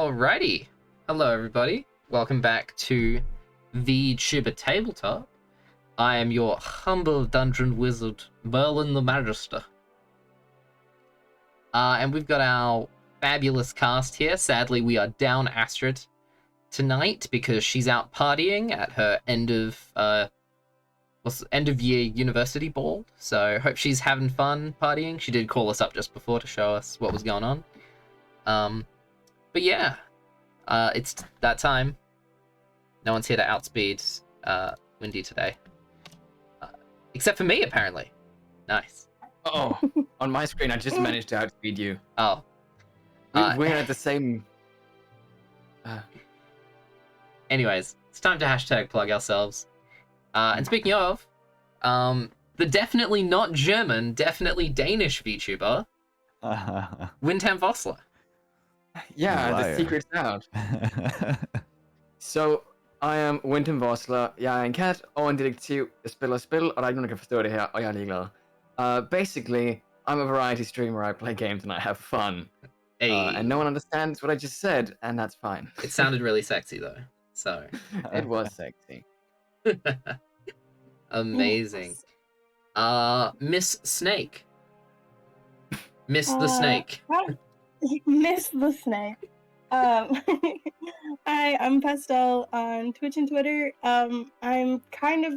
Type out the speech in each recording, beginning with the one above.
Alrighty. Hello, everybody. Welcome back to VTuber Tabletop. I am your humble dungeon wizard, Merlin the Magister. And we've got our fabulous cast here. Sadly, we are down Astrid tonight because she's out partying at her end of year university ball. So hope she's having fun partying. She did call us up just before to show us what was going on. But yeah, it's that time. No one's here to outspeed Windy today. Except for me, apparently. Nice. Oh, on my screen, I just managed to outspeed you. Oh. We're at the same... Anyways, it's time to hashtag plug ourselves. And speaking of, the definitely not German, definitely Danish VTuber, WyndhamVossler. Yeah, the secret's out. Så, I am WyndhamVossler. Jeg er en kat og en detektiv. Jeg spiller spil, og der er ikke nogen, der kan forstå det her, og jeg er ligeglad. Basically, I'm a variety streamer. I play games and I have fun. Hey. And no one understands what I just said, and that's fine. It sounded really sexy, though. So. It was sexy. Amazing. Miss Snake. Miss the Snake. Miss the Snake. Hi, I'm Pastel on Twitch and Twitter. I'm kind of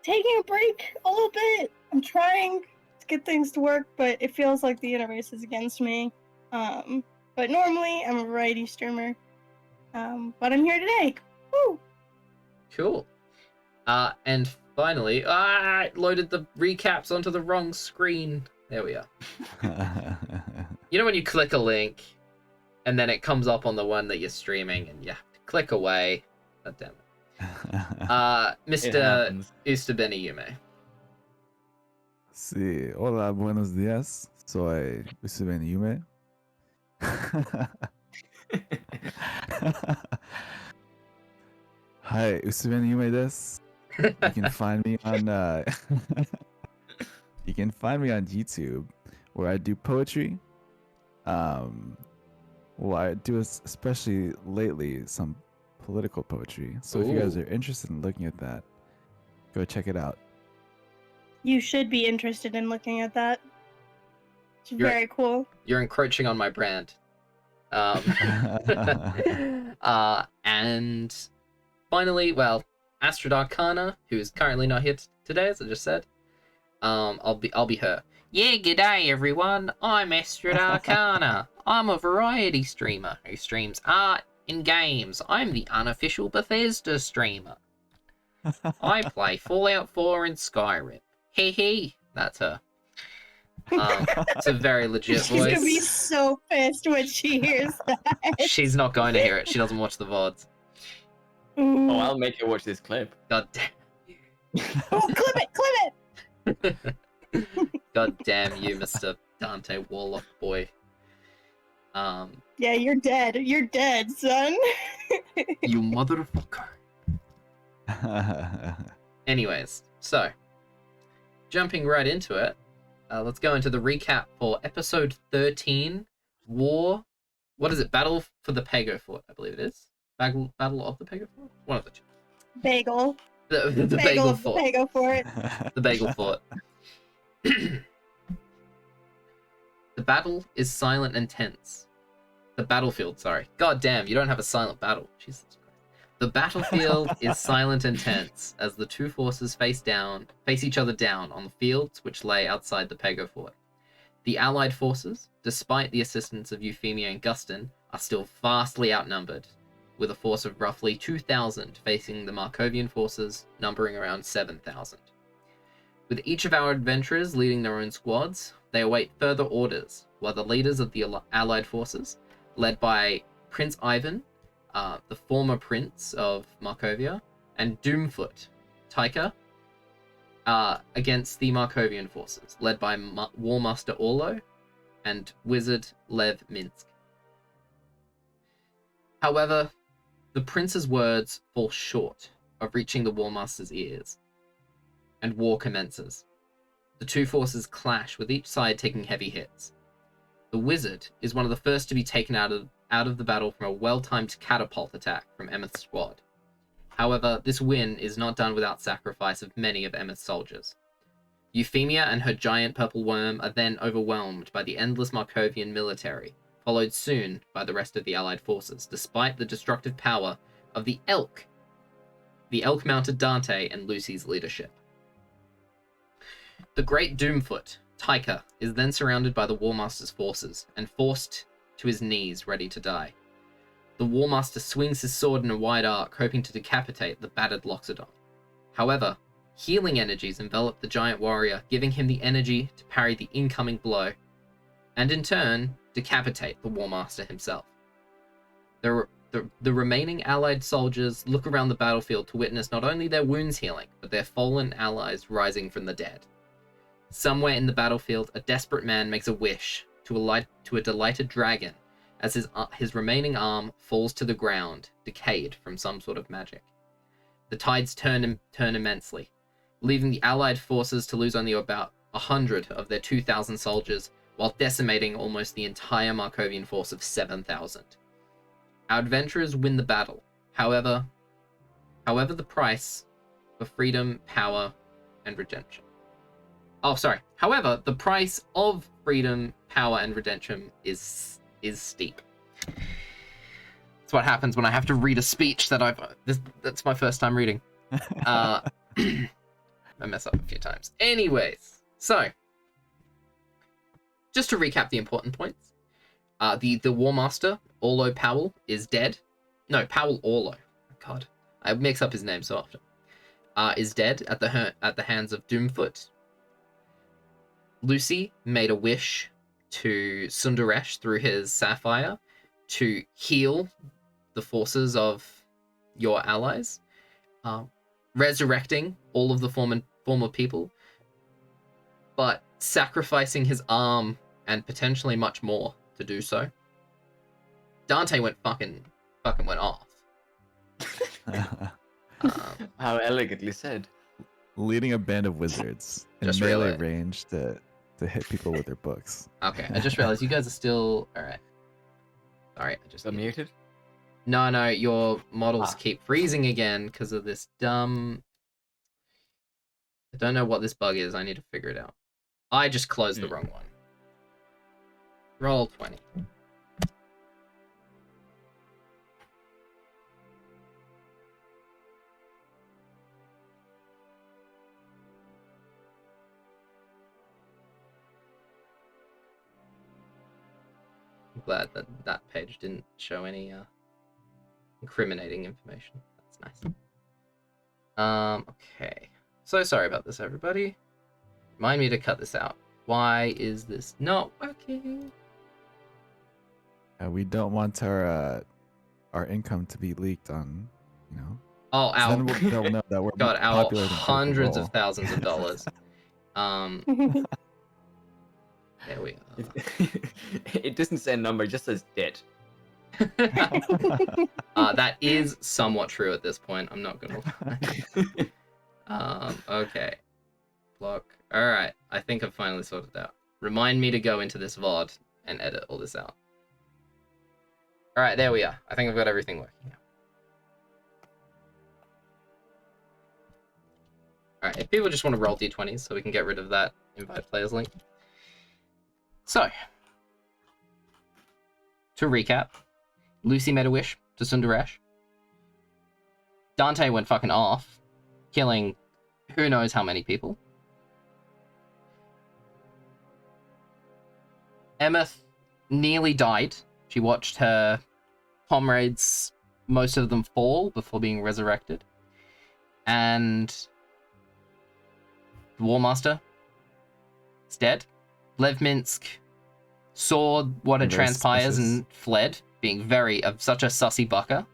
taking a break a little bit. I'm trying to get things to work, but it feels like the universe is against me. But normally I'm a variety streamer. But I'm here today. Woo! Cool. And finally, I loaded the recaps onto the wrong screen. There we are. You know when you click a link, and then it comes up on the one that you're streaming, and you have to click away? God damn it. Mr. Usubeni Yume. Sí, hola, buenos días. Soy Usubeni Yume. Hi, Usubeni Yume desu. You can find me on you can find me on YouTube, where I do poetry. Well, I do especially lately some political poetry. So if you guys are interested in looking at that, go check it out. You should be interested in looking at that. It's very cool. You're encroaching on my brand. And finally, well, Astrid Arcana, who is currently not here today, as I just said. I'll be her. Yeah, g'day everyone. I'm Astrid Arcana. I'm a variety streamer who streams art and games. I'm the unofficial Bethesda streamer. I play Fallout 4 and Skyrim. Hee hee. That's her. It's a very legit voice. She's gonna be so pissed when she hears that. She's not going to hear it. She doesn't watch the VODs. Oh, I'll make you watch this clip. God damn. Oh, clip it! God damn you, Mr. Dante Warlock boy. Yeah, you're dead. You're dead, son. You motherfucker. Anyways, so jumping right into it, let's go into the recap for episode 13, War. What is it? Battle for the Pago Fort, I believe it is. Battle of the Pago Fort? One of the two. Bagel. The Bagel Fort. Pago Fort. The Bagel Fort. The battle is silent and tense. The battlefield, sorry. God damn, you don't have a silent battle. Jesus Christ. The battlefield is silent and tense as the two forces face each other down on the fields which lay outside the Pago Fort. The allied forces, despite the assistance of Euphemia and Gustin, are still vastly outnumbered, with a force of roughly 2,000 facing the Markovian forces, numbering around 7,000. With each of our adventurers leading their own squads, they await further orders, while the leaders of the allied forces, led by Prince Ivan, the former prince of Markovia, and Doomfoot, Taika, against the Markovian forces, led by Warmaster Orlo and Wizard Lev Minsk. However, the prince's words fall short of reaching the Warmaster's ears, and war commences. The two forces clash, with each side taking heavy hits. The wizard is one of the first to be taken out out of the battle from a well-timed catapult attack from Emmyth's squad. However, this win is not done without sacrifice of many of Emmyth's soldiers. Euphemia and her giant purple worm are then overwhelmed by the endless Markovian military, followed soon by the rest of the allied forces, despite the destructive power of the Elk mounted Dante and Lucy's leadership. The Great Doomfoot, Tyka, is then surrounded by the Warmaster's forces and forced to his knees, ready to die. The Warmaster swings his sword in a wide arc, hoping to decapitate the battered Loxodon. However, healing energies envelop the giant warrior, giving him the energy to parry the incoming blow, and in turn, decapitate the Warmaster himself. The remaining allied soldiers look around the battlefield to witness not only their wounds healing, but their fallen allies rising from the dead. Somewhere in the battlefield, a desperate man makes a wish to a delighted dragon as his remaining arm falls to the ground, decayed from some sort of magic. The tides turn immensely, leaving the allied forces to lose only about 100 of their 2,000 soldiers, while decimating almost the entire Markovian force of 7,000. Our adventurers win the battle. However, the price for freedom, power, and redemption. However, the price of freedom, power, and redemption is steep. That's what happens when I have to read a speech that that's my first time reading. I mess up a few times. Anyways, so just to recap the important points. The Warmaster, Orlo Powell, is dead. No, Powell Orlo. God, I mix up his name so often. Is dead at the hands of Doomfoot. Lucy made a wish to Sundaresh through his sapphire to heal the forces of your allies, resurrecting all of the former people, but sacrificing his arm and potentially much more to do so. Dante fucking went off. How elegantly said. Leading a band of wizards in Just melee realized. range to hit people with their books. Okay, I just realized you guys are still... Alright. Sorry, I just... Still muted? No, your models keep freezing again because of this dumb... I don't know what this bug is. I need to figure it out. I just closed the wrong one. Roll 20. I'm glad that page didn't show any incriminating information. That's nice. Okay. So sorry about this, everybody. Remind me to cut this out. Why is this not working? We don't want our income to be leaked on, you know. Oh, So our then they'll know that we're God, more our popular than Critical hundreds Role. of thousands of dollars. There we are. It doesn't say a number, it just says dead. That is somewhat true at this point. I'm not gonna lie. Okay. Block. All right. I think I've finally sorted it out. Remind me to go into this VOD and edit all this out. All right, there we are. I think I've got everything working now. All right. If people just want to roll d20s, so we can get rid of that invite players link. So, to recap, Lucy made a wish to Sundaresh. Dante went fucking off, killing who knows how many people. Emmyth nearly died. She watched her comrades, most of them fall before being resurrected. And the Warmaster is dead. Levminsk saw what had Very transpires suspicious. and fled, being such a sussy bucker.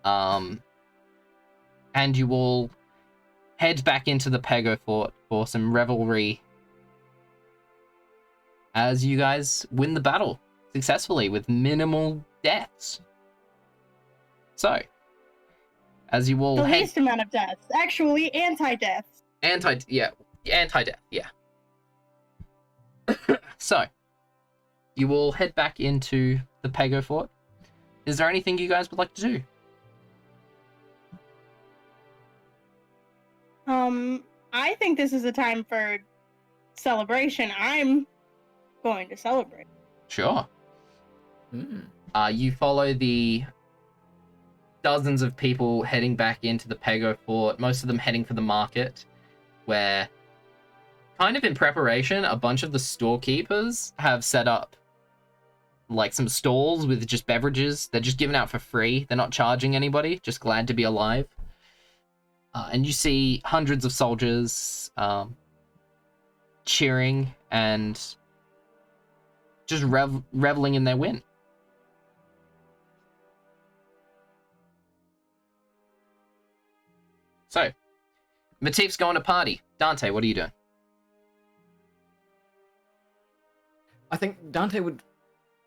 And you all head back into the Pago Fort for some revelry as you guys win the battle successfully with minimal deaths. So, as you all The head... least amount of deaths. Actually, anti-deaths. Anti-death, yeah. So, you will head back into the Pago Fort. Is there anything you guys would like to do? I think this is a time for celebration. I'm going to celebrate. Sure. Hmm. You follow the dozens of people heading back into the Pago Fort, most of them heading for the market, where, kind of in preparation, a bunch of the storekeepers have set up like some stalls with just beverages. They're just giving out for free. They're not charging anybody, just glad to be alive. And you see hundreds of soldiers cheering and just reveling in their win. So, Matif's going to party. Dante, what are you doing? I think Dante would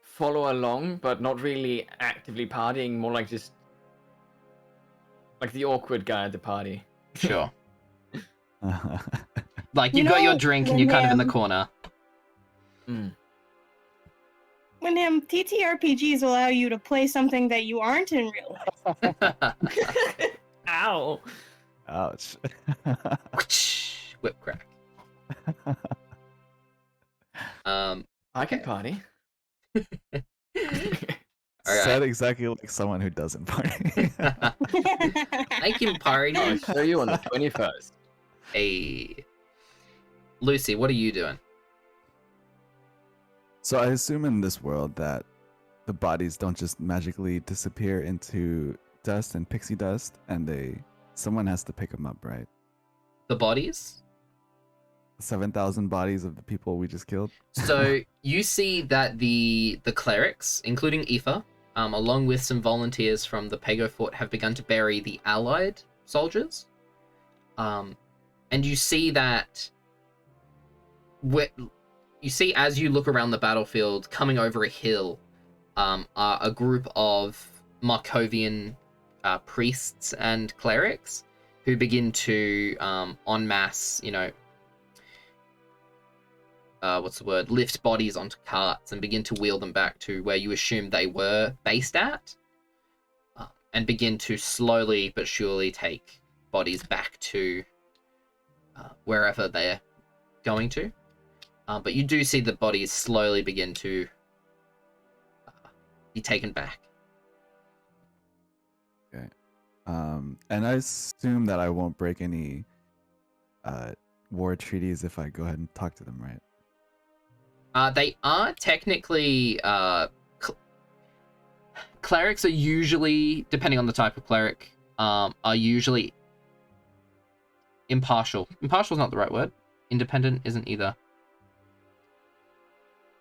follow along, but not really actively partying, more like just like the awkward guy at the party. Sure. Like, you've got your drink and you're kind of in the corner. Wyndham, TTRPGs allow you to play something that you aren't in real life. Ow. Ouch. Whip crack. I can party. All Said right. exactly like someone who doesn't party. I can party. I'll show you on the 21st. Hey, Lucy, what are you doing? So I assume in this world that the bodies don't just magically disappear into dust and pixie dust, and someone has to pick them up, right? The bodies? 7,000 bodies of the people we just killed. So you see that the clerics, including Eefa, along with some volunteers from the Pago Fort, have begun to bury the allied soldiers. And you see that you see as you look around the battlefield, coming over a hill, are a group of Markovian priests and clerics who begin to en masse, lift bodies onto carts and begin to wheel them back to where you assume they were based at, and begin to slowly but surely take bodies back to wherever they're going to. But you do see the bodies slowly begin to be taken back. Okay. And I assume that I won't break any war treaties if I go ahead and talk to them, right? They are technically clerics are usually, depending on the type of cleric, are usually impartial. Impartial is not the right word. Independent isn't either.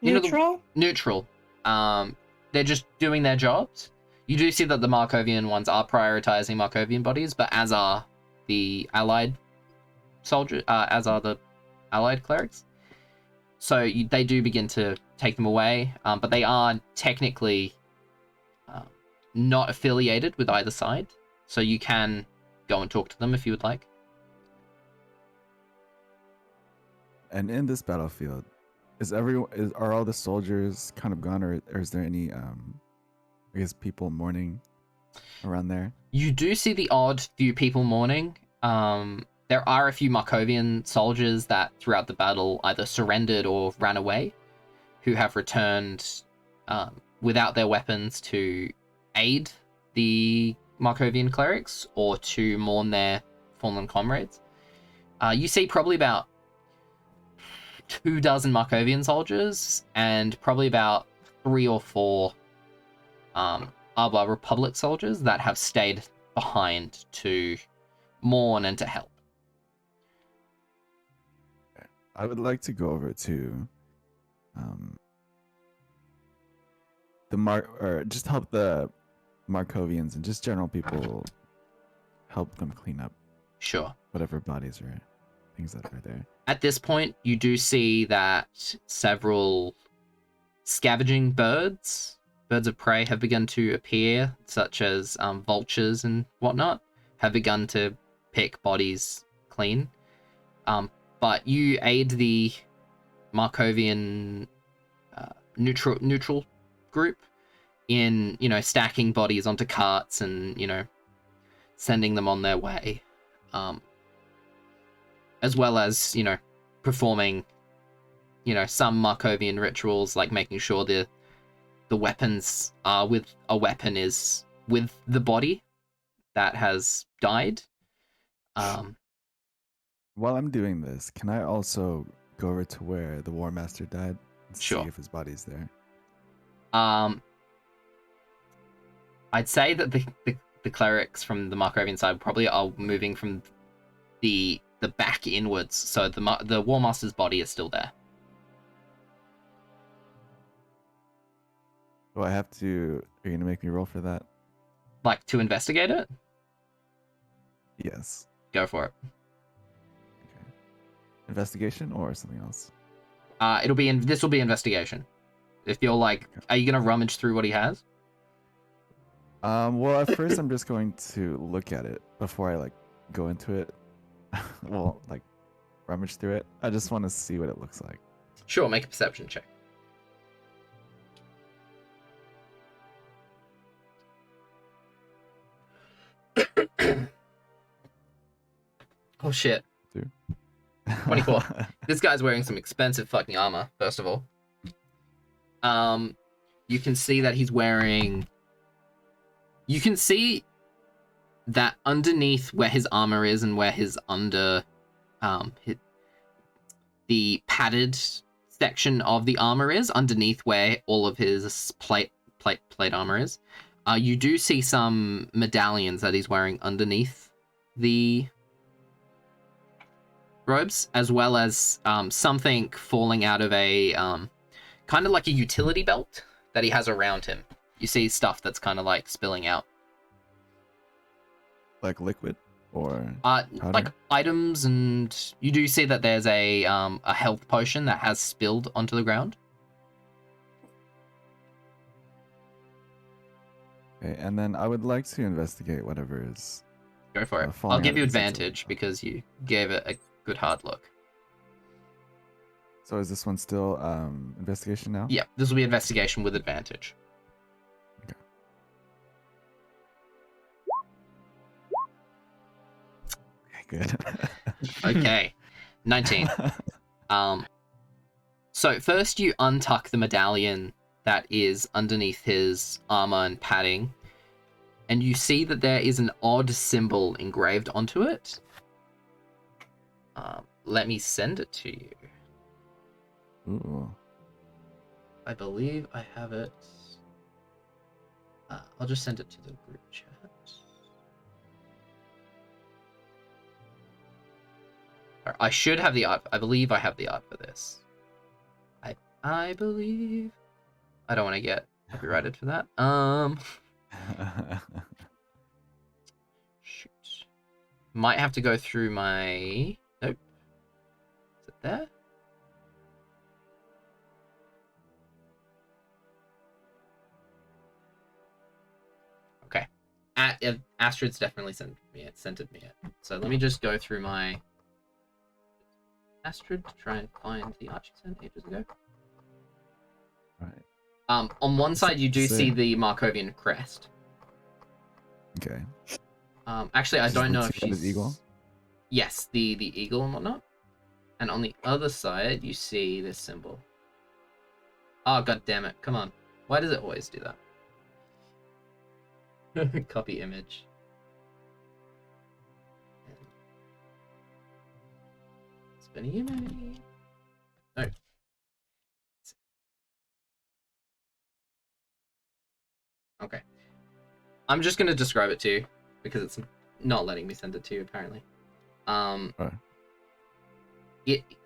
Neutral? Neutral. They're just doing their jobs. You do see that the Markovian ones are prioritizing Markovian bodies, but as are the allied soldiers, as are the allied clerics. So they do begin to take them away, but they are technically not affiliated with either side. So you can go and talk to them if you would like. And in this battlefield, are all the soldiers kind of gone, or is there any I guess people mourning around there? You do see the odd few people mourning. There are a few Markovian soldiers that throughout the battle either surrendered or ran away, who have returned without their weapons to aid the Markovian clerics or to mourn their fallen comrades. You see probably about 24 Markovian soldiers and probably about 3 or 4 Arbor Republic soldiers that have stayed behind to mourn and to help. I would like to go over to just help the Markovians and just general people, help them clean up Sure. whatever bodies or things that are there. At this point, you do see that several scavenging birds of prey have begun to appear, such as vultures and whatnot, have begun to pick bodies clean. But you aid the Markovian neutral group in, you know, stacking bodies onto carts and, you know, sending them on their way, as well as, you know, performing, you know, some Markovian rituals, like making sure the weapons are with a weapon is with the body that has died. While I'm doing this, can I also go over to where the War Master died and Sure. see if his body's there? I'd say that the clerics from the Markovian side probably are moving from the back inwards, so the War Master's body is still there. Do I have to? Are you gonna make me roll for that? Like, to investigate it? Yes. Go for it. Okay. Investigation or something else? This will be investigation. If you're like, Okay. are you gonna rummage through what he has? Well, at first I'm just going to look at it before I like go into it. Well, like rummage through it. I just want to see what it looks like. Sure, make a perception check. Oh shit. 24. This guy's wearing some expensive fucking armor, first of all. You can see that he's wearing... You can see that underneath where his armor is and where his the padded section of the armor is, underneath where all of his plate armor is, you do see some medallions that he's wearing underneath the robes, as well as something falling out of a kind of like a utility belt that he has around him. You see stuff that's kind of like spilling out. Like liquid or Like items, and you do see that there's a health potion that has spilled onto the ground. Okay, and then I would like to investigate whatever is. Go for it. I'll falling give out you of the advantage utility belt. because you gave it a good hard look. So is this one still investigation now? Yeah, this will be investigation with advantage. Okay, good. Okay, 19. So first you untuck the medallion that is underneath his armor and padding, and you see that there is an odd symbol engraved onto it. Let me send it to you. Ooh. I believe I have it. I'll just send it to the group chat. I should have the art. I believe I have the art for this. I believe. I don't want to get copyrighted for that. Shoot. Might have to go through my. Nope. Is it there? Okay. Astrid's definitely sent it me. So let me just go through my Astrid to try and find the art she sent ages ago. Right. On one side you do So- see the Markovian crest. Okay. Actually, I Is don't the know if two-headed she's... eagle? Yes, the eagle and whatnot. And on the other side, you see this symbol. Oh, god damn it. Come on. Why does it always do that? Copy image. Usubeni Yume. No. Okay. I'm just going to describe it to you, because it's not letting me send it to you, apparently. Right.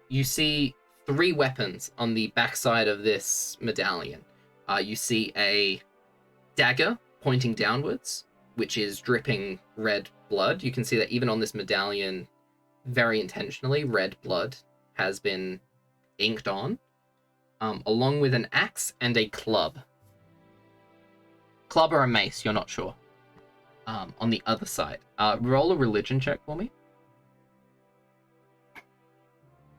You see 3 weapons on the backside of this medallion. You see a dagger pointing downwards, which is dripping red blood. You can see that even on this medallion, very intentionally, red blood has been inked on, along with an axe and a club. Club or a mace, you're not sure. On the other side. Roll a religion check for me.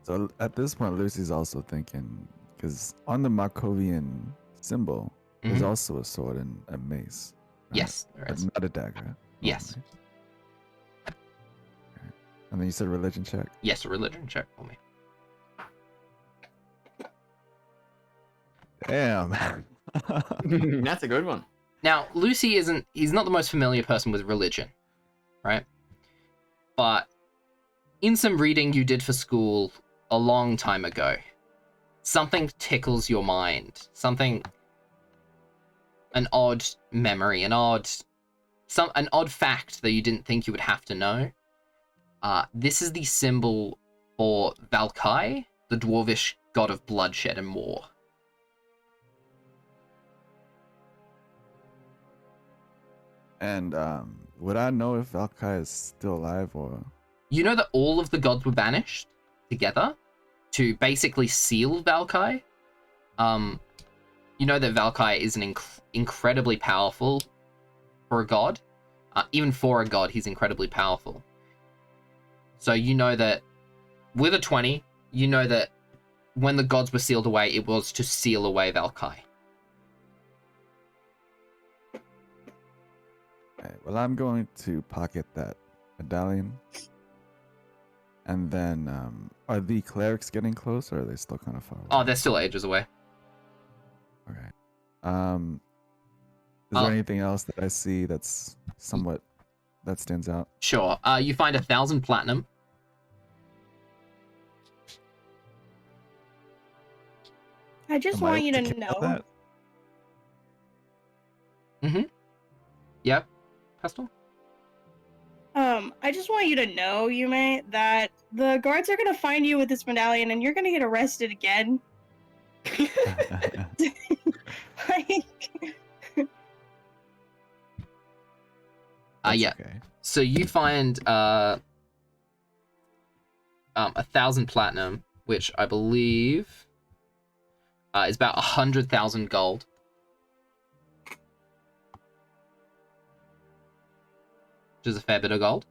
So at this point, Lucy's also thinking Because on the Markovian symbol, there's Mhm. also a sword and a mace. Right? Yes, there But is. not a dagger. Yes. normally. Okay. And then you said religion check. Yes, a religion check for me. Damn. That's a good one. Now, Lucy he's not the most familiar person with religion, right? But in some reading you did for school a long time ago, something tickles your mind. An odd memory, an odd fact that you didn't think you would have to know. This is the symbol for Valkai, the dwarvish god of bloodshed and war. And would I know if Valkai is still alive or? You know that all of the gods were banished together to basically seal Valkai. You know that Valkai is an incredibly powerful for a god. Even for a god, he's incredibly powerful. So you know that with a 20, you know that when the gods were sealed away, it was to seal away Valkai. Okay, well, I'm going to pocket that medallion. And then, are the clerics getting close, or are they still kind of far away? Oh, they're still ages away. Okay. Is there anything else that I see that's somewhat that stands out? Sure. You find 1,000 platinum. I just Am I want you to able kill know. that? Yep. Pastel? I just want you to know, Yume, that the guards are gonna find you with this medallion and you're gonna get arrested again. Like, Yeah. Okay. So you find 1,000 platinum, which I believe is about 100,000 gold. Which is a fair bit of gold.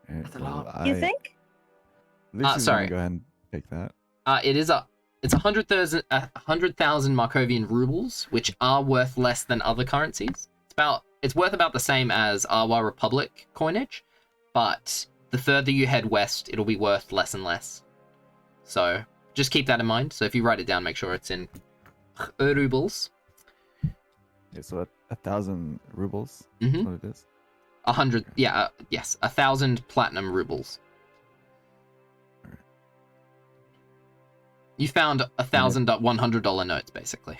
Okay, That's a lot. you think? Lucy's sorry. gonna go ahead and take that. It's 100,000 Markovian rubles, which are worth less than other currencies. It's worth about the same as Arwa Republic coinage, but the further you head west, it'll be worth less and less. So just keep that in mind. So if you write it down, make sure it's in rubles. Okay, so 1,000 rubles. Mhm. That's what it is. 100, yeah, yes, 1,000 platinum rubles. Alright. You found 1,000 $100 notes, basically.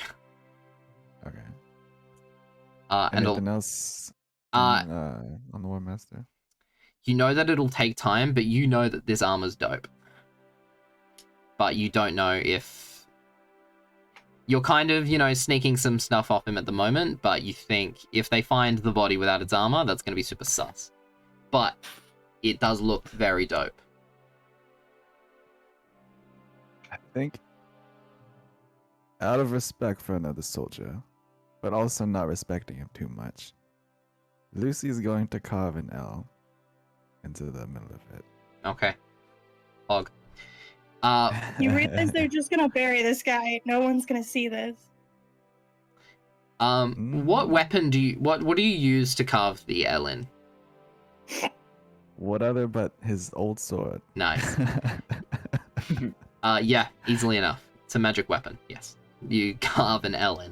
Okay. And Anything else uh, on the War Master? you know that it'll take time, but you know that this armor's dope. But you don't know if... You're kind of, sneaking some stuff off him at the moment, but you think if they find the body without its armor, that's going to be super sus. But it does look very dope. I think, out of respect for another soldier, but also not respecting him too much, Lucy's going to carve an L into the middle of it. Okay. Hog. You realize they're just gonna bury this guy. No one's gonna see this. What weapon what do you use to carve the L in? What other but his old sword? Nice. Yeah, easily enough. It's a magic weapon, yes. You carve an L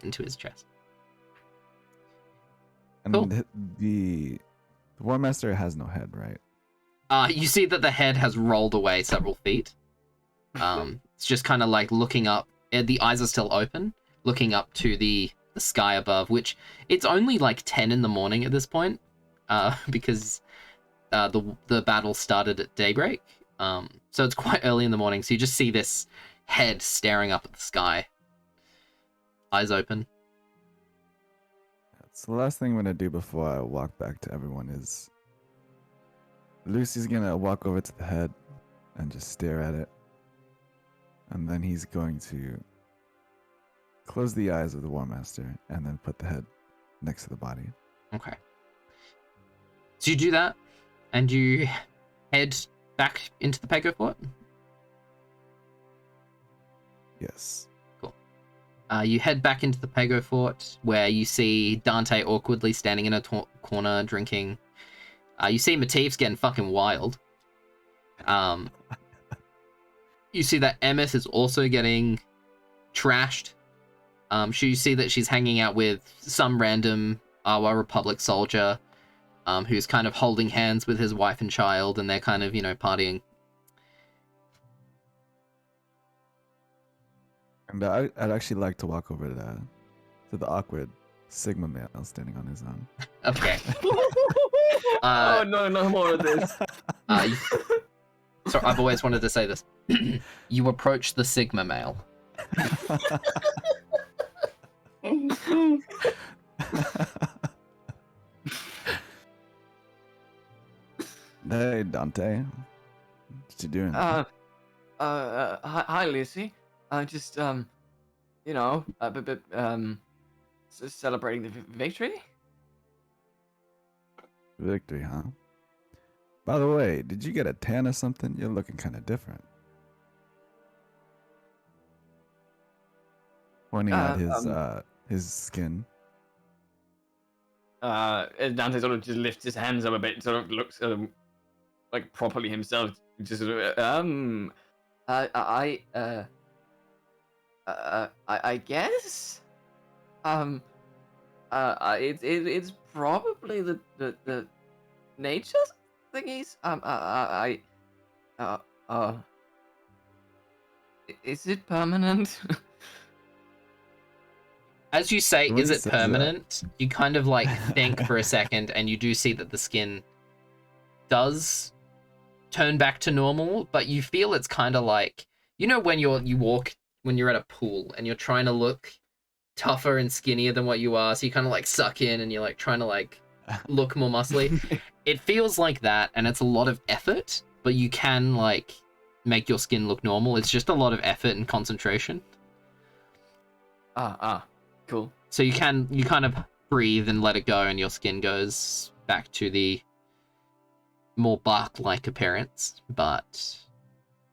into his chest. And Cool. the War Master has no head, right? You see that the head has rolled away several feet. It's just kind of like looking up. The eyes are still open, looking up to the sky above, which it's only like 10 in the morning at this point, because the battle started at daybreak. So it's quite early in the morning. So you just see this head staring up at the sky, eyes open. So the last thing I'm gonna do before I walk back to everyone is Lucy's gonna walk over to the head and just stare at it. And then he's going to close the eyes of the War Master and then put the head next to the body. Okay. So you do that, and you head back into the Pago Fort? Yes. You head back into the Pago Fort, where you see Dante awkwardly standing in a corner drinking. You see Matif's getting fucking wild. You see that Emmyth is also getting trashed. You see that she's hanging out with some random Awa Republic soldier, who's kind of holding hands with his wife and child, and they're kind of, partying. And I'd actually like to walk over to the awkward Sigma male standing on his own. Okay. Oh no more of this. So I've always wanted to say this. You approach the Sigma male. Hey, Dante. What you doing? Hi, Lucy. Just celebrating the victory. Victory, huh? By the way, did you get a tan or something? You're looking kind of different. Pointing at his skin. Dante sort of just lifts his hands up a bit, sort of looks like properly himself. Just sort of, I guess. It's probably the nature thingies. Is it permanent? As you say, When is he it says permanent? You kind of think for a second, and you do see that the skin does turn back to normal, but you feel it's kind of like, when when you're at a pool and you're trying to look tougher and skinnier than what you are, so you kind of suck in and you're trying to look more muscly. It feels like that, and it's a lot of effort, but you can make your skin look normal. It's just a lot of effort and concentration. Cool. So you kind of breathe and let it go, and your skin goes back to the more bark-like appearance, but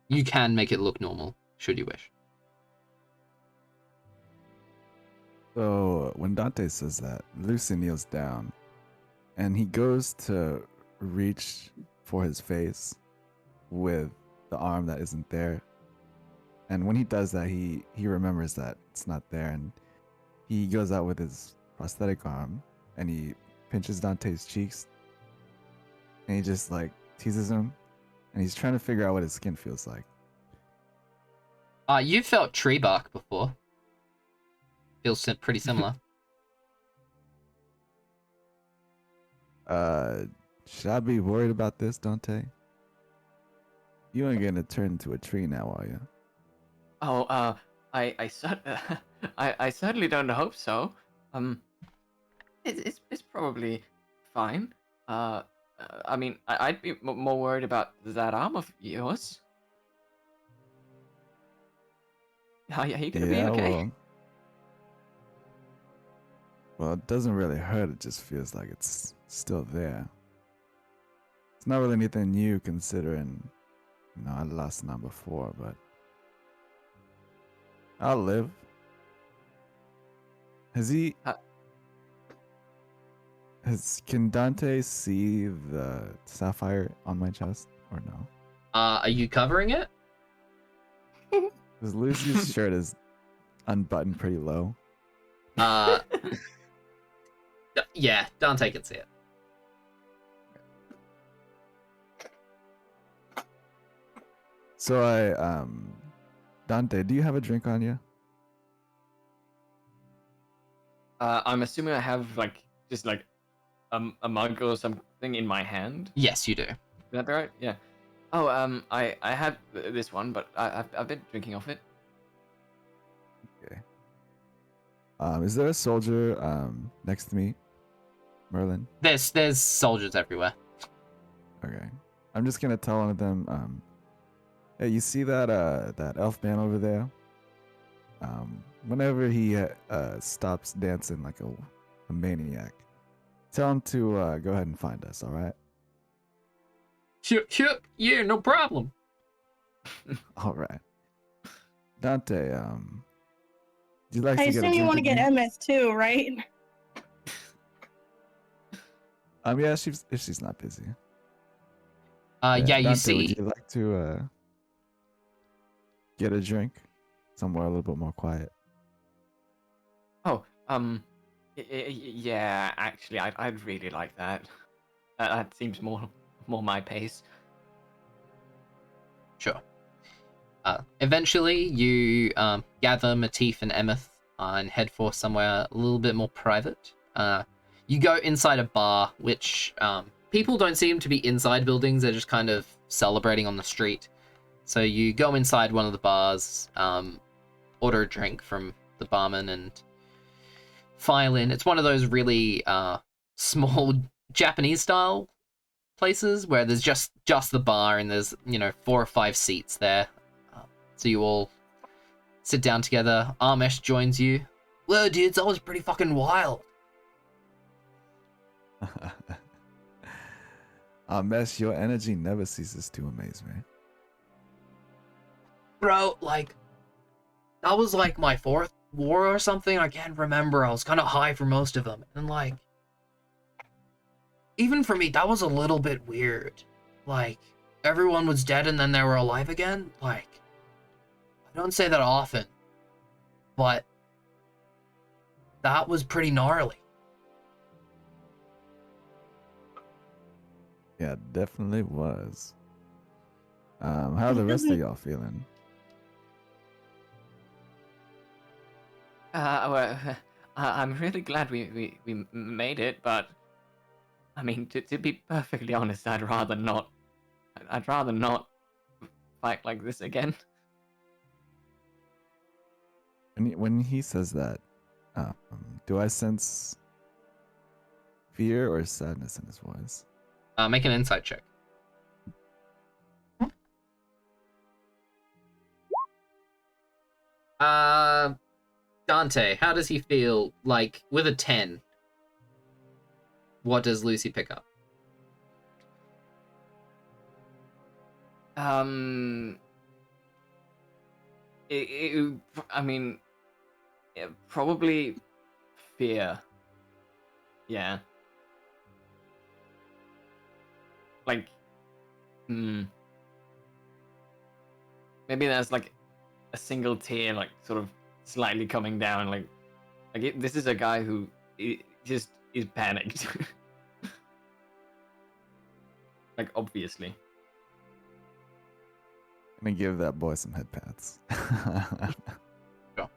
you can make it look normal, should you wish. So when Dante says that, Lucy kneels down, and he goes to reach for his face with the arm that isn't there. And when he does that, he remembers that it's not there, and he goes out with his prosthetic arm, and he pinches Dante's cheeks, and he just teases him, and he's trying to figure out what his skin feels like. You've felt tree bark before. Feels pretty similar. Should I be worried about this, Dante? You ain't gonna turn into a tree now, are you? Oh, I certainly don't hope so. It's probably fine. I mean, I'd be more worried about that arm of yours. Are you gonna be okay? Well, it doesn't really hurt. It just feels like it's still there. It's not really anything new, considering, I lost an arm before, but I'll live. Can Dante see the sapphire on my chest, or no? Are you covering it? Because Lucy's shirt is unbuttoned pretty low. Yeah, Dante can see it. So Dante, do you have a drink on you? I'm assuming I have just a mug or something in my hand. Yes, you do. Is that right? Yeah. Oh, I have this one, but I've been drinking off it. Okay. Is there a soldier next to me, Merlin? There's soldiers everywhere. Okay. I'm just gonna tell one of them, hey, you see that elf man over there? Whenever he stops dancing like a maniac, tell him to go ahead and find us, alright? Sure, yeah, no problem. Alright. Dante, do you like I to get a assume you drink want to with get me? Emmyth too, right? Yeah, if she's not busy. Yeah, you Dante, would see. you like to get a drink somewhere a little bit more quiet? Oh, yeah. Actually, I'd really like that. That seems more my pace. Sure. Eventually, you gather Matif and Emmyth and head for somewhere a little bit more private. You go inside a bar, which people don't seem to be inside buildings. They're just kind of celebrating on the street. So you go inside one of the bars, order a drink from the barman, and file in. It's one of those really small Japanese-style places where there's just the bar and there's 4 or 5 seats there. So you all sit down together. Armesh joins you. Whoa, dudes, that was pretty fucking wild. Mess, your energy never ceases to amaze me. Bro, that was my 4th war or something. I can't remember. I was kind of high for most of them. And even for me, that was a little bit weird. Everyone was dead and then they were alive again. I don't say that often, but that was pretty gnarly. Yeah, it definitely was. How are the rest of y'all feeling? Well, I'm really glad we made it, but I mean, to be perfectly honest, I'd rather not fight like this again. When he says that, do I sense fear or sadness in his voice? Make an insight check. Dante, how does he feel with a 10? What does Lucy pick up? I mean, probably fear. Yeah. Maybe there's a single tear, sort of slightly coming down. This is a guy who just is panicked. Obviously. I'm gonna give that boy some head pats. Sure.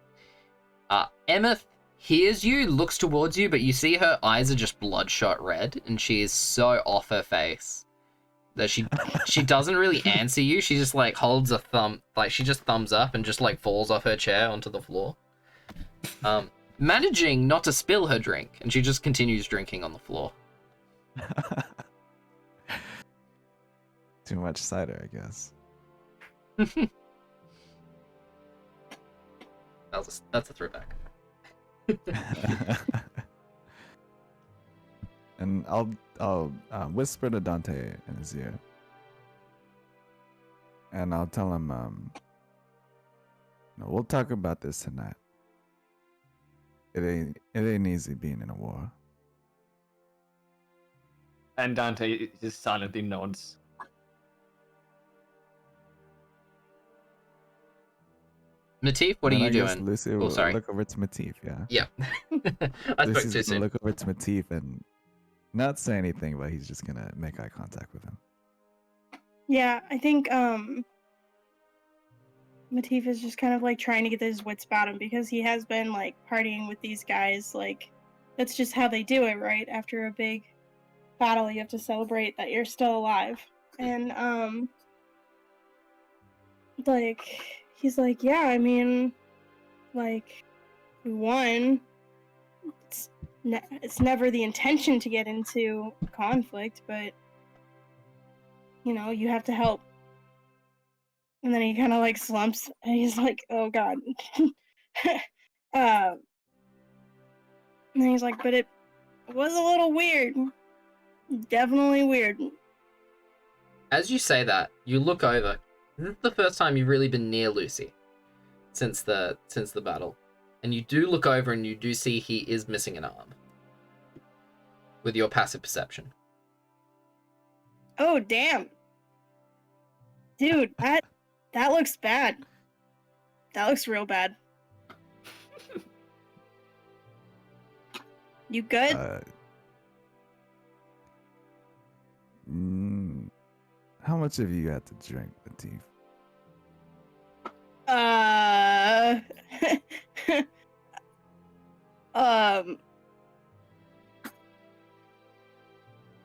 Emmyth hears you, looks towards you, but you see her eyes are just bloodshot red, and she is so off her face that she doesn't really answer you. She just holds a thumb, she just thumbs up and just falls off her chair onto the floor. Managing not to spill her drink, and she just continues drinking on the floor. Too much cider, I guess. That's a throwback. And I'll whisper to Dante in his ear, and I'll tell him, we'll talk about this tonight. It ain't easy being in a war. And Dante just silently nods. Matif, what are you I guess doing? Lucy will sorry. look over to Matif, yeah. Yeah. I spoke Lucy's too gonna soon. look over to Matif and not say anything, but he's just gonna make eye contact with him. Yeah, I think Matif is just kind of trying to get his wits about him because he has been partying with these guys. That's just how they do it, right? After a big battle, you have to celebrate that you're still alive. And he's yeah, I mean, we won. It's never the intention to get into conflict, but you have to help. And then he kind of slumps, and he's oh god. And he's but it was a little weird. Definitely weird. As you say that, you look over. This is the first time you've really been near Lucy. since the battle, and you do look over and you do see he is missing an arm. With your passive perception. Oh damn, dude, that looks bad. That looks real bad. You good? How much have you had to drink, Matif?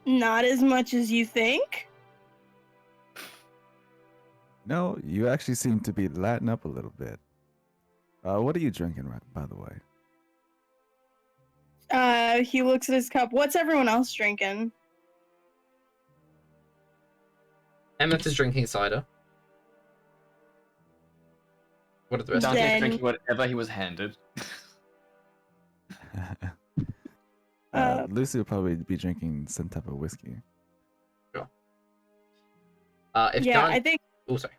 Not as much as you think. No, you actually seem to be lighting up a little bit. What are you drinking, by the way? He looks at his cup. What's everyone else drinking? Emmyth is drinking cider. What are the rest of Dante's Then- drinking whatever he was handed. Lucy will probably be drinking some type of whiskey. If Yeah, Dante... I think Oh, sorry.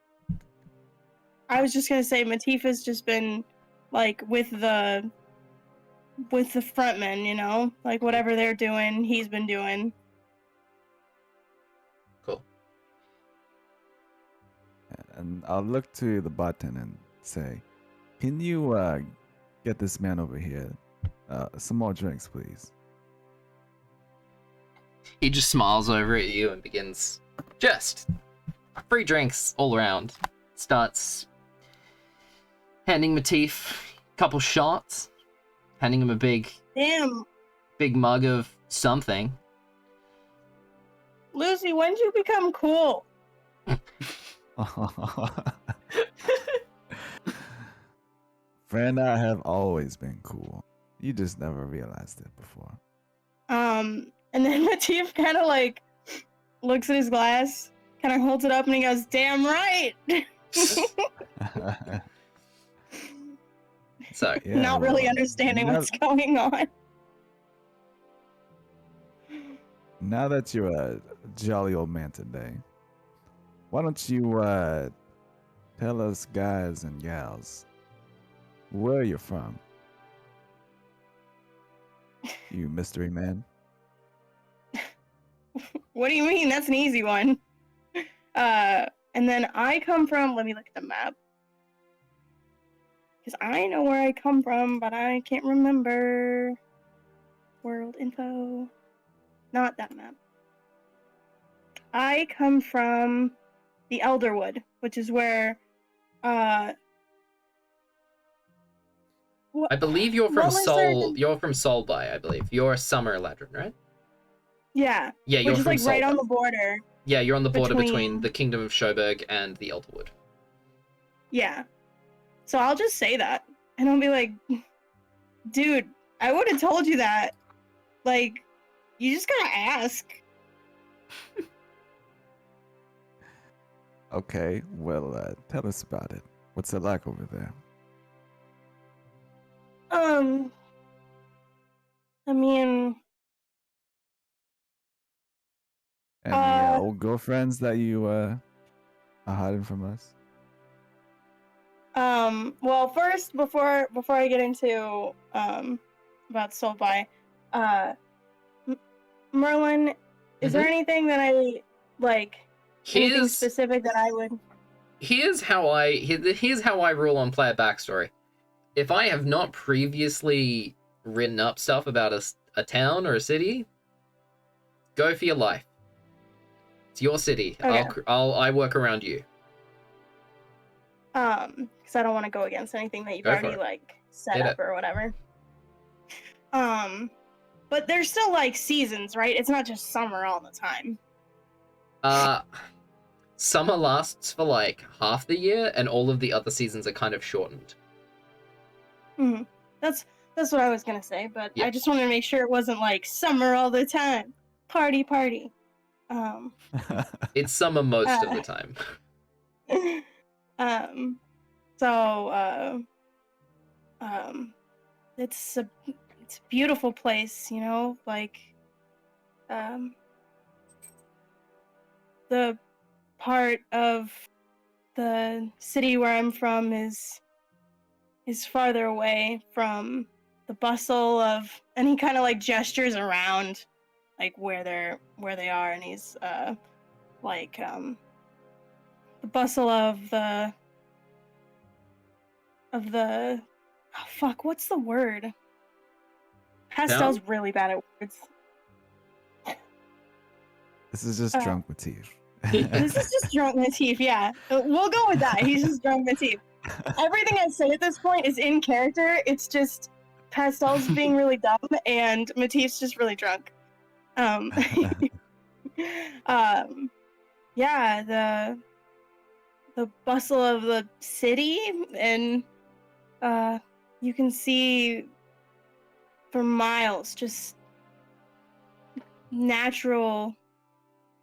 I was just gonna say Matif has just been like with the frontmen, you know, like whatever they're doing, he's been doing. Cool. And I'll look to the bartender and say, "Can you get this man over here some more drinks, please?" He just smiles over at you and begins just free drinks all around. Starts handing Matif a couple shots, handing him a big Damn, mug of something. Lucy, when did you become cool? Friend, I have always been cool. You just never realized it before. And then Matif kind of like looks at his glass, kind of holds it up, and he goes, "Damn right." So, Yeah, Not really well, understanding now- what's going on. Now that you're a jolly old man today, why don't you tell us guys and gals where you're from? You mystery man. What do you mean? That's an easy one. And then I come from, let me look at the map. Because I know where I come from, but I can't remember. World info. Not that map. I come from the Elderwood, which is where, I believe you're from What was there Sol. in- You're from Solby, I believe. You're Summer Eladrin, right? yeah, Yeah, you're which is from like right Solby. on the border. Yeah, you're on the border between between- the Kingdom of Schoberg and the Elderwood. Yeah. So I'll just say that. And I'll be like, dude, I would have told you that. Like, you just gotta ask. Okay, well, tell us about it. What's it like over there? I mean, Any old girlfriends that you are hiding from us? well, first, before I get into, about Soulby, Merlin, is there anything that I, like, anything Here's specific that I would... here's how I rule on player backstory. If I have not previously written up stuff about a town or a city, go for your life. It's your city. Okay. I work around you. Because I don't want to go against anything that you've Go for already, it. like, set Hit up it. or whatever. But there's still, like, seasons, right? It's not just summer all the time. Summer lasts for like half the year, and all of the other seasons are kind of shortened. Hmm. That's what I was gonna say, but Yeah. I just wanted to make sure it wasn't like summer all the time, party. It's summer most of the time. So it's a beautiful place, you know, like the part of the city where I'm from is is farther away from the bustle of, and he kind of like gestures around, like where they are, and he's like the bustle of the oh, fuck, what's the word? Pastel's really bad at words. This is just drunk Matif. This is just drunk Matif, yeah. We'll go with that. He's just drunk Matif. Everything I say at this point is in character. It's just Pastel's being really dumb and Matif's just really drunk. Yeah, the bustle of the city, and you can see for miles just natural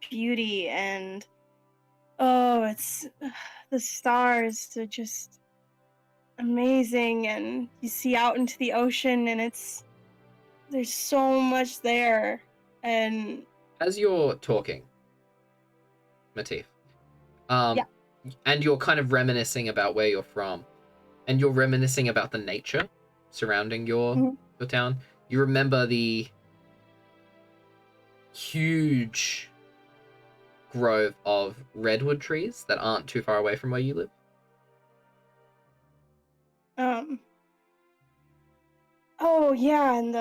beauty, and it's the stars are just amazing, and you see out into the ocean, and there's so much there. And as you're talking, Matif, yeah. and you're kind of reminiscing about where you're from, and you're reminiscing about the nature surrounding your town. You remember the huge grove of redwood trees that aren't too far away from where you live. Oh yeah, and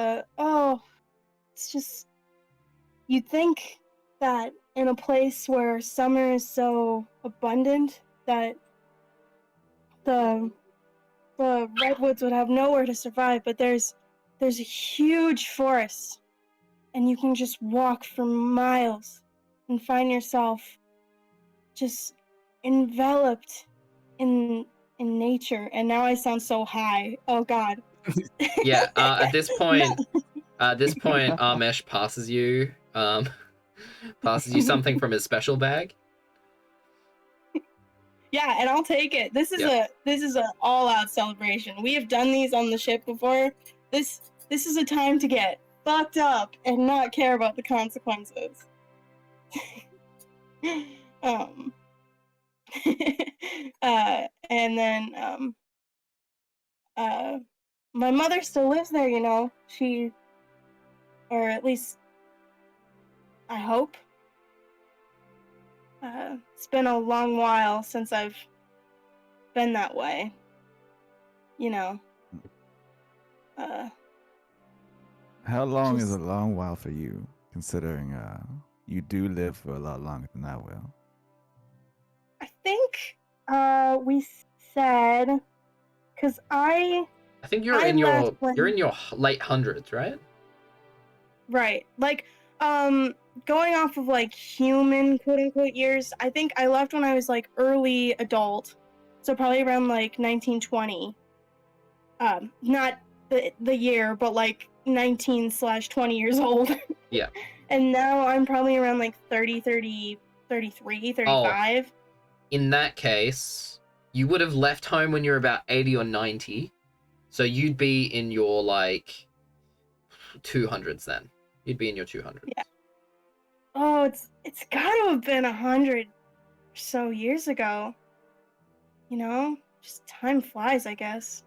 it's just, you'd think that in a place where summer is so abundant that the redwoods would have nowhere to survive, but there's a huge forest, and you can just walk for miles and find yourself just enveloped in nature. And now I sound so high. Oh god. Yeah, at this point Amesh passes you something from his special bag. Yeah, and I'll take it. This is a all-out celebration. We have done these on the ship before. This is a time to get fucked up and not care about the consequences. And then my mother still lives there, you know. Or at least I hope. It's been a long while since I've been that way. You know. How long is a long while for you, considering you do live for a lot longer than I will? I think we said, because I think you're in your late hundreds, right? Right. Like, going off of like human quote unquote years, I think I left when I was like early adult. So probably around like 1920. Not the year, but like 19/20 years old. Yeah. And now I'm probably around like 30, 33, 35. Oh, in that case, you would have left home when you're about 80 or 90. So you'd be in your like 200s then. You'd be in your 200s. Yeah. Oh, it's gotta have been 100 or so years ago. You know? Just time flies, I guess.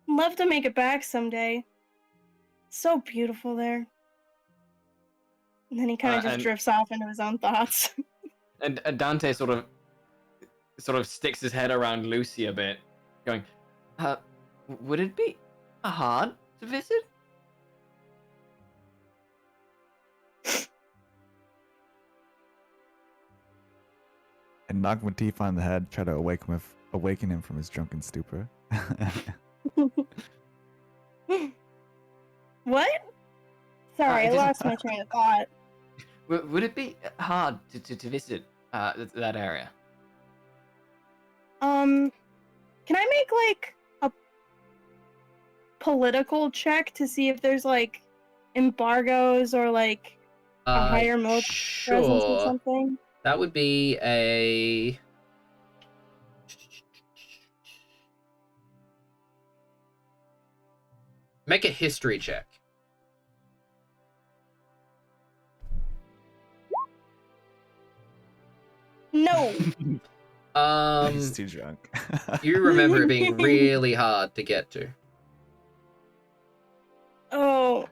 Love to make it back someday. So beautiful there. And then he kind of just drifts off into his own thoughts. And Dante sort of sticks his head around Lucy a bit, going, would it be hard to visit? And knock Matif on the head, try to awaken him from his drunken stupor. What? Sorry, I lost my train of thought. Would it be hard to visit that area? Can I make like a political check to see if there's like embargoes or like a higher military presence or something? That would be a... Make a history check. No. He's too drunk. You remember it being really hard to get to. Oh,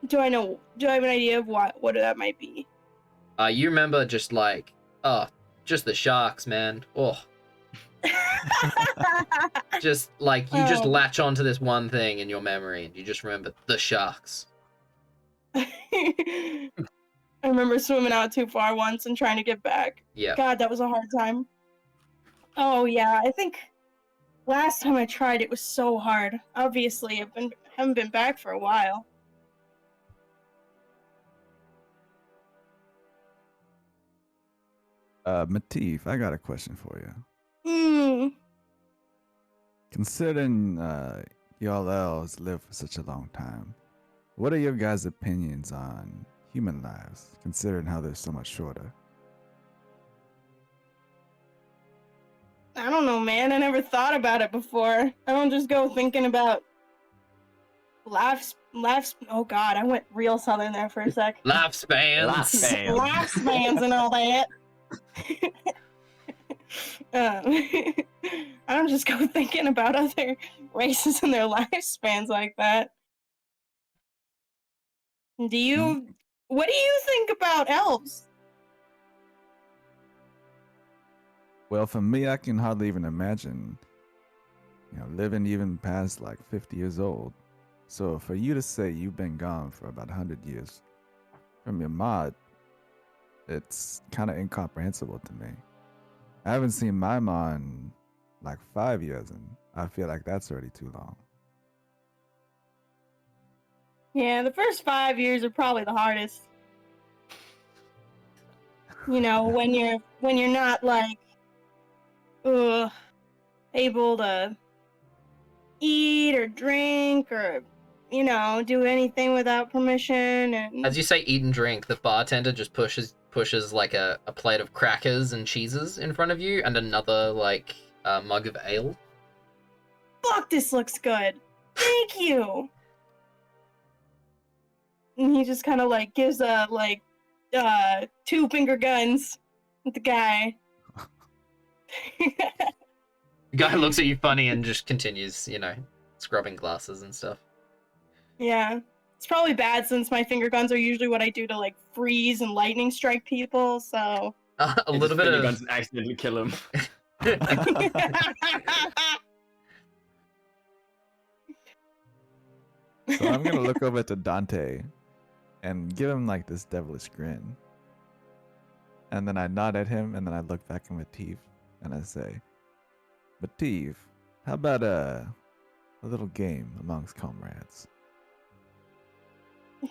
do I have an idea of what that might be? You remember just like, just the sharks, man. Oh, just like you just latch onto this one thing in your memory, and you just remember the sharks. I remember swimming out too far once and trying to get back. Yeah. God, that was a hard time. Oh yeah, I think last time I tried it was so hard. Obviously, haven't been back for a while. Matif, I got a question for you. Considering y'all elves live for such a long time, what are your guys' opinions on human lives, considering how they're so much shorter? I don't know, man. I never thought about it before. I don't just go thinking about laughs. Oh God, I went real southern there for a sec. Lifespans. Lifespans and all that. I don't just go thinking about other races and their lifespans like that. What do you think about elves? Well, for me, I can hardly even imagine, living even past like 50 years old. So for you to say you've been gone for about 100 years from your mod, it's kind of incomprehensible to me. I haven't seen my mod in like 5 years, and I feel like that's already too long. Yeah, the first 5 years are probably the hardest. When you're not like able to eat or drink or do anything without permission. And As you say eat and drink, the bartender just pushes like a plate of crackers and cheeses in front of you and another like mug of ale. Fuck, this looks good. Thank you. And he just kind of like gives two finger guns at the guy. The guy looks at you funny and just continues, scrubbing glasses and stuff. Yeah. It's probably bad since my finger guns are usually what I do to like freeze and lightning strike people, so A little bit of guns and accidentally kill him. So I'm gonna look over to Dante and give him like this devilish grin. And then I nod at him, and then I look back at Matif and I say, Matif, how about a little game amongst comrades?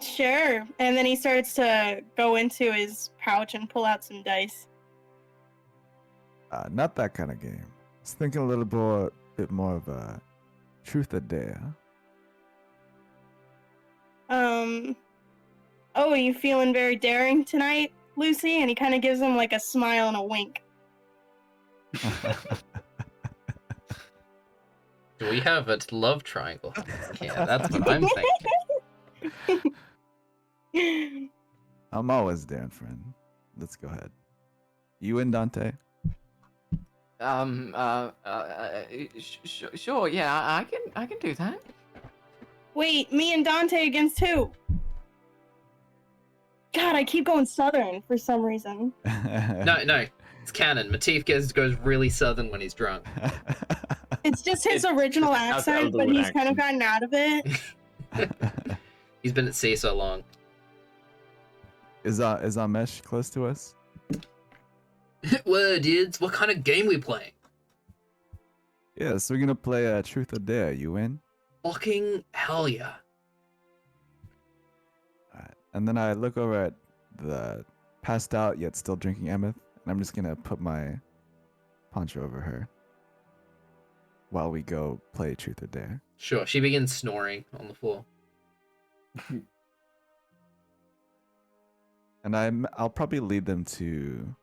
Sure. And then he starts to go into his pouch and pull out some dice. Not that kind of game. I was thinking a little bit more of a truth or dare. Oh, are you feeling very daring tonight, Lucy? And he kind of gives him like a smile and a wink. Do we have a love triangle? Yeah, that's what I'm thinking. I'm always daring, friend. Let's go ahead. You and Dante? Sure, yeah, I can do that. Wait, me and Dante against who? God, I keep going southern for some reason. No, it's canon. Matif goes really southern when he's drunk. It's just his original accent, but he's kind of gotten out of it. He's been at sea so long. Is Amesh close to us? Whoa, dudes, what kind of game we playing? Yeah, so we're gonna play Truth or Dare. You in? Fucking hell yeah. Alright. And then I look over at the passed out yet still drinking Emmyth, and I'm just gonna put my punch over her while we go play Truth or Dare. Sure, she begins snoring on the floor. And I'll probably lead them to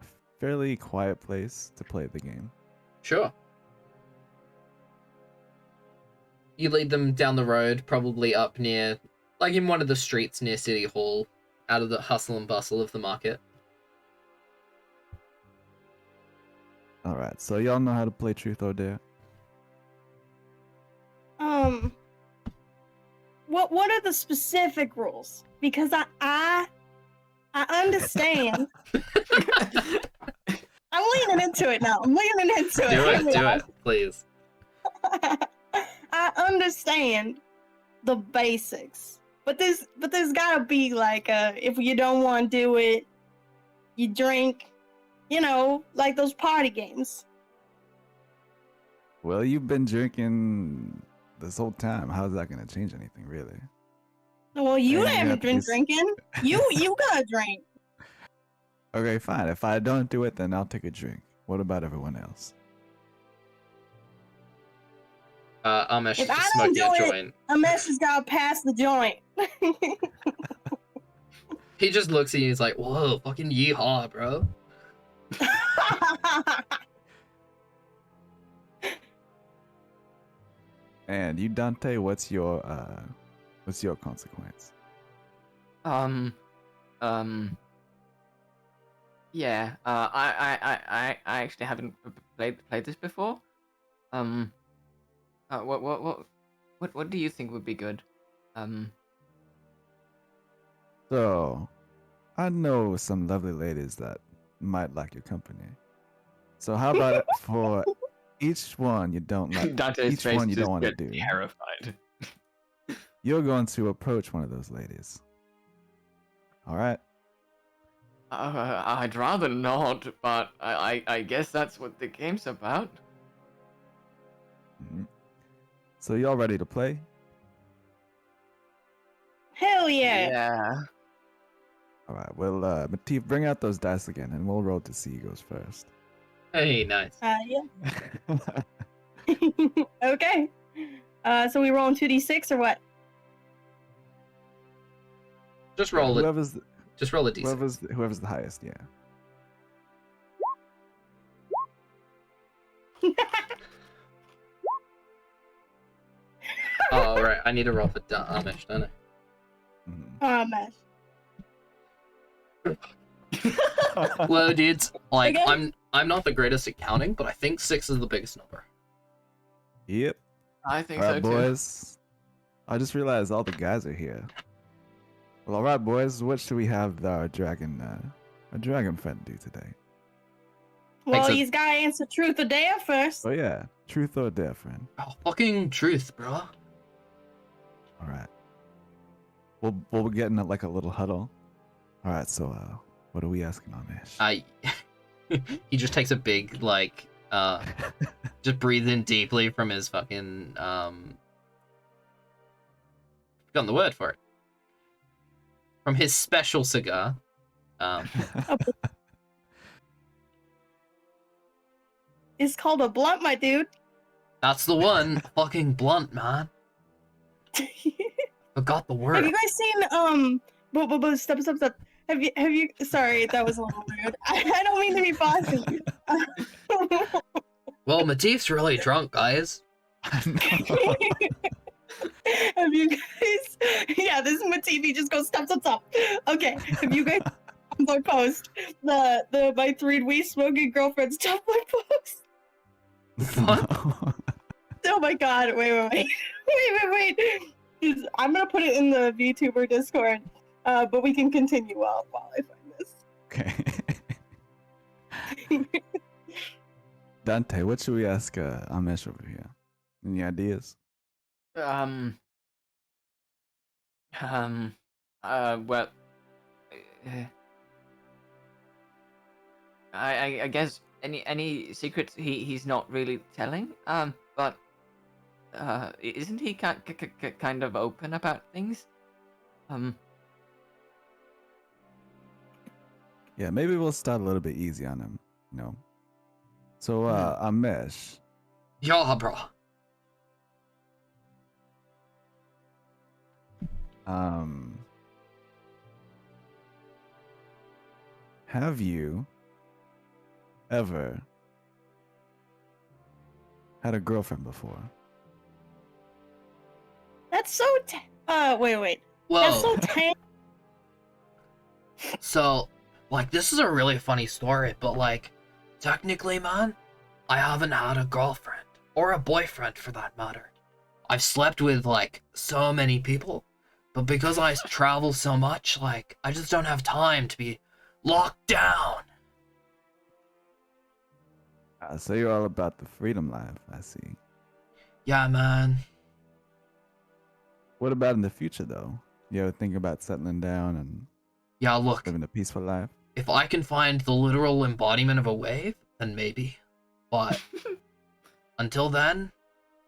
a fairly quiet place to play the game. Sure. You lead them down the road, probably up near, like in one of the streets near City Hall, out of the hustle and bustle of the market. All right. So y'all know how to play Truth or Dare? What are the specific rules? Because I understand. I'm leaning into it now. I'm leaning into it. Do it, please. I understand the basics, but there's gotta be like if you don't want to do it, you drink. You know, like those party games. Well, you've been drinking this whole time. How's that gonna change anything, really? Well, you And you haven't have been these- drinking. You gotta drink. Okay, fine. If I don't do it, then I'll take a drink. What about everyone else? Amish If I just don't smoking a do it- joint. Unless she's gotta pass the joint. He just looks at you. He's like, "Whoa, fucking yeehaw, bro." And you, Dante, what's your consequence? Yeah. I actually haven't played this before. What do you think would be good? So, I know some lovely ladies that might like your company. So how about it for each one you don't like, Dante's each face one you just don't want to gets do, terrified. you're going to approach one of those ladies. All right. I'd rather not, but I guess that's what the game's about. Mhm. So y'all ready to play? Hell yeah. Yeah. All right. Well, Matif, bring out those dice again, and we'll roll to see who goes first. Hey, nice. Yeah. Okay. So we rolling 2d6 or what? Just roll it. Whoever's Just roll a d6. whoever's the highest, yeah. Oh, right. I need to roll for Amish, don't I? Mhm. Oh, mess. Well, dudes, like Okay. I'm not the greatest at counting, but I think 6 is the biggest number. Yep. I think All so right, too. boys. I just realized all the guys are here. Well, all right, boys. What should we have our dragon friend do today? Well, Thanks, he's gotta answer truth or dare first. Oh yeah, truth or dare, friend. Oh, fucking truth, bro. All right. We'll get in like a little huddle. All right. So, what are we asking on this? He just takes a big just breathe in deeply from his fucking forgotten the word for it. From his special cigar. It's called a blunt, my dude. That's the one. Fucking blunt, man. Forgot the word. Have you guys seen step. Have you sorry, that was a little rude. I don't mean to be bossy. Well, Matif's really drunk, guys. Have you guys yeah, this Matif, he just goes stop. Okay. Have you guys my post? The my 3 smoking girlfriend's Tumblr post. What? Oh my god, wait. I'm gonna put it in the VTuber Discord, but we can continue while I find this. Okay. Dante, what should we ask Amish over here? Any ideas? Well, I guess any secrets he's not really telling. But isn't he kind of open about things? Yeah, maybe we'll start a little bit easy on him, you know. So, Amish, Yeah, bro. have you ever had a girlfriend before? That's so wait. Whoa. That's so tame. So, like, this is a really funny story, but, like, technically, man, I haven't had a girlfriend, or a boyfriend for that matter. I've slept with, like, so many people, but because I travel so much, like, I just don't have time to be locked down. So you're all about the freedom life, I see. Yeah, man. What about in the future, though? You ever think about settling down and Yeah, look, living a peaceful life? if I can find the literal embodiment of a wave, then maybe. But until then,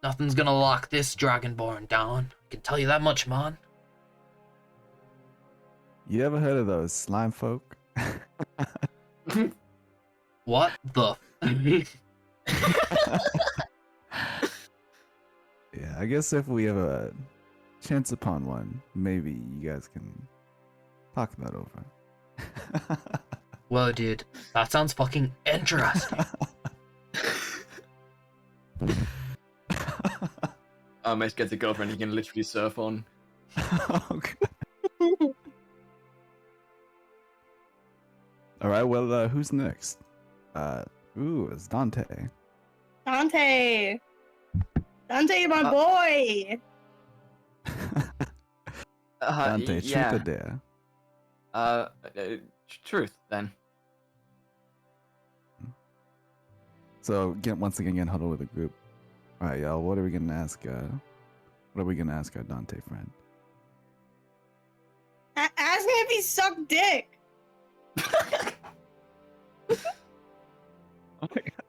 nothing's gonna lock this Dragonborn down. I can tell you that much, man. You ever heard of those slime folk? What the? Yeah, I guess if we ever chance upon one, maybe you guys can talk that over. Whoa, dude, that sounds fucking interesting. Mace gets a girlfriend he can literally surf on. Okay. All right, well, who's next? It's Dante. Dante, my boy. Dante, yeah. truth or dare? Truth then. So once again, get huddled with the group. All right, y'all. What are we gonna ask? What are we gonna ask our Dante friend? Ask him if he sucked dick. Oh my God.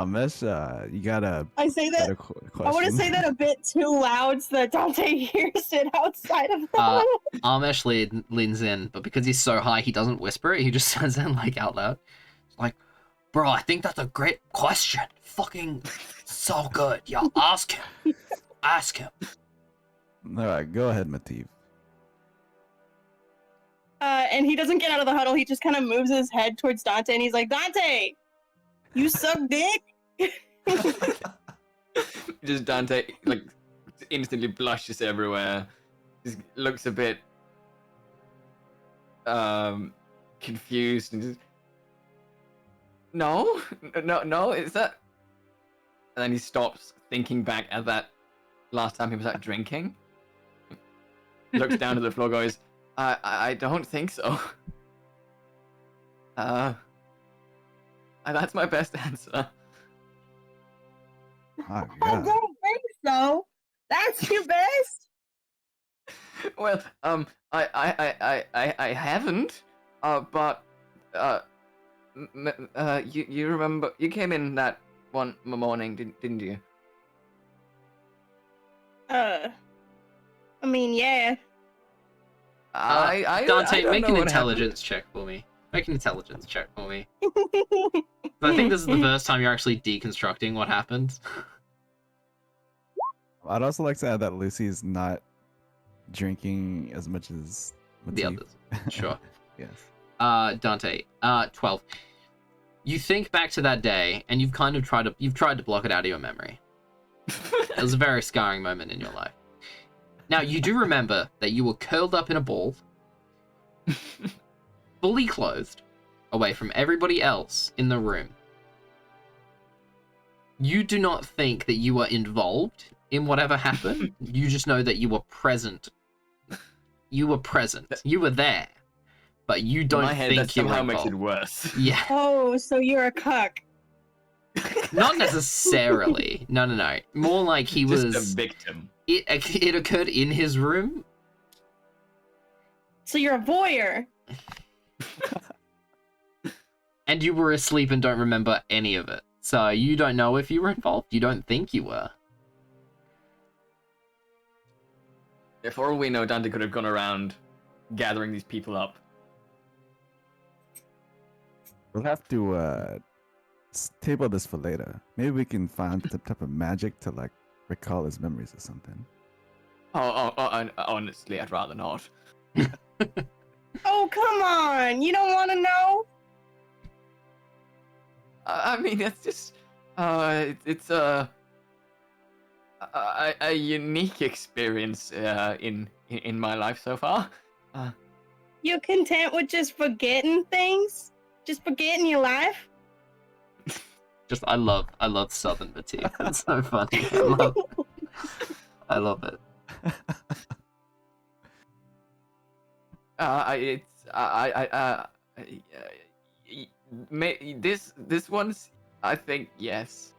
Mesh, you got a I say that. better question? I want to say that a bit too loud so that Dante hears it outside of the Uh, room. Amesh leans in, but because he's so high, he doesn't whisper it. He just says it like out loud. It's like, bro, I think that's a great question. Fucking so good. Yeah, ask him. Ask him. All right, go ahead, Matif. And he doesn't get out of the huddle. He just kind of moves his head towards Dante, and he's like, "Dante, you suck dick." Just Dante, like, instantly blushes everywhere. Just looks a bit confused and just, no, is that? And then he stops, thinking back at that last time he was out drinking. Looks down at the floor, goes, I don't think so. That's my best answer. Oh, I God. don't think so. That's your best. Well, I haven't. But you remember you came in that one morning, didn't you? I mean, yeah. Dante, don't make know an what intelligence check for me. Make an intelligence check for me. I think this is the first time you're actually deconstructing what happened. I'd also like to add that Lucy's not drinking as much as The Matif. others. Sure. Yes. Dante, 12. You think back to that day, and you've kind of tried to block it out of your memory. It was a very scarring moment in your life. Now, you do remember that you were curled up in a ball, fully clothed, away from everybody else in the room. You do not think that you were involved in whatever happened. You just know that you were present. You were present. You were there. But you don't In my head, think that you were somehow involved. makes it worse. Yeah. Oh, so you're a cuck. Not necessarily. No. More like he Just was... a victim. It occurred in his room. So you're a voyeur. And you were asleep and don't remember any of it. So you don't know if you were involved. You don't think you were. For all we know, Dante could have gone around gathering these people up. We'll have to table this for later. Maybe we can find some type of magic to like recall his memories or something. Honestly, I'd rather not. Oh, come on. You don't want to know? I mean, it's just, it's a unique experience in my life so far. You content with just forgetting things? Just forgetting your life? I love Southern Matif. It's so funny. I love it. This one's, I think, yes.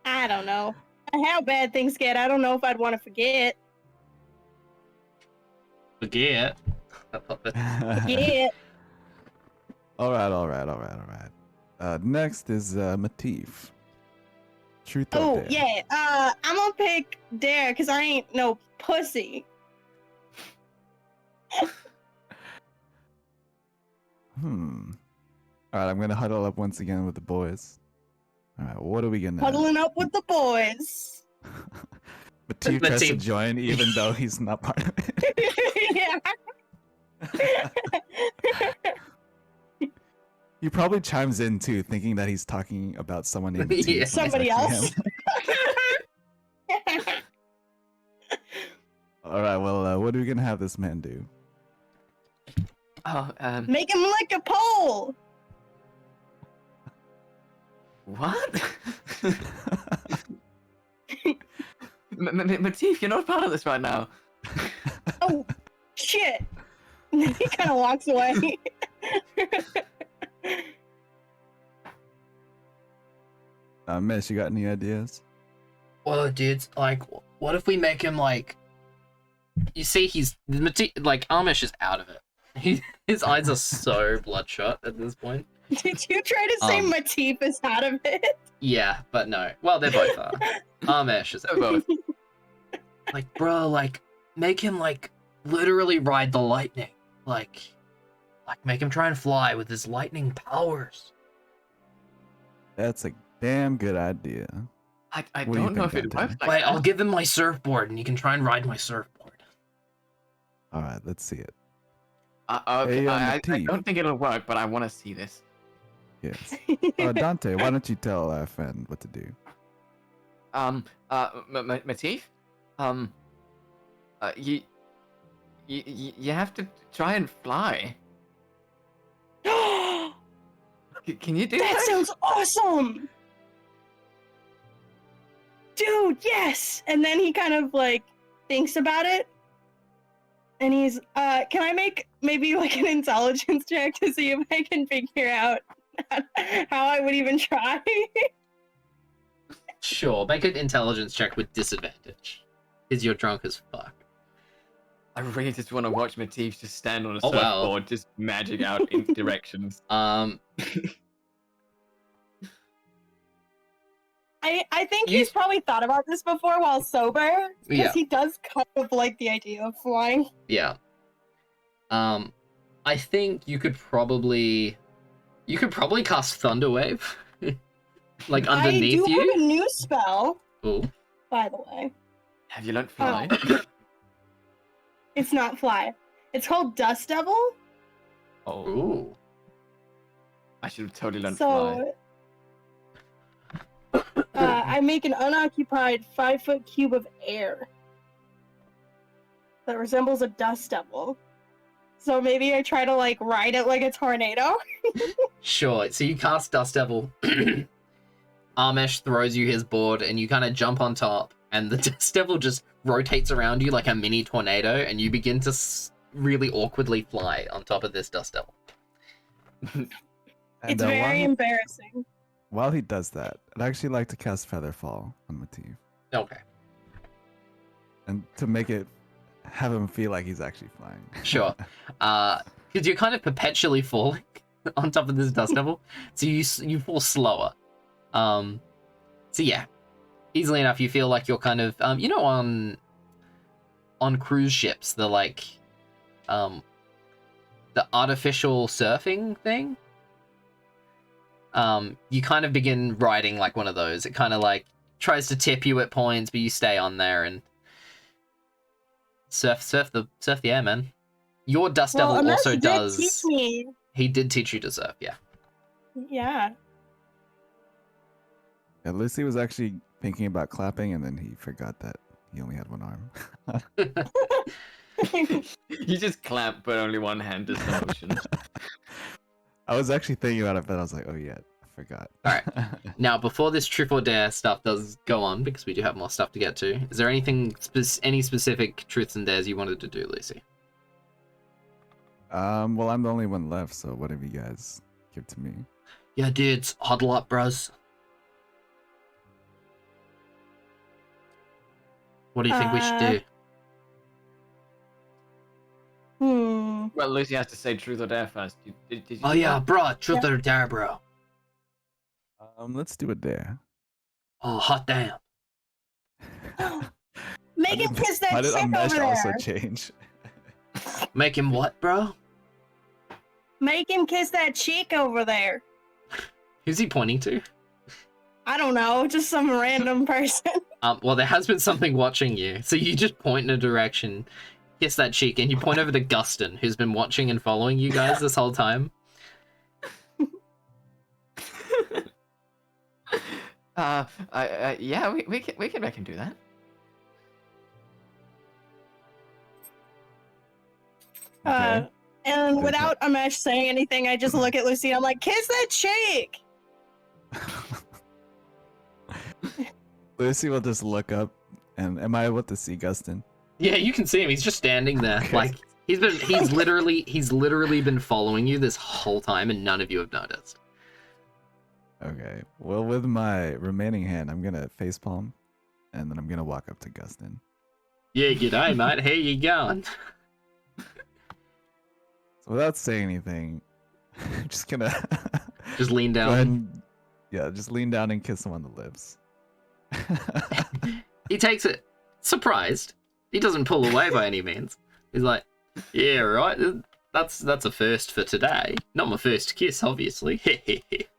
I don't know. How bad things get, I don't know if I'd want to forget. Forget. Yeah. All right. Next is Matif. Truth or Oh, dare? yeah. I'm gonna pick dare, because I ain't no pussy. All right, I'm gonna huddle up once again with the boys. All right, what are we gonna? Huddling up with the boys. Matif tries to Matif. join even though he's not part of it. Yeah. He probably chimes in too, thinking that he's talking about someone named Matif. Yeah. when it's Somebody actually else. him. All right, well, what are we gonna have this man do? Oh, Make him lick a pole. what? Matif, you're not part of this right now. Oh, shit. He kind of walks away. Miss, you got any ideas? Well, dudes, like, what if we make him like? You see, like Amish is out of it. His eyes are so bloodshot at this point. Did you try to say Matif is out of it? Yeah, but no. Well, they both are. Amish is They're both. like, bro, like, make him like literally ride the lightning, like make him try and fly with his lightning powers. That's a damn good idea. I What do you don't know if think, it Dante? works like Wait, that. I'll give him my surfboard, and you can try and ride my surfboard. All right, let's see it. Okay, Hey, I Matif. don't think it'll work, but I want to see this. Yes. Dante, why don't you tell our friend what to do? Matif, you have to try and fly. That Can you do that? sounds awesome! Dude, yes! And then he kind of like thinks about it. And he's, can I make maybe like an intelligence check to see if I can figure out how I would even try? Sure, make an intelligence check with disadvantage, because you're drunk as fuck. I really just want to watch Matif just stand on a Oh, wow. surfboard, just magic out in directions. I think he's probably thought about this before while sober, because Yeah. he does kind of like the idea of flying. Yeah. I think you could probably cast Thunderwave, like underneath I do you. have a new spell, Ooh. by the way. Have you learnt fly? It's not fly. It's called Dust Devil. Oh, Ooh. I should have totally learned fly. So I make an unoccupied 5-foot cube of air that resembles a dust devil. So maybe I try to like ride it like a tornado. Sure. So you cast Dust Devil. Armesh throws you his board, and you kind of jump on top, and the Dust Devil just rotates around you like a mini tornado, and you begin to really awkwardly fly on top of this Dust Devil. It's very embarrassing. While he does that, I'd actually like to cast Featherfall on Matif. Okay. And to make it, have him feel like he's actually flying. Sure. Because you're kind of perpetually falling on top of this Dust Devil, so you fall slower. So yeah, easily enough, you feel like you're kind of, on cruise ships, the like, the artificial surfing thing. You kind of begin riding like one of those. It kind of like tries to tip you at points, but you stay on there and surf the air, man. Your Dust Devil Unless also you did does. teach me. He did teach you to surf, yeah. Yeah. Yeah, Lucy was actually thinking about clapping, and then he forgot that he only had one arm. You just clap, but only one hand does the motion. I was actually thinking about it, but I was like, oh yeah, I forgot. Alright. Now, before this truth or dare stuff does go on, because we do have more stuff to get to, is there anything, any specific truths and dares you wanted to do, Lucy? Well, I'm the only one left, so whatever you guys give to me. Yeah, dudes, huddle up, bros. What do you think we should do? Well, Lucy has to say truth or dare first. Did you Oh do yeah, that? bro, truth or dare, bro. Let's do a dare. Oh, hot damn. Make him kiss that How did chick Amesh over also there. change? Make him what, bro? Make him kiss that chick over there. Who's he pointing to? I don't know, just some random person. Well, there has been something watching you, so you just point in a direction, kiss that cheek, and you point over to Gustin, who's been watching and following you guys this whole time. Yeah, we can make him do that. Okay. And Good without Amesh saying anything, I just look at Lucy. I'm like, kiss that chick. Lucy will just look up, and am I able to see Gustin? Yeah, you can see him. He's just standing there, Okay. like he's literally been following you this whole time, and none of you have noticed. Okay. Well, with my remaining hand, I'm gonna facepalm, and then I'm gonna walk up to Gustin. Yeah, g'day, mate. How you going? So without saying anything, I'm just gonna Just lean go down. ahead and, yeah, just lean down and kiss him on the lips. He takes it, surprised. He doesn't pull away by any means. He's like, yeah, right. That's a first for today. Not my first kiss, obviously.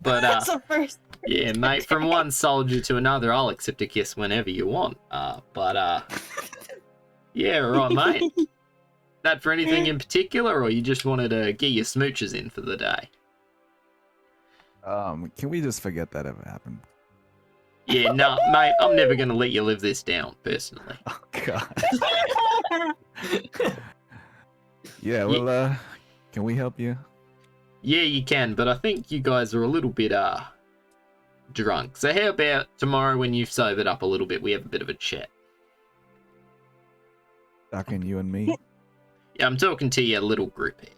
But That's the first. yeah, mate. From one soldier to another, I'll accept a kiss whenever you want. Yeah, right, mate. That for anything in particular, or you just wanted to get your smooches in for the day? Can we just forget that ever happened? Yeah, no, mate. I'm never gonna let you live this down, personally. Oh god. Yeah, well, can we help you? Yeah, you can, but I think you guys are a little bit drunk. So how about tomorrow when you've sobered up a little bit, we have a bit of a chat? Talking you and me? Yeah, I'm talking to your little group here.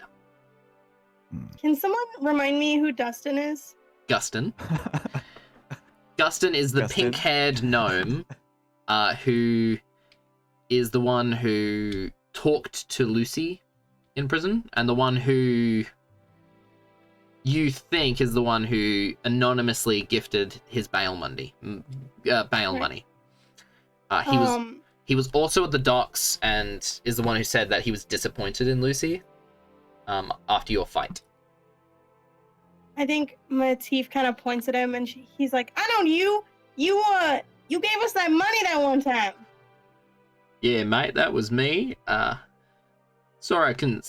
Can someone remind me who Dustin is? Gustin. Gustin is the Gustin. pink-haired gnome who is the one who talked to Lucy in prison, and the one who you think is the one who anonymously gifted his bail money. Money. He was also at the docks and is the one who said that he was disappointed in Lucy after your fight. I think Matif kind of points at him, and he's like, "I know you. You gave us that money that one time." Yeah, mate, that was me. Sorry I couldn't,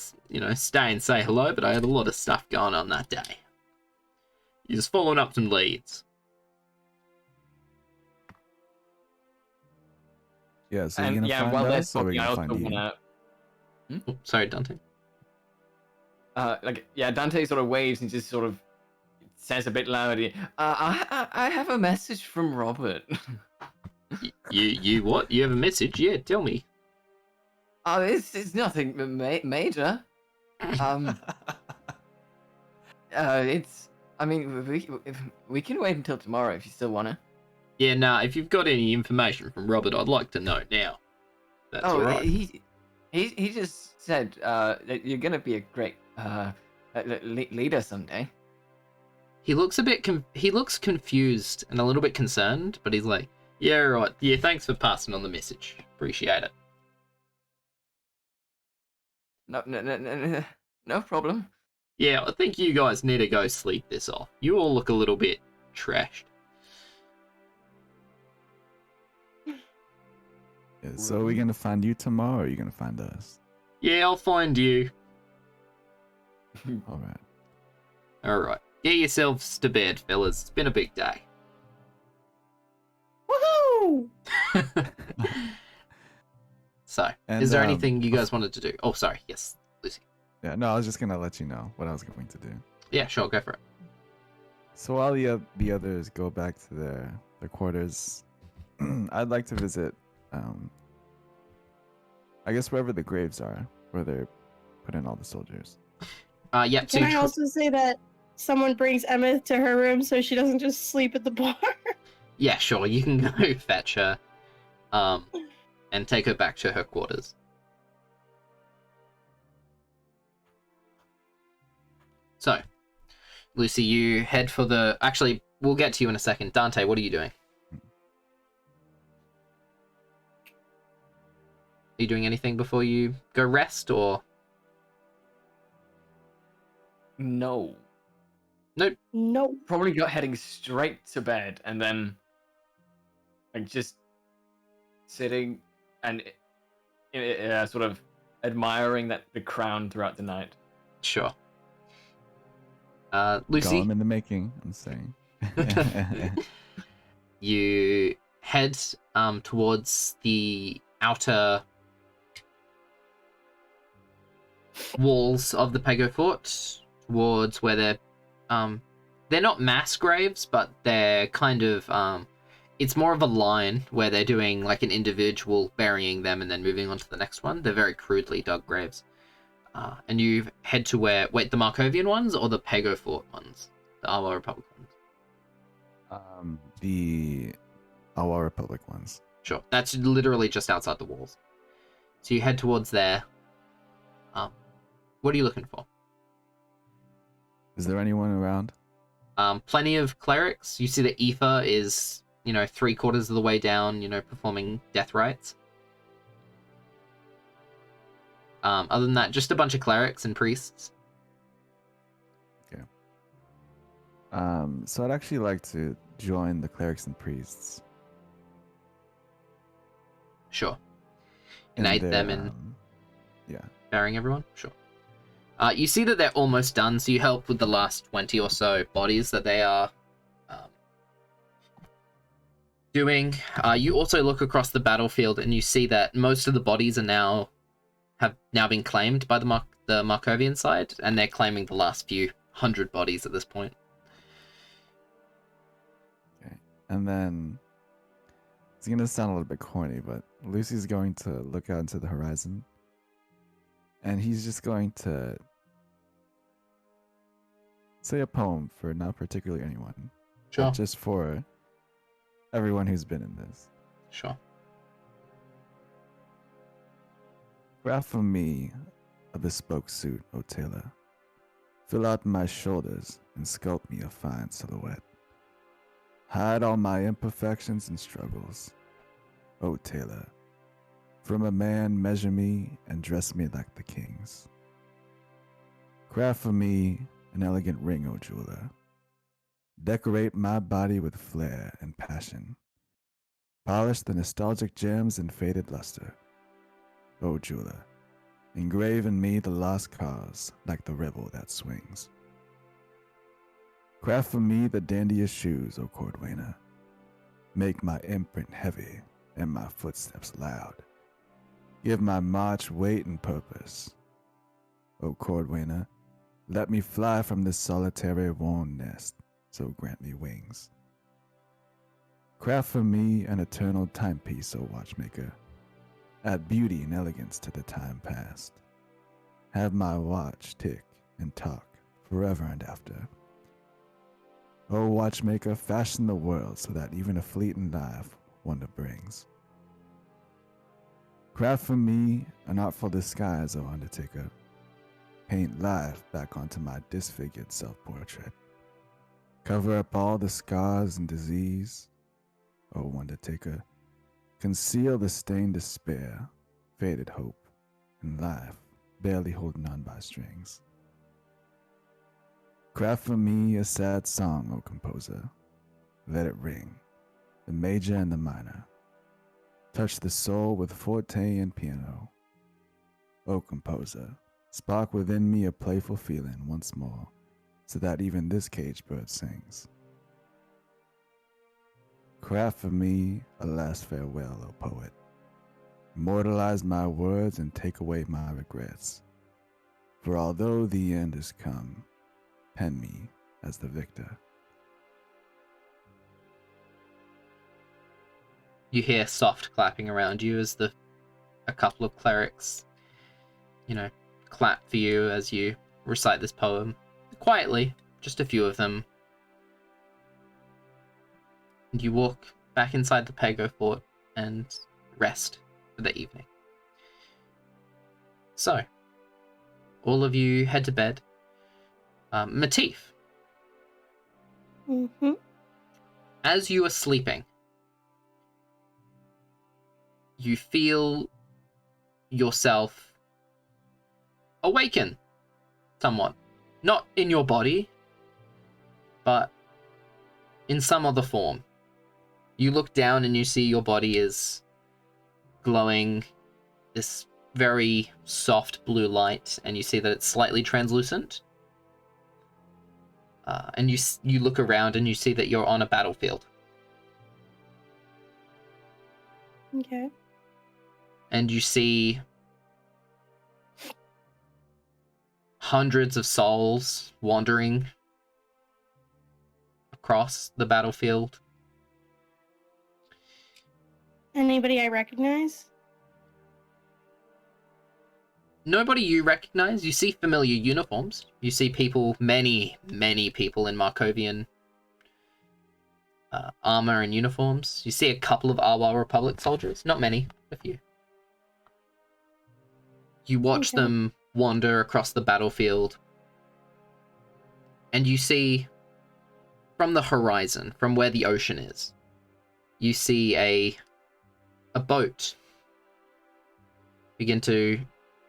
stay and say hello, but I had a lot of stuff going on that day. You're just following up some leads. Yeah, so you're And gonna yeah, find while they're us, or we're talking, I gonna also find you? wanna. Oh, sorry, Dante. Dante sort of waves and just sort of says a bit loudly, I have a message from Robert. You what? You have a message? Yeah, tell me. Oh, it's nothing major. We can wait until tomorrow if you still wanna. Yeah, nah, if you've got any information from Robert, I'd like to know now. That's alright. He just said that you're gonna be a great leader someday. He looks he looks confused and a little bit concerned, but he's like, yeah, right. Yeah, thanks for passing on the message. Appreciate it. No problem. Yeah, I think you guys need to go sleep this off. You all look a little bit trashed. Yeah, so are we gonna find you tomorrow, or are you gonna find us? Yeah, I'll find you. Alright. Alright. Get yourselves to bed, fellas. It's been a big day. Woohoo! So, And, is there anything you guys wanted to do? Oh, sorry. Yes, Lucy. Yeah, no, I was just gonna let you know what I was going to do. Yeah, sure. Go for it. So while the others go back to their quarters, I'd like to visit, I guess wherever the graves are, where they're putting all the soldiers. Yeah. Can I also say that someone brings Emmyth to her room so she doesn't just sleep at the bar? Yeah, sure. You can go fetch her, and take her back to her quarters. So, Lucy, you head for the... Actually, we'll get to you in a second. Dante, what are you doing? Are you doing anything before you go rest, or... No. Nope. Nope. Probably got heading straight to bed and then like just sitting and sort of admiring the crown throughout the night. Sure. Lucy? Golem in the making, I'm saying. You head towards the outer walls of the Pago Fort, towards where they're not mass graves, but they're kind of it's more of a line where they're doing like an individual, burying them and then moving on to the next one. They're very crudely dug graves. And you head to where... Wait, the Markovian ones or the Pago Fort ones? The Our Republic ones? The Our Republic ones. Sure. That's literally just outside the walls. So you head towards there. What are you looking for? Is there anyone around? Plenty of clerics. You see that Eefa is, 3/4 of the way down, performing death rites. Other than that, just a bunch of clerics and priests. Okay. So I'd actually like to join the clerics and priests. Sure. And aid them in burying everyone? Sure. You see that they're almost done, so you help with the last 20 or so bodies that they are doing. You also look across the battlefield and you see that most of the bodies have now been claimed by the Markovian side, and they're claiming the last few hundred bodies at this point. Okay. And then it's gonna sound a little bit corny, but Lucy's going to look out into the horizon, and he's just going to say a poem for not particularly anyone, Sure. but just for everyone who's been in this. Sure. Craft for me a bespoke suit, O tailor. Fill out my shoulders and sculpt me a fine silhouette. Hide all my imperfections and struggles, O tailor. From a man measure me and dress me like the kings. Craft for me an elegant ring, O jeweler. Decorate my body with flair and passion. Polish the nostalgic gems and faded luster. O jeweler, engrave in me the lost cause like the rebel that swings. Craft for me the dandiest shoes, O cordwainer. Make my imprint heavy and my footsteps loud. Give my march weight and purpose. O cordwainer, let me fly from this solitary worn nest, so grant me wings. Craft for me an eternal timepiece, O watchmaker. Add beauty and elegance to the time past. Have my watch tick and talk forever and after. O watchmaker, fashion the world so that even a fleeting life wonder brings. Craft for me an artful disguise, O undertaker. Paint life back onto my disfigured self-portrait. Cover up all the scars and disease, O undertaker. Conceal the stained despair, faded hope, and life barely holding on by strings. Craft for me a sad song, O composer. Let it ring, the major and the minor. Touch the soul with forte and piano. O composer, spark within me a playful feeling once more, so that even this caged bird sings. Craft for me a last farewell, O poet. immortalize my words and take away my regrets. For although the end has come, pen me as the victor. You hear soft clapping around you as a couple of clerics, clap for you as you recite this poem. Quietly, just a few of them. And you walk back inside the Pago Fort and rest for the evening. So, all of you head to bed. Matif, Mm-hmm. as you are sleeping, you feel yourself awaken somewhat. Not in your body, but in some other form. You look down and you see your body is glowing this very soft blue light, and you see that it's slightly translucent. And you look around and you see that you're on a battlefield. Okay. And you see hundreds of souls wandering across the battlefield. Anybody I recognize? Nobody you recognize. You see familiar uniforms. You see people, many people in Markovian armor and uniforms. You see a couple of Arwa Republic soldiers. Not many, a few. You watch them wander across the battlefield, and you see from the horizon, from where the ocean is, you see a boat begin to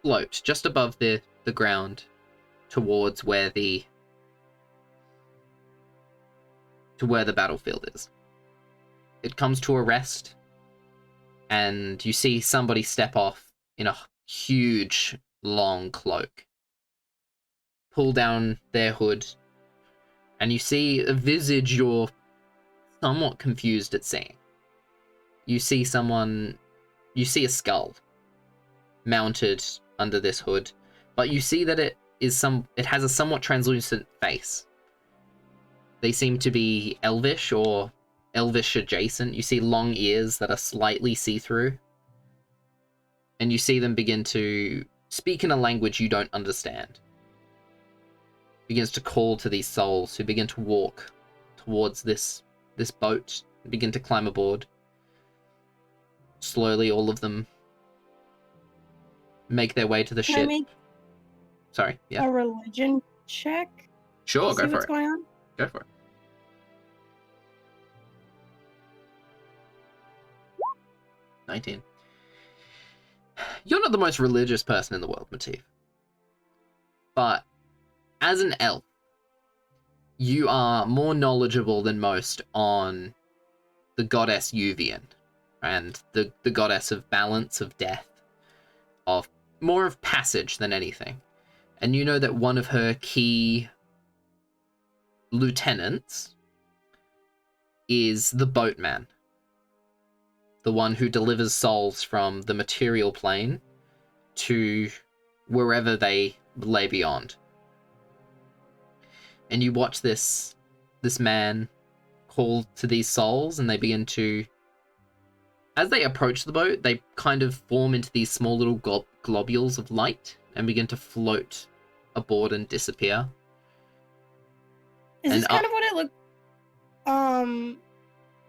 float just above the ground towards where the battlefield is. It comes to a rest, and you see somebody step off in a huge, long cloak, pull down their hood, and you see a visage you're somewhat confused at seeing. You see a skull mounted under this hood, but you see that it has a somewhat translucent face. They seem to be elvish or elvish adjacent. You see long ears that are slightly see-through, and you see them begin to speak in a language you don't understand. Begins to call to these souls who begin to walk towards this boat and begin to climb aboard. Slowly, all of them make their way to the Can ship. I make Sorry, yeah. a religion check? Sure, to go see for what's it. going on? Go for it. 19. You're not the most religious person in the world, Matif. But as an elf, you are more knowledgeable than most on the goddess Yuvian and the goddess of balance, of death, of more of passage than anything. And you know that one of her key lieutenants is the boatman, the one who delivers souls from the material plane to wherever they lay beyond. And you watch this man call to these souls, and they begin to, as they approach the boat, they kind of form into these small little globules of light and begin to float aboard and disappear. Is And this kind of what it looked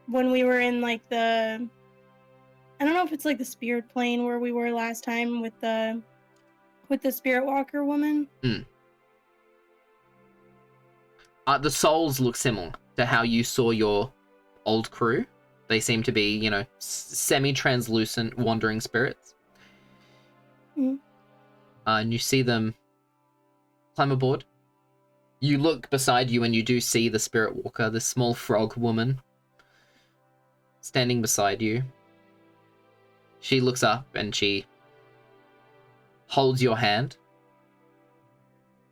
when we were in like the, I don't know if it's like the spirit plane where we were last time with the spirit walker woman? The souls look similar to how you saw your old crew. They seem to be, semi-translucent wandering spirits. And you see them climb aboard. You look beside you and you do see the spirit walker, this small frog woman, standing beside you. She looks up and she holds your hand.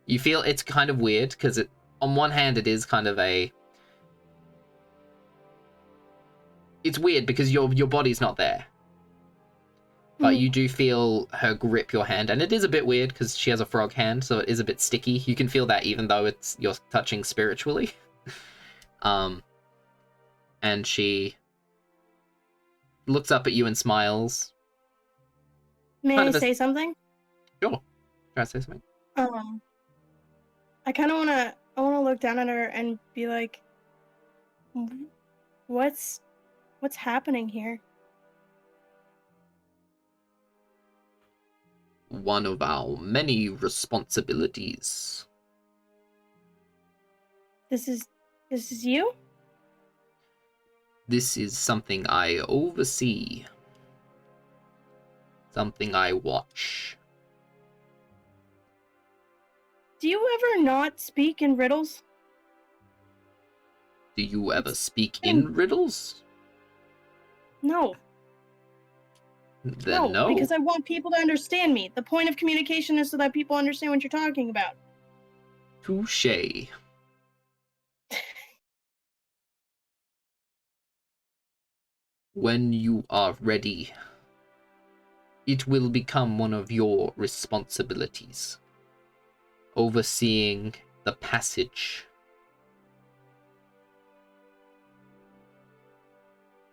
You feel it's kind of weird because on one hand it is kind of it's weird because your body's not there. but Mhm. you do feel her grip your hand, and it is a bit weird because she has a frog hand, so it is a bit sticky. You can feel that even though you're touching spiritually. And she looks up at you and smiles. May Kind I of say something? Sure. Try to say something. I kind of wanna look down at her and be like, what's happening here? One of our many responsibilities. This is you? This is something I oversee. Something I watch. Do you ever not speak in riddles? Do you ever speak in riddles? No. Then no. Because I want people to understand me. The point of communication is so that people understand what you're talking about. Touché. When you are ready, it will become one of your responsibilities. Overseeing the passage.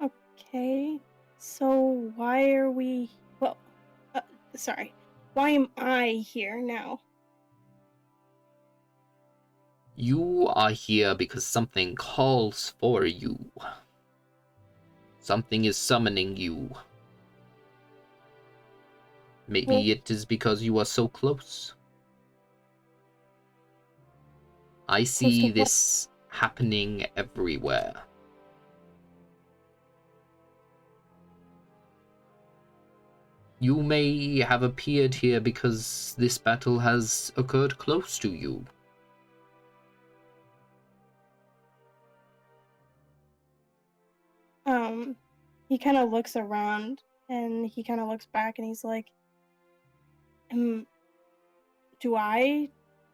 Okay. So why are we... Well, sorry. Why am I here now? You are here because something calls for you. Something is summoning you. Maybe it is because you are so close. I see this happening everywhere. You may have appeared here because this battle has occurred close to you. He kind of looks around and he kind of looks back and he's like, do I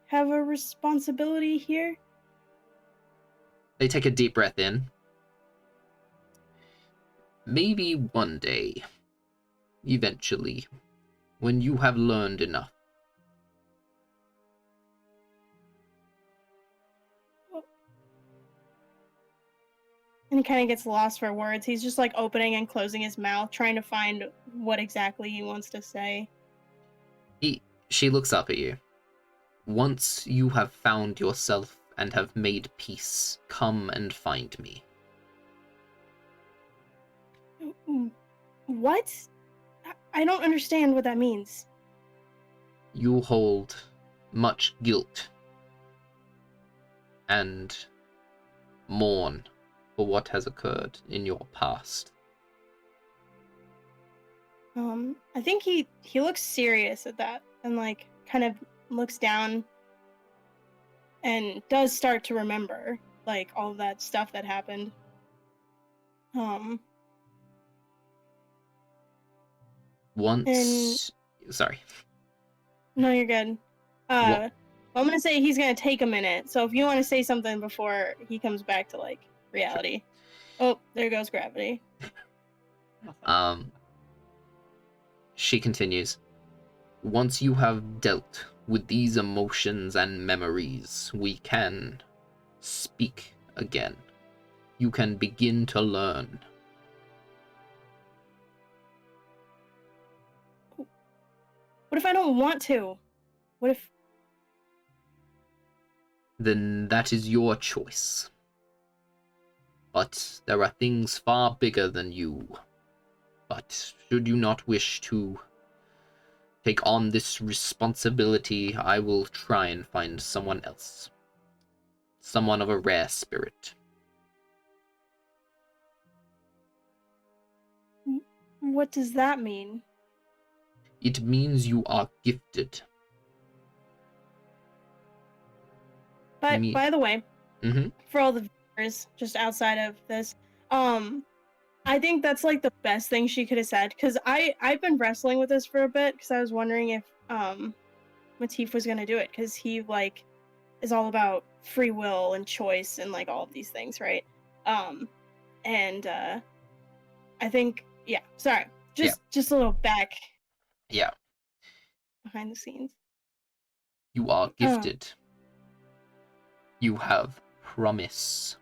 have a responsibility here? They take a deep breath in. Maybe one day, eventually, when you have learned enough. And he kind of gets lost for words. He's just like opening and closing his mouth, trying to find what exactly he wants to say. She looks up at you. Once you have found yourself and have made peace, come and find me. What? I don't understand what that means. You hold much guilt and mourn for what has occurred in your past. I think he looks serious at that and like kind of looks down and does start to remember like all of that stuff that happened. Sorry. No, you're good. I'm gonna say he's gonna take a minute. So if you want to say something before he comes back to like reality. Oh, there goes gravity. She continues. Once you have dealt with these emotions and memories, we can speak again. You can begin to learn. What if I don't want to? What if... Then that is your choice. But there are things far bigger than you. But should you not wish to take on this responsibility, I will try and find someone else. Someone of a rare spirit. What does that mean? It means you are gifted. But by the way, for all the viewers just outside of this, I think that's like the best thing she could have said, because I've been wrestling with this for a bit because I was wondering if Matif was gonna do it, because he like is all about free will and choice and like all of these things, right? I think, yeah, sorry. Just a little back Yeah. behind the scenes. You are Oh. gifted. You have promise.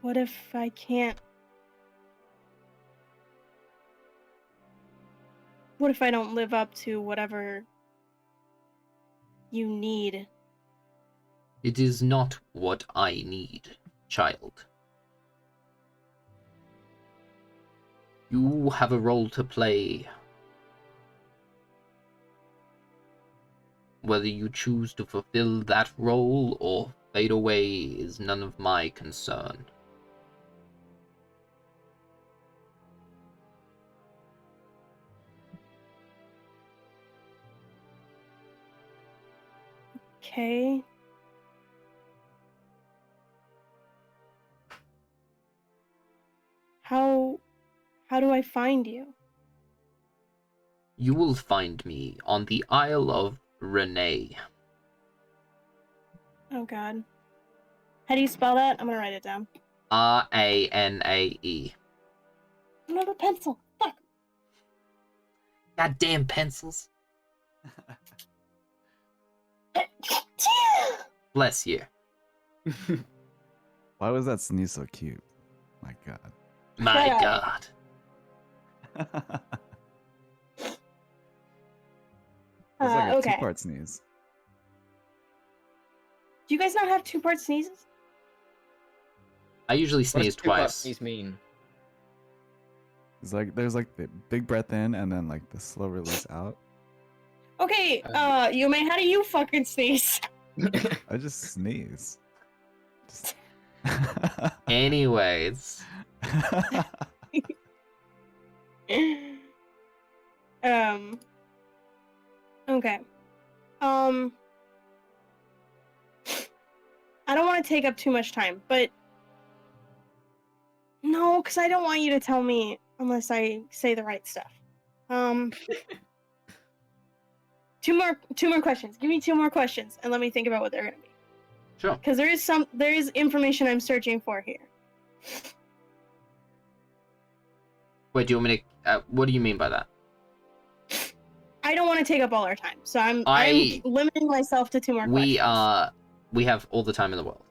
What if I can't? What if I don't live up to whatever you need? It is not what I need, child. You have a role to play. Whether you choose to fulfill that role or fade away is none of my concern. Okay. How do I find you? You will find me on the Isle of Renee. Oh God. How do you spell that? I'm gonna write it down. Ranae. I don't have a pencil. Fuck. Goddamn pencils. Bless you. Why was that sneeze so cute? My God. My Shut God. It's like a Okay. two-part sneeze. Do you guys not have two-part sneezes? I usually What does sneeze two-part twice. sneeze mean? It's like there's like the big breath in and then like the slow release out. Okay, Yume, how do you fucking sneeze? I just sneeze. Just... Anyways. Okay. I don't want to take up too much time, but no, because I don't want you to tell me unless I say the right stuff. Two more questions. Give me two more questions and let me think about what they're gonna be. Sure. Because there is information I'm searching for here. Wait, do you want me to... what do you mean by that? I don't want to take up all our time, so I'm limiting myself to two more questions. We have all the time in the world.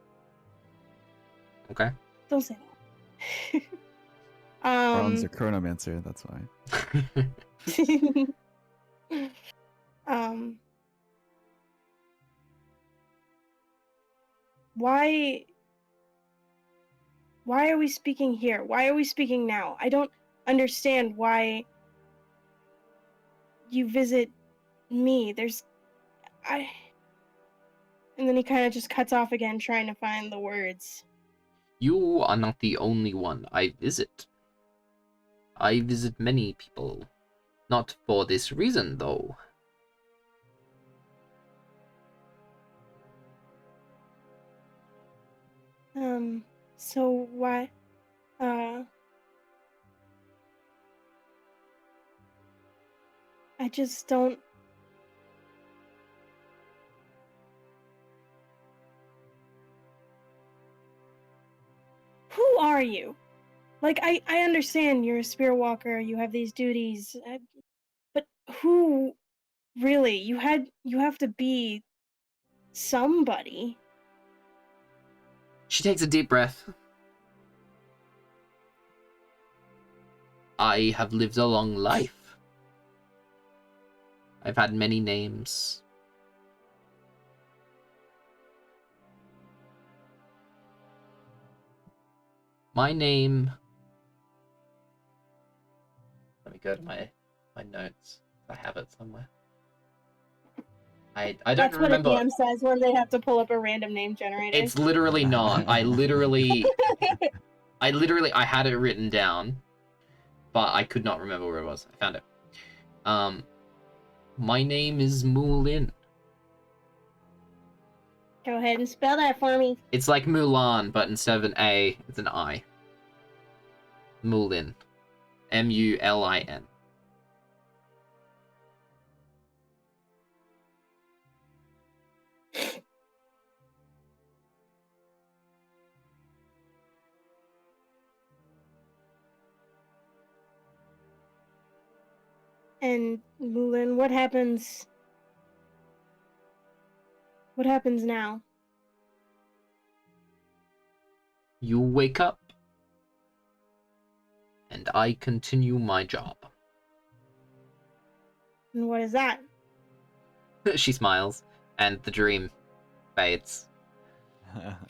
Okay? Don't say that. Ron's a chronomancer, that's why. Why are we speaking here? Why are we speaking now? I don't understand why you visit me. And then he kind of just cuts off again, trying to find the words. You are not the only one I visit. I visit many people. Not for this reason, though. So why, I just don't... Who are you? Like, I understand you're a spirit walker, you have these duties, but who, really? You have to be somebody. She takes a deep breath. I have lived a long life. I've had many names. My name... Let me go to my notes. I have it somewhere. I don't That's remember. what a DM says when they have to pull up a random name generator. It's literally not. I had it written down, but I could not remember where it was. I found it. My name is Moulin. Go ahead and spell that for me. It's like Mulan, but instead of an A, it's an I. Moulin. Mulin. And Lulin, what happens? What happens now? You wake up, and I continue my job. And what is that? She smiles, and the dream fades,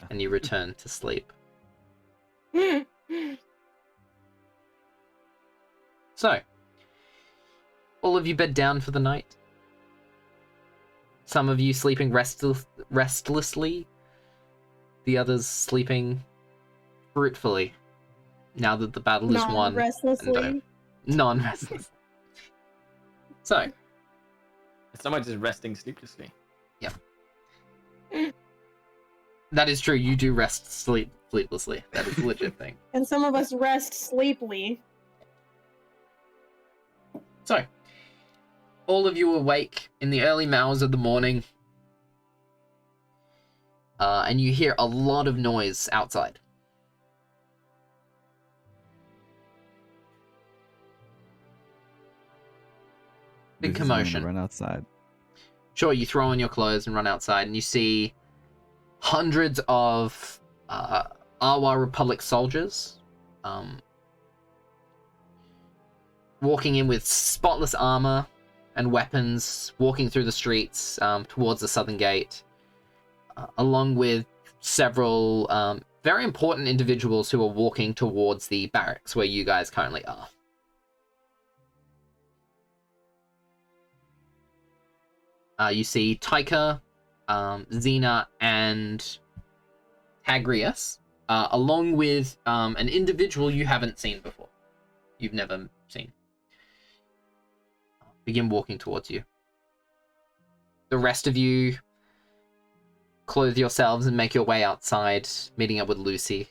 and you return to sleep. So, all of you bed down for the night. Some of you sleeping restlessly, the others sleeping fruitfully, now that the battle is won. Non-restlessly. Non-restless. So, Someone just resting sleeplessly. that is true, you do rest sleeplessly. That is a legit thing. And some of us rest sleepily. So, all of you awake in the early hours of the morning, and you hear a lot of noise outside. Big Lucy's going to commotion. Run outside. Sure, you throw on your clothes and run outside, and you see hundreds of Awa Republic soldiers walking in with spotless armor and weapons, walking through the streets towards the southern gate, along with several very important individuals who are walking towards the barracks where you guys currently are. You see Taika, Xena, and Tagrius, along with an individual you haven't seen before. You've never seen. Begin walking towards you. The rest of you clothe yourselves and make your way outside, meeting up with Lucy.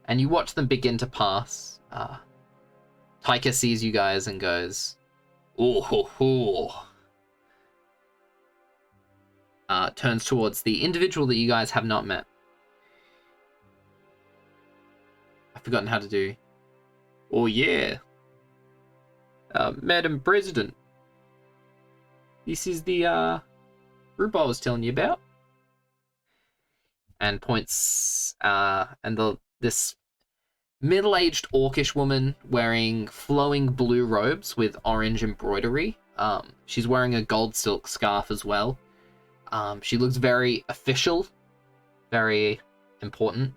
And you watch them begin to pass. Taika sees you guys and goes, "Oh ho ho." Turns towards the individual that you guys have not met. I've forgotten how to do. Oh yeah. Madam President. This is the group I was telling you about. And points, this middle-aged orcish woman wearing flowing blue robes with orange embroidery. She's wearing a gold silk scarf as well. She looks very official, very important.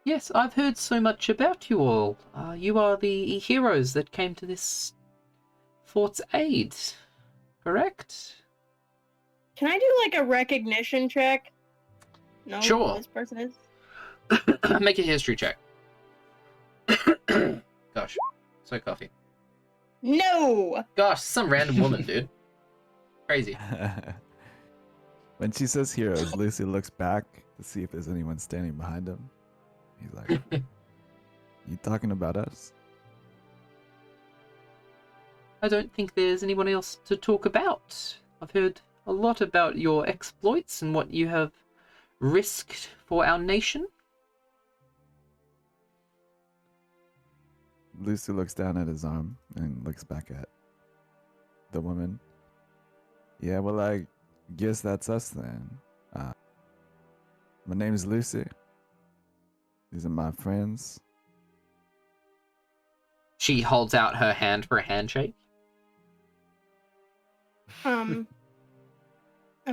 Yes, I've heard so much about you all. You are the heroes that came to this fort's aid, correct? Can I do like a recognition check? No, Sure. who this person is. Make a history check. Gosh, so coffee. No. Gosh, some random woman, dude. Crazy. When she says heroes, Lucy looks back to see if there's anyone standing behind him. He's like, "You talking about us?" I don't think there's anyone else to talk about. I've heard a lot about your exploits and what you have risked for our nation. Lucy looks down at his arm and looks back at the woman. "Yeah, well, I guess that's us then. My name is Lucy. These are my friends." She holds out her hand for a handshake. I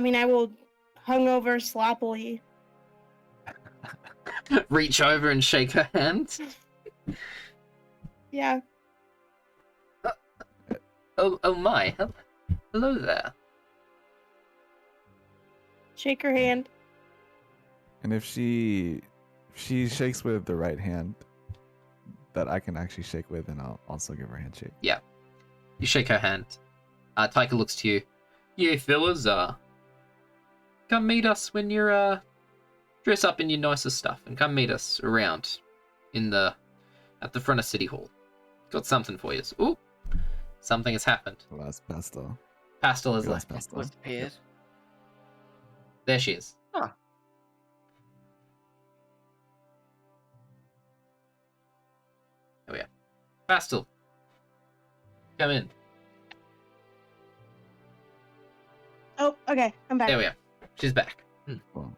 mean, I will hungover sloppily. Reach over and shake her hand. Yeah. Oh my. Hello there. Shake her hand. And if she shakes with the right hand that I can actually shake with, and I'll also give her a handshake. Yeah. You shake her hand. Taika looks to you. Yeah, fellas, come meet us when you're, dress up in your nicest stuff and come meet us around at the front of City Hall. Got something for you. Ooh, something has happened. Last Pastel. Pastel is Last left. Pastel. Must appeared. There she is. Pastel, come in. Oh, okay, I'm back. There we are. She's back. Well,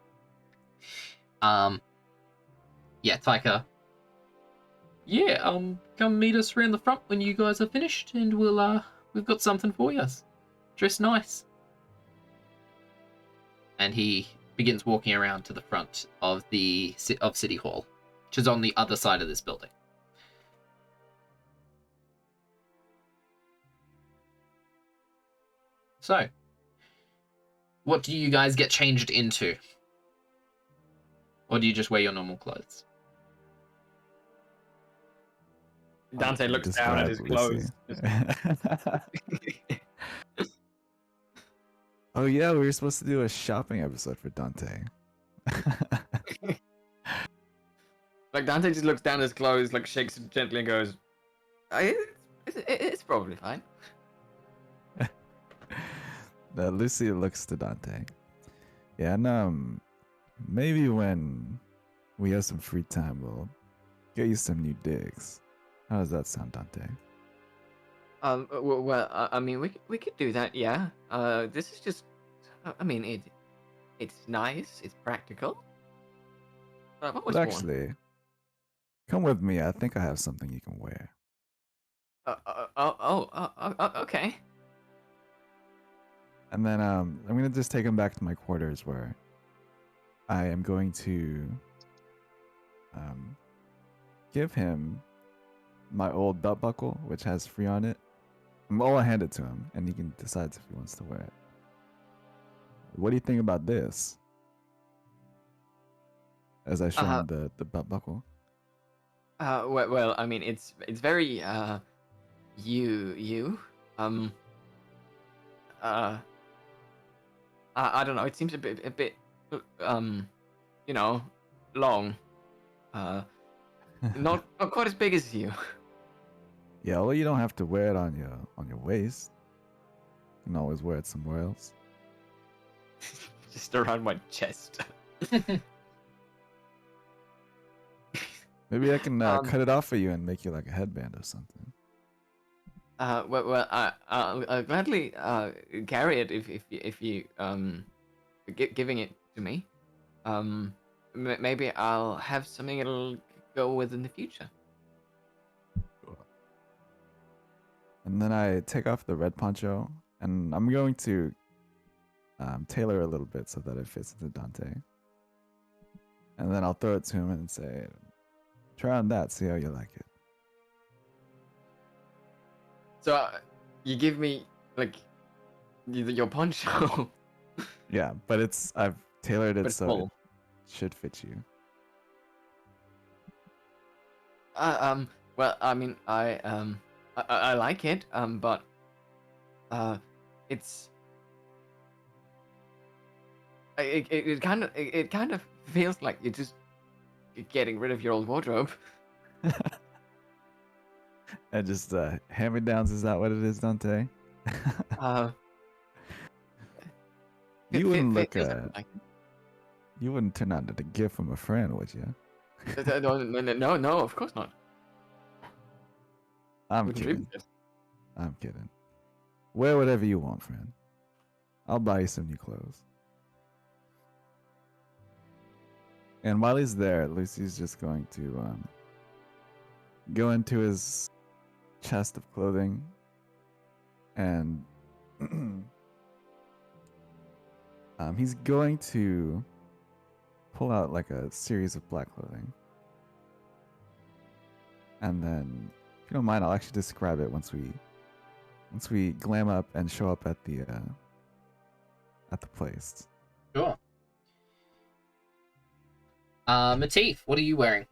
Yeah, Taika. Yeah, come meet us around the front when you guys are finished, and we've got something for you. Dress nice. And he begins walking around to the front of City Hall, which is on the other side of this building. So, what do you guys get changed into? Or do you just wear your normal clothes? Dante looks down at his clothes. Oh yeah, we were supposed to do a shopping episode for Dante. Like Dante just looks down at his clothes, like shakes it gently and goes, "It's probably fine." Lucy looks to Dante. Yeah, and maybe when we have some free time, we'll get you some new digs. How does that sound, Dante? Well, I mean, we could do that, yeah. This is just, I mean, it's nice, it's practical. What was But actually, come with me. I think I have something you can wear. Okay. And then I'm gonna just take him back to my quarters where I am going to give him my old belt buckle, which has free on it. I'll hand it to him, and he can decide if he wants to wear it. What do you think about this? As I show him the belt buckle. Well, I mean, it's very you. I don't know. It seems a bit you know, long. Not quite as big as you. Yeah, well, you don't have to wear it on your waist. You can always wear it somewhere else. Just around my chest. Maybe I can cut it off for you and make you like a headband or something. Well, I'll gladly carry it if you giving it to me. Maybe I'll have something it'll go with in the future. And then I take off the red poncho, and I'm going to tailor a little bit so that it fits into Dante. And then I'll throw it to him and say, try on that, see how you like it. So you give me like your poncho. Yeah, but I've tailored it But so full. it should fit you. Well, I mean, I like it. But it's it kind of feels like you're just getting rid of your old wardrobe. And just hand-me-downs, is that what it is, Dante? You wouldn't look Like you wouldn't turn out a gift from a friend, would you? no, of course not. I'm Wouldn't dream kidding. of it. I'm kidding. Wear whatever you want, friend. I'll buy you some new clothes. And while he's there, Lucy's just going to go into his chest of clothing and he's going to pull out like a series of black clothing. And then, if you don't mind, I'll actually describe it once we glam up and show up at the place. Sure. Matif, what are you wearing?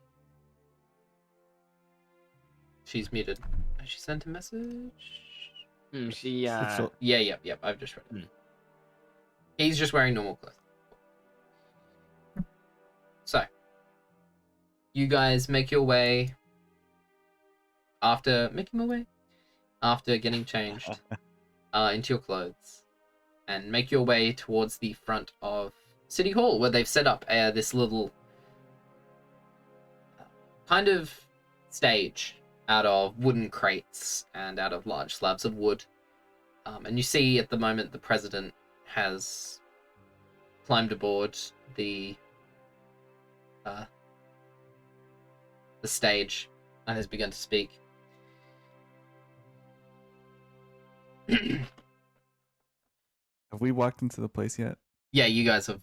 She's muted. Has she sent a message? She Yeah, yep. I've just read it. Hmm. He's just wearing normal clothes. So, you guys make your way after getting changed into your clothes, and make your way towards the front of City Hall, where they've set up this little kind of stage out of wooden crates and out of large slabs of wood. And you see at the moment the president has climbed aboard the stage and has begun to speak. Have we walked into the place yet? Yeah, you guys have.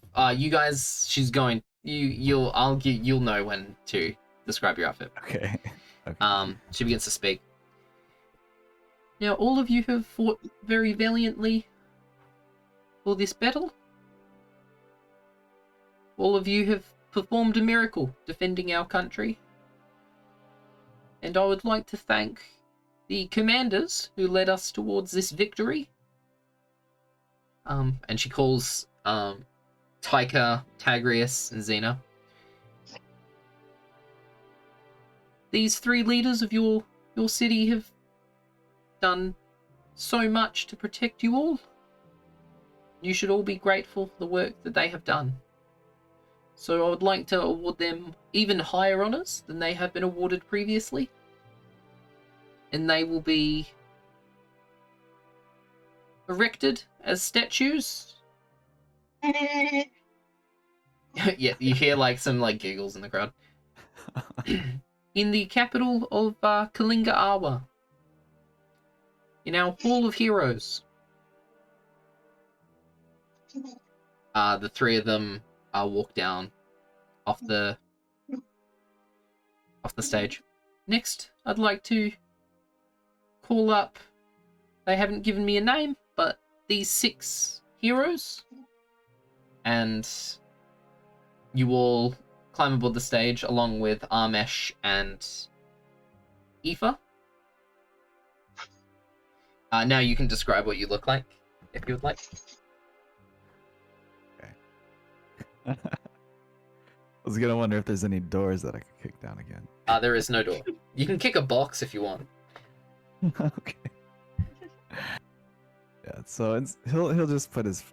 She's going. You'll know when to describe your outfit. Okay. Okay. She begins to speak. Now, all of you have fought very valiantly for this battle. All of you have performed a miracle defending our country. And I would like to thank the commanders who led us towards this victory. And she calls Tyka, Tagrius, and Xena. These three leaders of your city have done so much to protect you all. You should all be grateful for the work that they have done. So I would like to award them even higher honours than they have been awarded previously. And they will be erected as statues. Yeah, you hear some giggles in the crowd. In the capital of Kalinga Awa. In our Hall of Heroes. The three of them walk down off the stage. Next, I'd like to call up, they haven't given me a name, but these 6 heroes. And you all climb aboard the stage along with Armesh and Eefa. Now you can describe what you look like, if you would like. I was gonna wonder if there's any doors that I could kick down again. There is no door. You can kick a box if you want. Okay. Yeah, so he'll just put his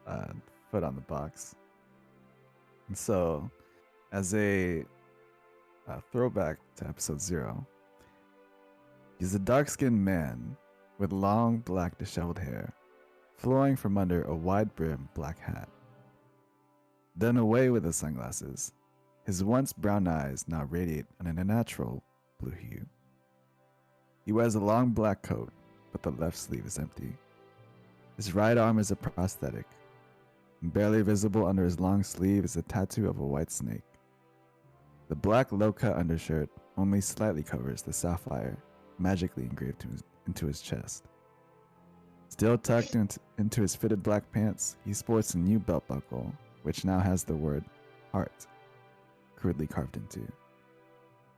foot on the box. And so, as a throwback to episode 0, he's a dark-skinned man with long black disheveled hair, flowing from under a wide-brimmed black hat. Done away with his sunglasses, his once brown eyes now radiate an unnatural blue hue. He wears a long black coat, but the left sleeve is empty. His right arm is a prosthetic, and barely visible under his long sleeve is a tattoo of a white snake. The black low-cut undershirt only slightly covers the sapphire magically engraved into his chest. Still tucked into his fitted black pants, he sports a new belt buckle, which now has the word heart crudely carved into.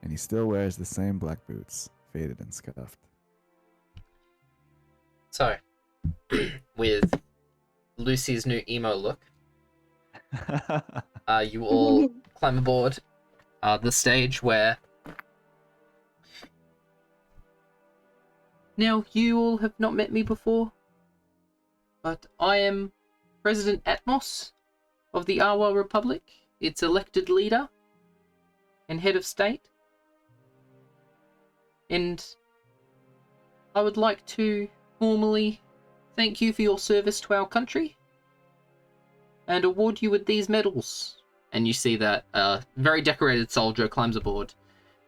And he still wears the same black boots, faded and scuffed. So, with Lucy's new emo look, you all climb aboard the stage where... Now, you all have not met me before, but I am President Atmos of the Awa Republic, its elected leader and head of state. And I would like to formally thank you for your service to our country and award you with these medals. And you see that a very decorated soldier climbs aboard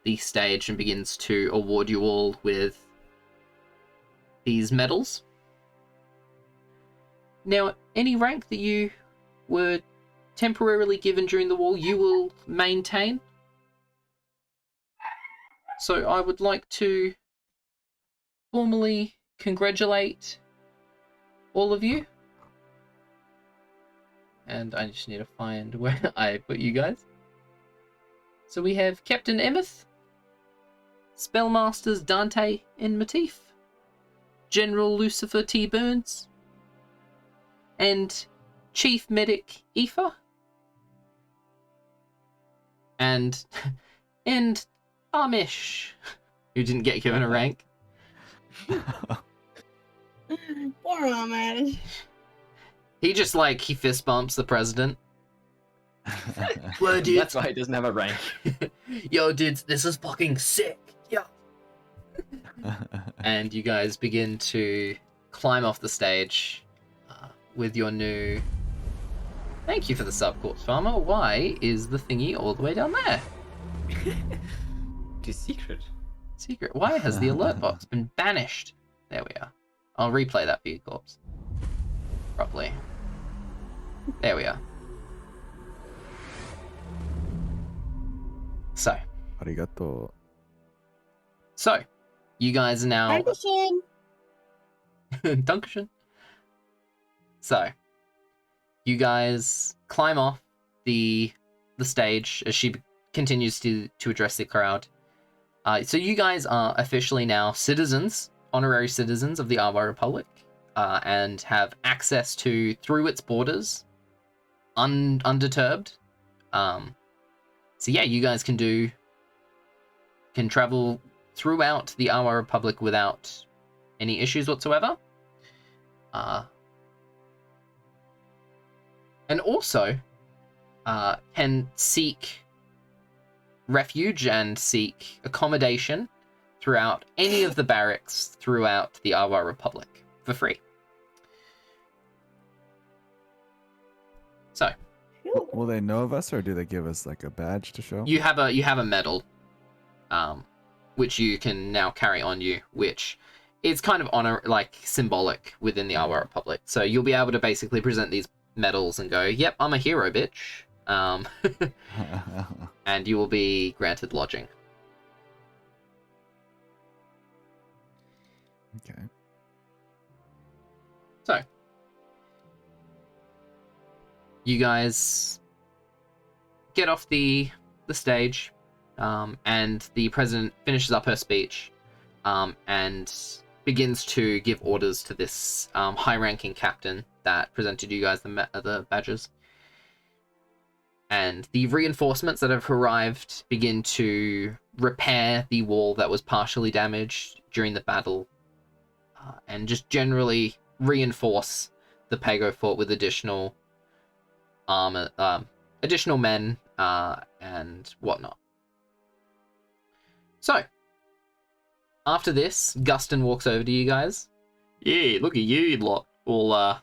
the stage and begins to award you all with these medals. Now, any rank that you were temporarily given during the war, you will maintain. So I would like to formally congratulate all of you. And I just need to find where I put you guys. So we have Captain Emmyth, Spellmasters Dante and Matif, General Lucifer T. Burns, and Chief Medic Eefa, and Amish, who didn't get given a rank. Poor Amish. He just he fist bumps the president. Well, dude. That's why he doesn't have a rank. Yo, dude, this is fucking sick. Yeah. and you guys begin to climb off the stage with your new... Thank you for the sub, Corpse Farmer. Why is the thingy all the way down there? It is secret. Secret. Why has the alert box been banished? There we are. I'll replay that for you, Corpse. Properly. There we are. So. Arigato. So, you guys are now... Dankeschön. Dankeschön. So, you guys climb off the stage as she continues to address the crowd. So you guys are officially now citizens, honorary citizens of the Arwa Republic, and have access to, through its borders, undeterred. So yeah, you guys can travel throughout the Arwa Republic without any issues whatsoever. And also can seek refuge and seek accommodation throughout any of the barracks throughout the Arwa Republic for free. So, Will they know of us, or do they give us like a badge to show? you have a medal, which you can now carry on you, which is kind of honor, like symbolic within the Arwa Republic. So you'll be able to basically present these medals and go, "Yep, I'm a hero, bitch." And you will be granted lodging. Okay. So, you guys get off the stage, and the president finishes up her speech, and begins to give orders to this high-ranking captain that presented you guys the badges. And the reinforcements that have arrived begin to repair the wall that was partially damaged during the battle, and just generally reinforce the Pago Fort with additional armor, additional men, and whatnot. So, after this, Gustin walks over to you guys. Yeah, look at you lot, all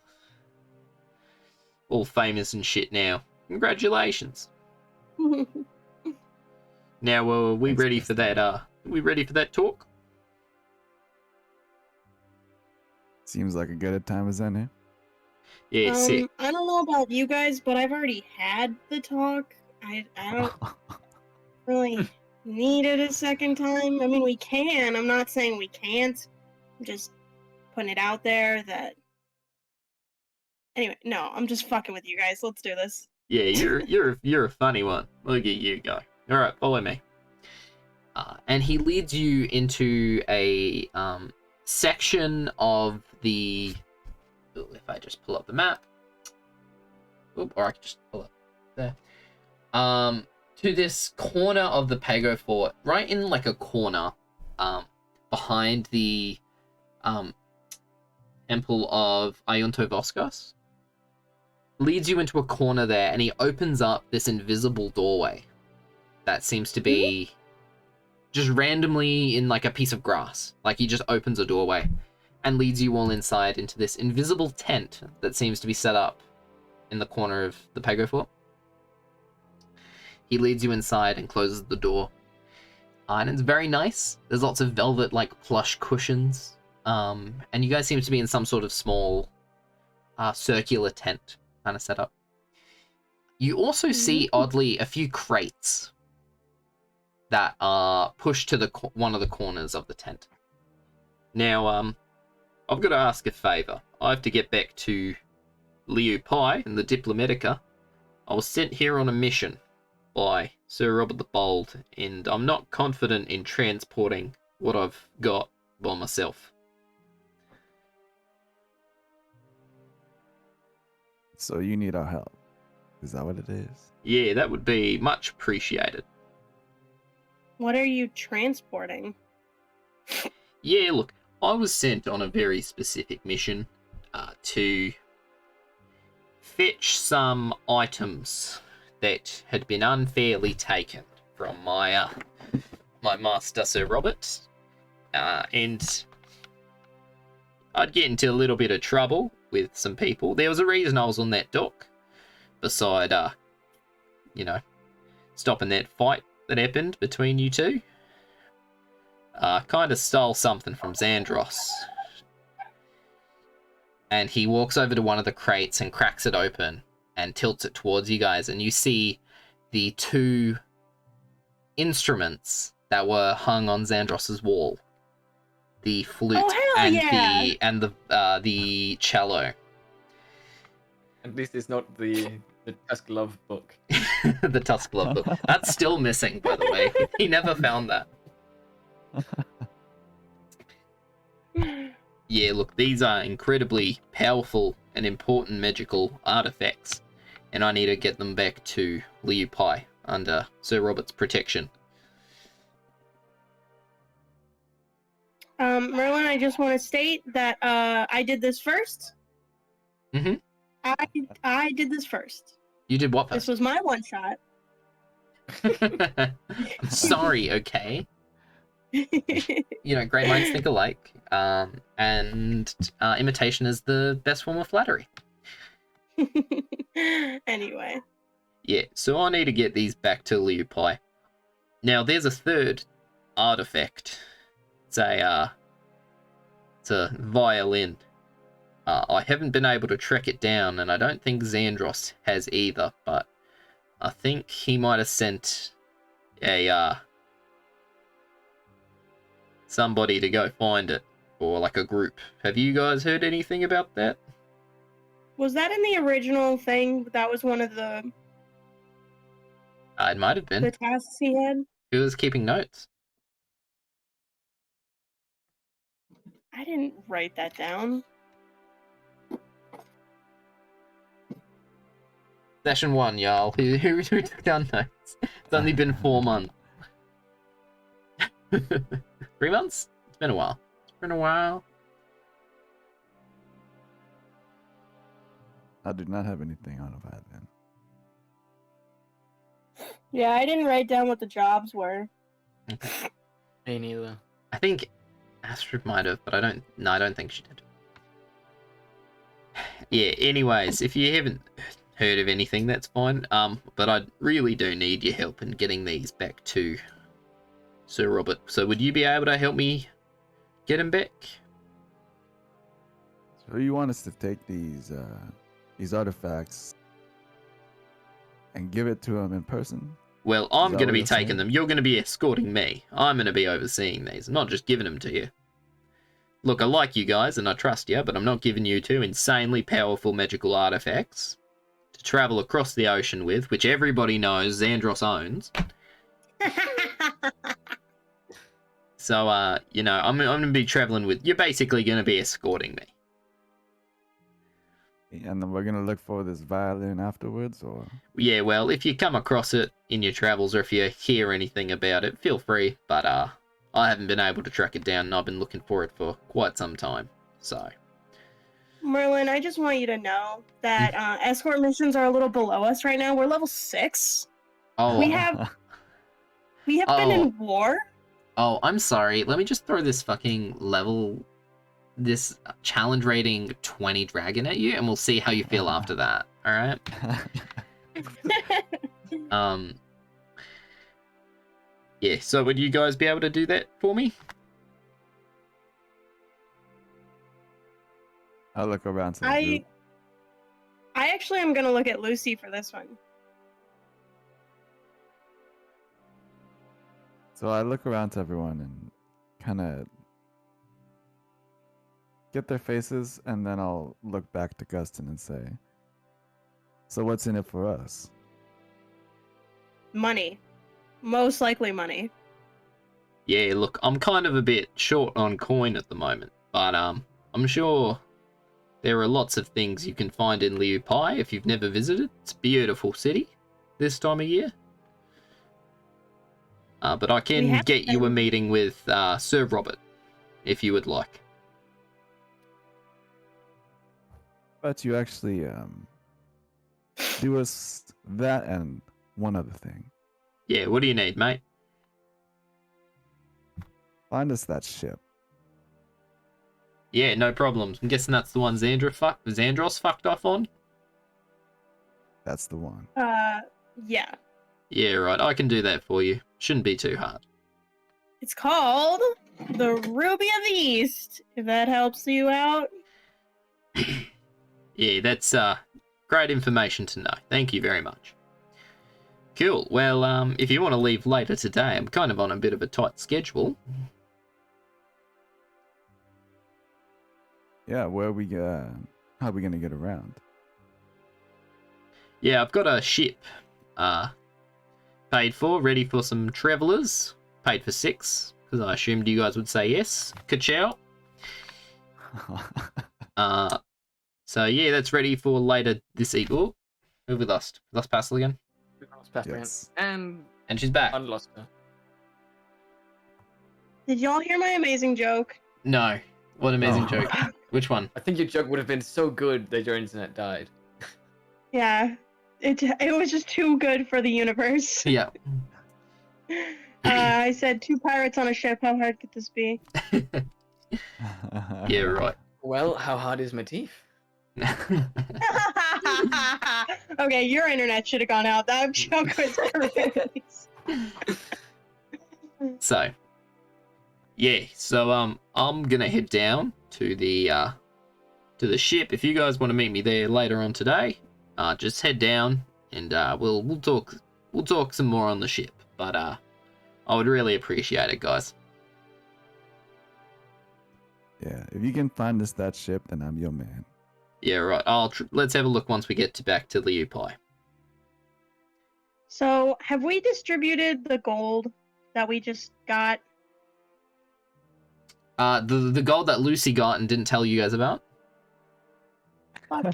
famous and shit now. Congratulations. Now, are we Thanks, ready for that? Are we ready for that talk? Seems like a good time as any. Yeah, sick. I don't know about you guys, but I've already had the talk. I don't really need it a second time. I mean, we can. I'm not saying we can't. I'm just putting it out there that... Anyway, no, I'm just fucking with you guys. Let's do this. Yeah, you're a funny one. Look at you go. All right, follow me. And he leads you into a section of the... Ooh, if I just pull up the map. Oop, or I can just pull up there. To this corner of the Pago Fort, right in like a corner, behind the temple of WyndhamVossler. Leads you into a corner there, and he opens up this invisible doorway that seems to be just randomly in like a piece of grass. Like he just opens a doorway and leads you all inside into this invisible tent that seems to be set up in the corner of the Pago Fort. He leads you inside and closes the door. And it's very nice. There's lots of velvet like plush cushions. And you guys seem to be in some sort of small circular tent kind of setup. You also see, oddly, a few crates that are pushed to the one of the corners of the tent. Now, I've got to ask a favor. I have to get back to Liu Pai and the Diplomatica. I was sent here on a mission by Sir Robert the Bold, and I'm not confident in transporting what I've got by myself. So you need our help. Is that what it is? Yeah, that would be much appreciated. What are you transporting? Yeah, look, I was sent on a very specific mission to fetch some items that had been unfairly taken from my master, Sir Robert. and I'd get into a little bit of trouble with some people. There was a reason I was on that dock, beside, stopping that fight that happened between you two. Kind of stole something from Xandros. And he walks over to one of the crates and cracks it open and tilts it towards you guys, and you see the two instruments that were hung on Xandros's wall. The flute and the cello. At least it's not the Tusk Love book. The Tusk Love book. That's still missing, by the way. He never found that. Yeah, look, these are incredibly powerful and important magical artifacts, and I need to get them back to Liu Pai under Sir Robert's protection. Merlin, I just want to state that I did this first. Mm-hmm. I did this first. You did what first? This was my one shot. I'm sorry, okay? Great minds think alike. And imitation is the best form of flattery. Anyway. Yeah, so I need to get these back to Liu Pai. Now, there's a third artifact. It's a violin. I haven't been able to track it down, and I don't think Xandros has either, but I think he might have sent somebody to go find it, or like a group. Have you guys heard anything about that? Was that in the original thing? That was one of the It might have been. the tasks he had? Who was keeping notes? I didn't write that down. Session 1, y'all. Who took down notes? It's only been 4 months. 3 months? It's been a while. I do not have anything on about then. Yeah, I didn't write down what the jobs were. Me neither. I think Astrid might have, but I don't think she did. Yeah, anyways, if you haven't heard of anything, that's fine. But I really do need your help in getting these back to Sir Robert. So would you be able to help me get him back? So you want us to take these artifacts and give it to him in person? Well, I'm going to be what you're taking saying? them. You're going to be escorting me. I'm going to be overseeing these, not just giving them to you. Look, I like you guys and I trust you, but I'm not giving you two insanely powerful magical artifacts to travel across the ocean with, which everybody knows Xandros owns. So, I'm going to be traveling with... You're basically going to be escorting me. And then we're gonna look for this violin afterwards, or? Yeah, well, if you come across it in your travels, or if you hear anything about it, feel free. But I haven't been able to track it down, and I've been looking for it for quite some time. So, Merlin, I just want you to know that escort missions are a little below us right now. We're level 6. oh, We have been in war. oh, I'm sorry. Let me just throw this this challenge rating 20 dragon at you, and we'll see how you feel after that. All right. Yeah. So, would you guys be able to do that for me? I'll look around to the group. I actually am gonna look at Lucy for this one. So I look around to everyone and kind of get their faces, and then I'll look back to Gustin and say, so what's in it for us? Money. Most likely money. Yeah, look, I'm kind of a bit short on coin at the moment, but I'm sure there are lots of things you can find in Liu Pai if you've never visited. It's a beautiful city this time of year. But I can get you a meeting with Sir Robert if you would like. But you actually do us that and one other thing. Yeah, what do you need, mate? Find us that ship. Yeah, no problems. I'm guessing that's the one Xandros fucked off on? That's the one. Yeah. Yeah, right. I can do that for you. Shouldn't be too hard. It's called the Ruby of the East, if that helps you out. Yeah, that's great information to know. Thank you very much. Cool. Well, if you want to leave later today, I'm kind of on a bit of a tight schedule. Yeah, how are we gonna get around? Yeah, I've got a ship paid for, ready for some travelers. Paid for 6, because I assumed you guys would say yes. Ka-chow. So yeah, that's ready for later this evening. Who we lost? We lost Pastel again? Yes. And And she's back. unlost her. Did y'all hear my amazing joke? No. What amazing Oh. joke. Which one? I think your joke would have been so good that your internet died. Yeah. It was just too good for the universe. Yeah. I said 2 pirates on a ship. How hard could this be? Yeah, right. Well, how hard is Matif? Okay, your internet should have gone out. That joke was great. So, yeah. So I'm gonna head down to the ship. If you guys want to meet me there later on today, just head down and we'll talk some more on the ship. But I would really appreciate it, guys. Yeah, if you can find us that ship, then I'm your man. Yeah, right. Let's have a look once we get back to the Upai. So, have we distributed the gold that we just got? The gold that Lucy got and didn't tell you guys about.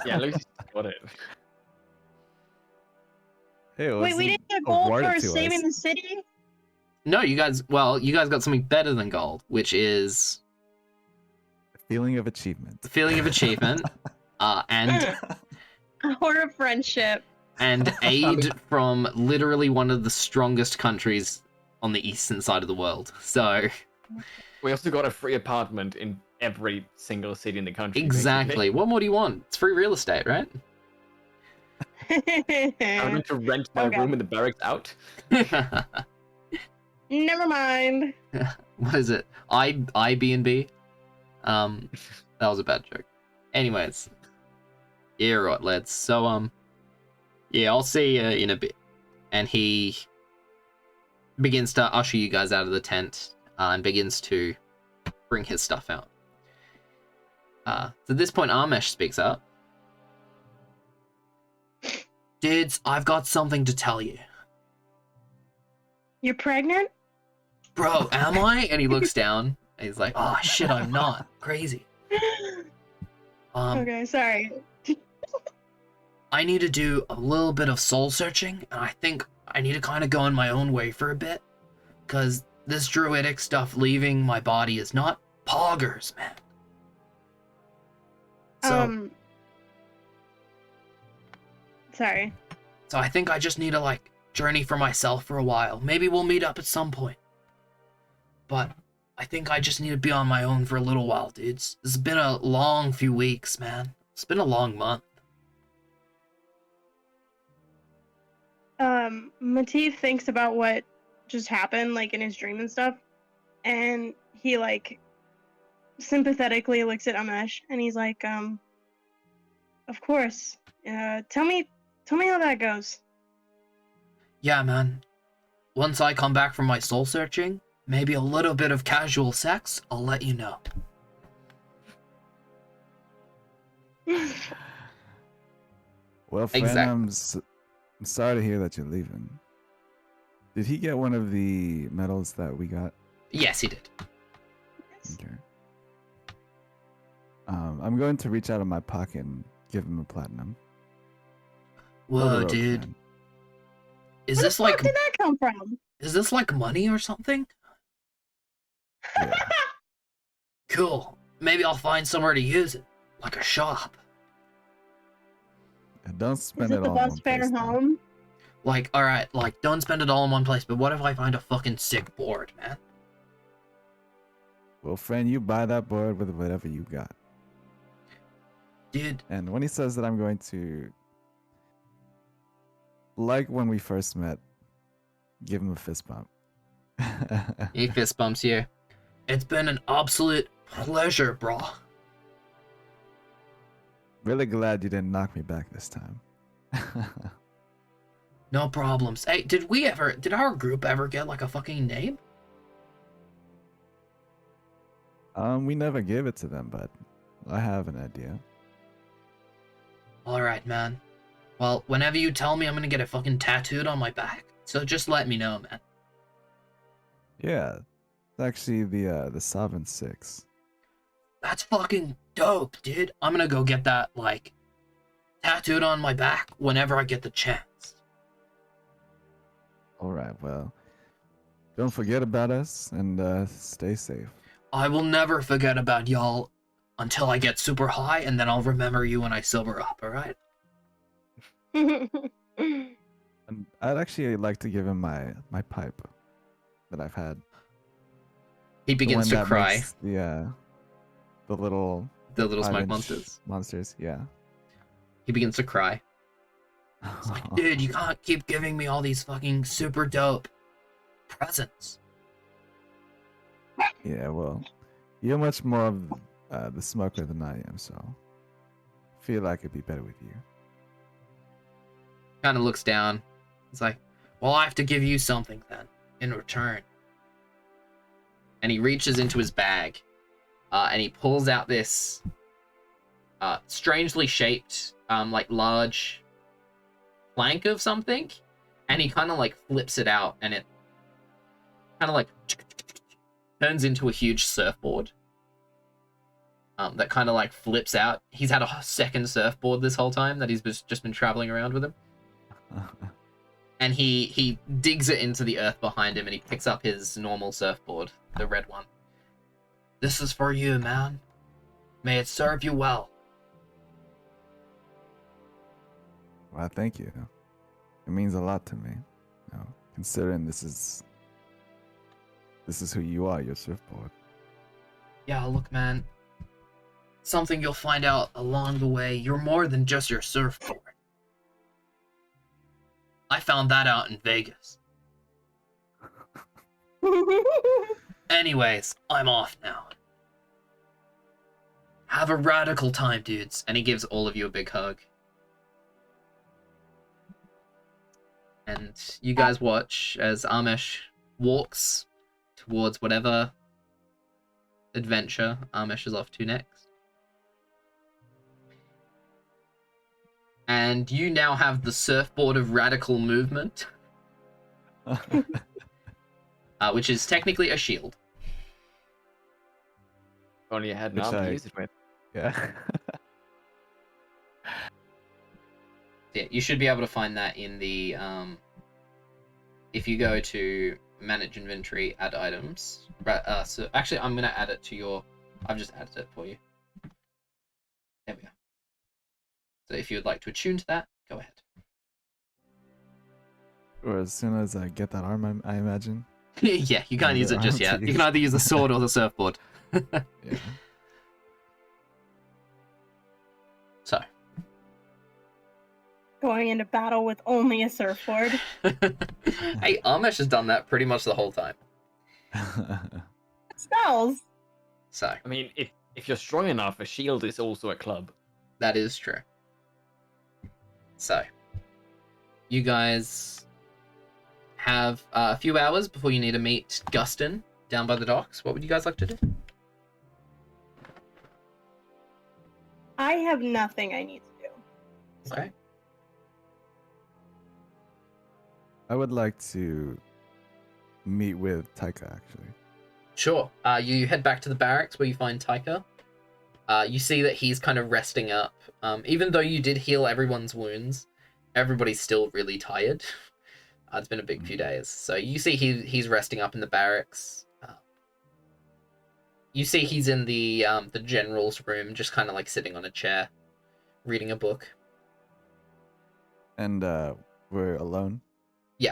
Yeah, Lucy got it. Hey, Wait, we didn't get gold awarded for to saving us. the city? No, you guys got something better than gold, which is Feeling of achievement. the feeling of achievement, and Or a friendship. and aid from literally one of the strongest countries on the eastern side of the world. So We also got a free apartment in every single city in the country. exactly, what more do you want? It's free real estate, right? Basically. I'm going to rent my Okay. room in the barracks out. Never mind. What is it? IB&B? That was a bad joke. Anyways. Yeah, right, lads. So, yeah, I'll see you in a bit. And he begins to usher you guys out of the tent and begins to bring his stuff out. So at this point, Amesh speaks up. Dudes, I've got something to tell you. You're pregnant? Bro, am I? And he looks down. And he's like, oh, shit, I'm not. Crazy. Okay, sorry. I need to do a little bit of soul searching, and I think I need to kind of go on my own way for a bit, because this druidic stuff leaving my body is not poggers, man. So, Sorry. so I think I just need to, like, journey for myself for a while. Maybe we'll meet up at some point. But I think I just need to be on my own for a little while, dudes. It's been a long few weeks, man. It's been a long month. Matif thinks about what just happened, like, in his dream and stuff, and he, like, sympathetically looks at Amesh, and he's like, of course. Tell me how that goes. Yeah, man. Once I come back from my soul searching, maybe a little bit of casual sex, I'll let you know. Well, friend, Exactly. I'm sorry to hear that you're leaving. Did he get one of the medals that we got? Yes, he did. Okay. I'm going to reach out of my pocket and give him a platinum. Whoa, Hold it up, dude. man. Is Where this the fuck like did that come from? is this like money or something? Yeah. Cool. Maybe I'll find somewhere to use it. Like a shop. And don't Is spend it it the all in bus one fare place, though. home? Like, alright, like, don't spend it all in one place, but what if I find a fucking sick board, man? Well, friend, you buy that board with whatever you got. Dude, And when he says that I'm going to, like when we first met, give him a fist bump. he fist bumps you. It's been an absolute pleasure, bro. Really glad you didn't knock me back this time. No problems. Hey, did our group ever get like a fucking name? We never gave it to them, but I have an idea. Alright, man. Well, whenever you tell me, I'm gonna get it fucking tattooed on my back. So just let me know, man. Yeah, it's actually the Sovereign 6. That's fucking dope, dude. I'm gonna go get that, like, tattooed on my back whenever I get the chance. Alright, well, don't forget about us and stay safe. I will never forget about y'all until I get super high, and then I'll remember you when I sober up, alright? And I'd actually like to give him my pipe that I've had. He The begins one to that cry. makes the little The little smoke 5-inch monsters. Monsters, yeah. He begins to cry. He's like, dude, you can't keep giving me all these fucking super dope presents. Yeah, well, you're much more of the smoker than I am, so I feel like it'd be better with you. Kind of looks down. He's like, well, I have to give you something then, in return. And he reaches into his bag, and he pulls out this strangely shaped, like large plank of something, and he kind of like flips it out, and it kind of like turns into a huge surfboard. That kind of like flips out. He's had a second surfboard this whole time that he's just been traveling around with him. And he digs it into the earth behind him, and he picks up his normal surfboard, the red one. This is for you, man. May it serve you well. Well, thank you. It means a lot to me. You know, considering this is who you are, your surfboard. Yeah, look, man. Something you'll find out along the way. You're more than just your surfboard. I found that out in Vegas. Anyways, I'm off now. Have a radical time, dudes. And he gives all of you a big hug. And you guys watch as Amesh walks towards whatever adventure Amesh is off to next. And you now have the surfboard of radical movement, which is technically a shield. Only you had an Which arm to I- use it with. Yeah. Yeah, you should be able to find that in the if you go to manage inventory, add items. So actually, I'm gonna add it to your. I've just added it for you. There we go. So if you would like to attune to that, go ahead. Or as soon as I get that arm, I imagine. Yeah, you can't use it just yet. You can either use the sword or the surfboard. Yeah. So. Going into battle with only a surfboard. Hey, Amesh has done that pretty much the whole time. Spells. So, I mean, if you're strong enough, a shield is also a club. that is true. So, you guys have a few hours before you need to meet Gustin down by the docks. What would you guys like to do? I have nothing I need to do. So. Okay. I would like to meet with Taika, actually. Sure. You head back to the barracks where you find Taika. You see that he's kind of resting up. Even though you did heal everyone's wounds, everybody's still really tired. It's been a big few days. So you see he's resting up in the barracks. You see he's in the general's room, just kind of like sitting on a chair, reading a book. And we're alone. Yeah.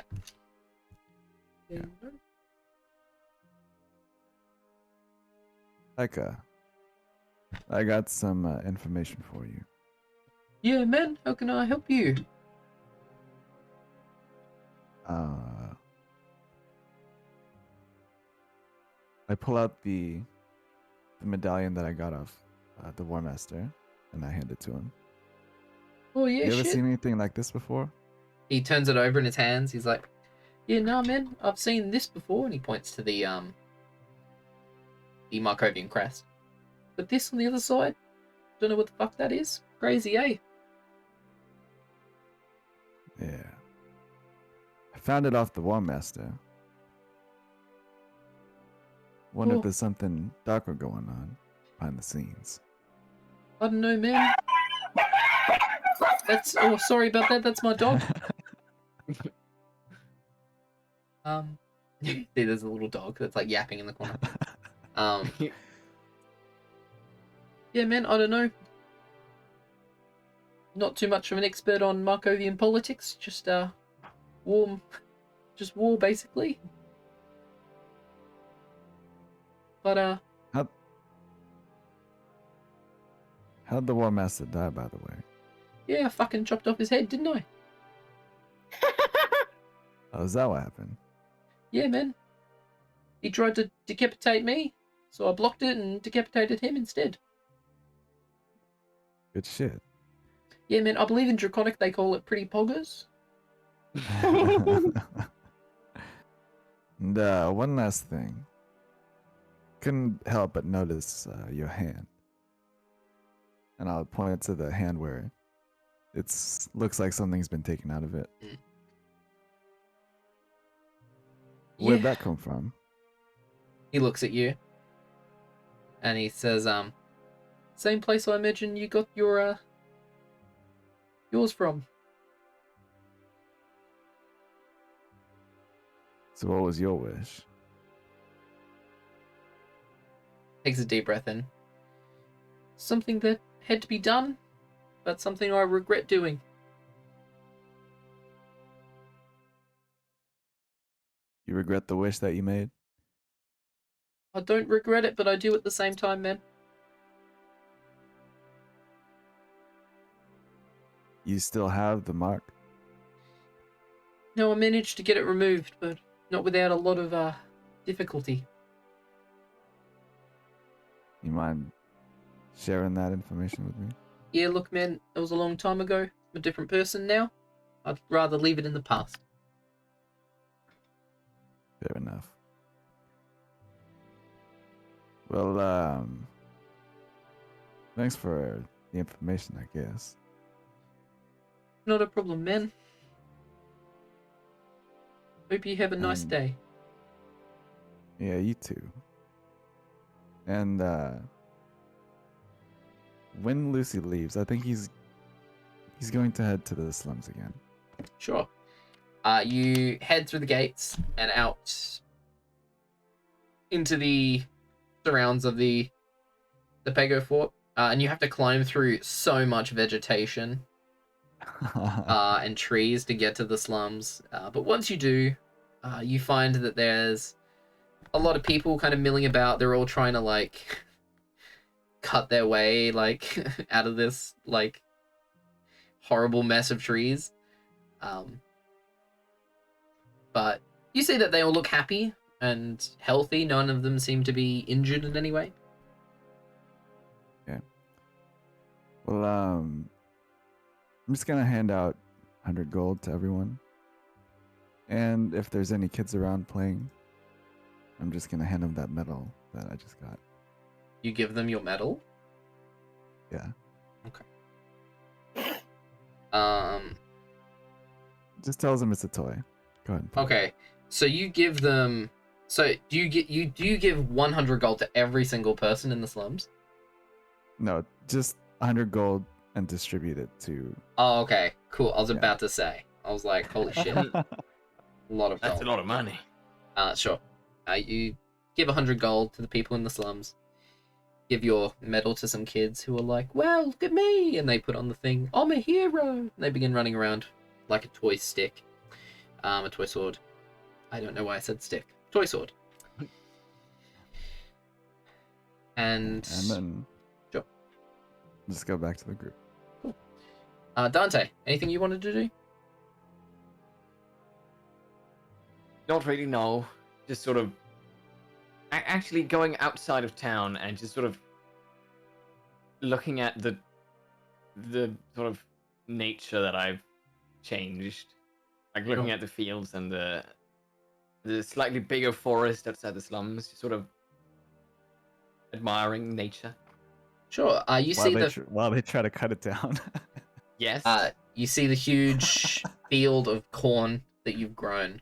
Eka, I got some information for you. Yeah, man, how can I help you? I pull out the medallion that I got off the War Master, and I hand it to him. Oh, yeah, You ever shit. seen anything like this before? He turns it over in his hands. He's like, yeah, nah, man, I've seen this before. And he points to the Markovian crest. But this on the other side, don't know what the fuck that is. Crazy, eh? Yeah. I found it off the War Master. Wonder Oh. if there's something darker going on behind the scenes. I don't know, man. That's, oh, sorry about that. That's my dog. See, there's a little dog that's like yapping in the corner. Yeah, man, I don't know. Not too much of an expert on Markovian politics. Just war, basically. But How'd the War Master die, by the way? yeah, I fucking chopped off his head, didn't I? Oh, is that what happened? Yeah, man. He tried to decapitate me, so I blocked it and decapitated him instead. Good shit. Yeah, man, I believe in Draconic they call it pretty poggers. And one last thing. Couldn't help but notice your hand. And I'll point to the hand where it's looks like something's been taken out of it. Where'd that come from? He looks at you. And he says, same place I imagine you got your, yours from. So what was your wish? Takes a deep breath in. Something that had to be done, but something I regret doing. You regret the wish that you made? I don't regret it, but I do at the same time, man. You still have the mark? No, I managed to get it removed, but not without a lot of difficulty. You mind sharing that information with me? Yeah, look, man, it was a long time ago. I'm a different person now. I'd rather leave it in the past. Fair enough. Well, thanks for the information, I guess. Not a problem, man. Hope you have a nice day. Yeah, you too. And when Lucy leaves, I think he's going to head to the slums again. Sure. You head through the gates and out into the surrounds of the Pago Fort, and you have to climb through so much vegetation and trees to get to the slums. But once you do, you find that there's a lot of people kind of milling about. They're all trying to like cut their way like out of this like horrible mess of trees. But you see that they all look happy and healthy. None of them seem to be injured in any way. Yeah. Well, I'm just gonna hand out 100 gold to everyone. And if there's any kids around playing, I'm just gonna hand them that medal that I just got. You give them your medal? Yeah. Okay. Just tells them it's a toy. Go ahead. Okay. So you give them. So do you give 100 gold to every single person in the slums? No, just 100 gold and distribute it to. Oh, okay. Cool. I was about to say. I was like, holy shit. A lot of gold. That's a lot of money. Sure. You give 100 gold to the people in the slums. Give your medal to some kids who are like, well, look at me! And they put on the thing, I'm a hero! And they begin running around like a toy stick. A toy sword. I don't know why I said stick. Toy sword. And then sure. just go back to the group. Dante, anything you wanted to do? Not really, no. Just sort of actually going outside of town and just sort of looking at the sort of nature that I've changed. Like looking at the fields and the slightly bigger forest outside the slums, just sort of admiring nature. Sure. You see While they try to cut it down. Yes. You see the huge field of corn that you've grown.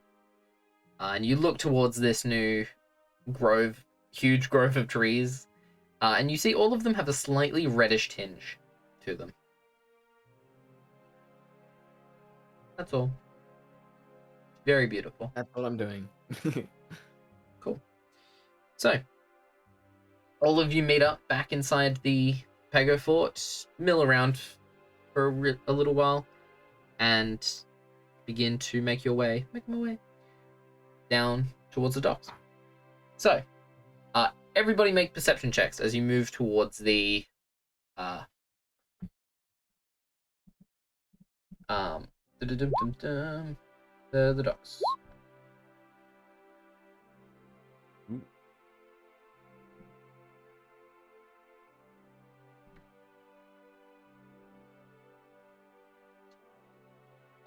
And you look towards this new huge grove of trees, and you see all of them have a slightly reddish tinge to them. That's all. Very beautiful. That's all I'm doing. Cool. So, all of you meet up back inside the Pago Fort, mill around for a little while, and begin to make my way down towards the docks. So, everybody make perception checks as you move towards the the docks.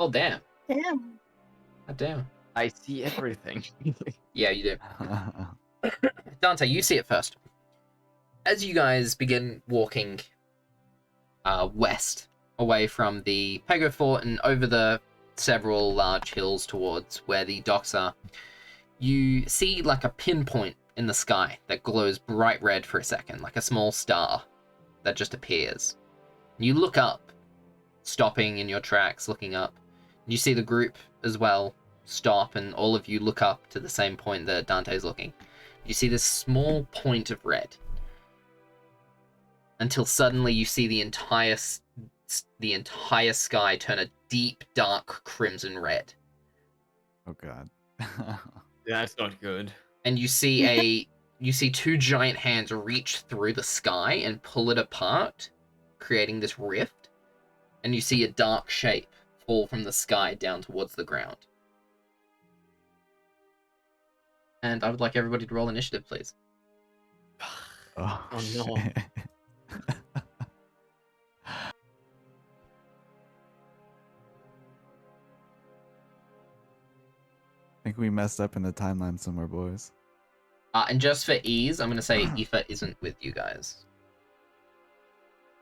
Oh damn! Damn. God damn! I see everything. Yeah, you do. Dante, you see it first. As you guys begin walking west, away from the Pago Fort and over the several large hills towards where the docks are, you see like a pinpoint in the sky that glows bright red for a second, like a small star that just appears. You look up, stopping in your tracks, looking up. You see the group as well stop, and all of you look up to the same point that Dante's looking. You see this small point of red, until suddenly you see the entire sky turn a deep, dark crimson red. Oh god. That's not good. And you see two giant hands reach through the sky and pull it apart, creating this rift. And you see a dark shape fall from the sky down towards the ground. And I would like everybody to roll initiative, please. Oh, no. shit. I think we messed up in the timeline somewhere, boys. And just for ease, I'm going to say Eefa isn't with you guys.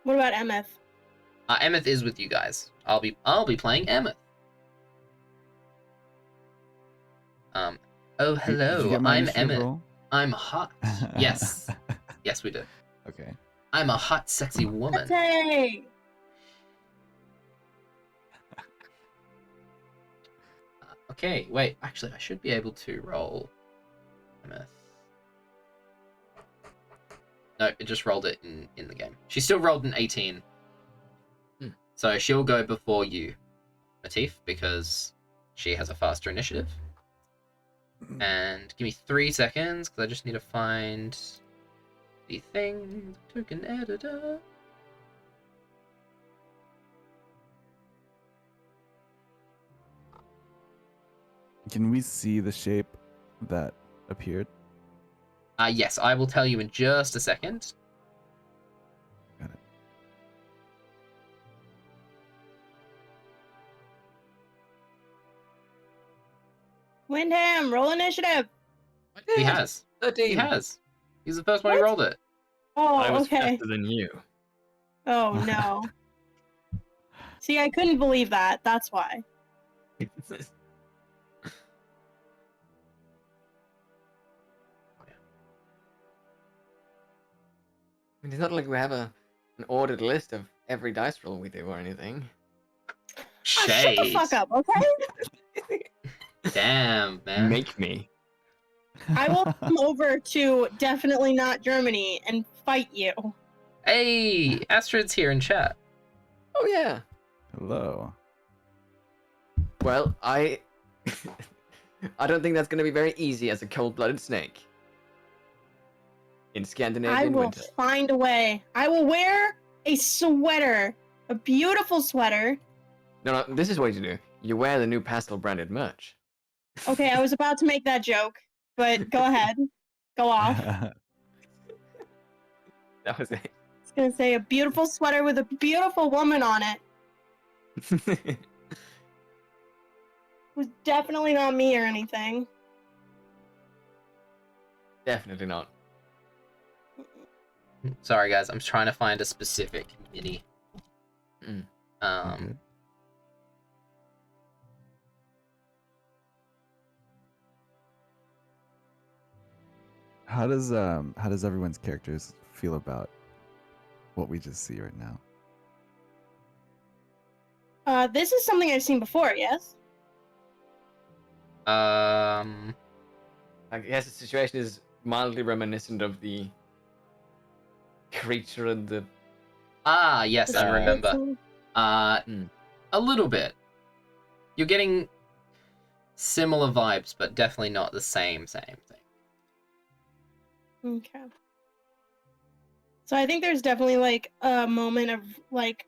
What about Emmyth? Emmyth is with you guys. I'll be playing Emmyth. Oh hello, Did you get my I'm initiative Emmyth. roll? I'm hot. Yes. Yes, we did. Okay. I'm a hot, sexy woman. Dante! Okay, wait. Actually, I should be able to roll Emmyth. No, it just rolled it in the game. She still rolled an 18. So she'll go before you, Matif, because she has a faster initiative. And give me 3 seconds, because I just need to find the thing. Token editor. Can we see the shape that appeared? Yes, I will tell you in just a second. Got it. Wyndham, roll initiative! He has. 13. He has. He's the first one who What? rolled it. Oh, I was okay. faster than you. Oh, no. See, I couldn't believe that. That's why. I mean, it's not like we have an ordered list of every dice roll we do or anything. Oh, shut the fuck up, okay? Damn, man. Make me. I will come over to definitely not Germany and fight you. Hey, Astrid's here in chat. Oh, yeah. Hello. Well, I don't think that's going to be very easy as a cold-blooded snake. in I Scandinavian will winter. find a way. I will wear a sweater, a beautiful sweater. No, this is what you do. You wear the new Pastel branded merch. Okay, I was about to make that joke, but go ahead. Go off. I That was it. was gonna say a beautiful sweater with a beautiful woman on it. It was definitely not me or anything. Definitely not. Sorry, guys. I'm trying to find a specific mini. Mm. Okay. How does everyone's characters feel about what we just see right now? This is something I've seen before, yes? I guess the situation is mildly reminiscent of the creature in the. Ah, yes, I remember. Mm. A little bit. You're getting similar vibes, but definitely not the same thing. Okay. So I think there's definitely like a moment of like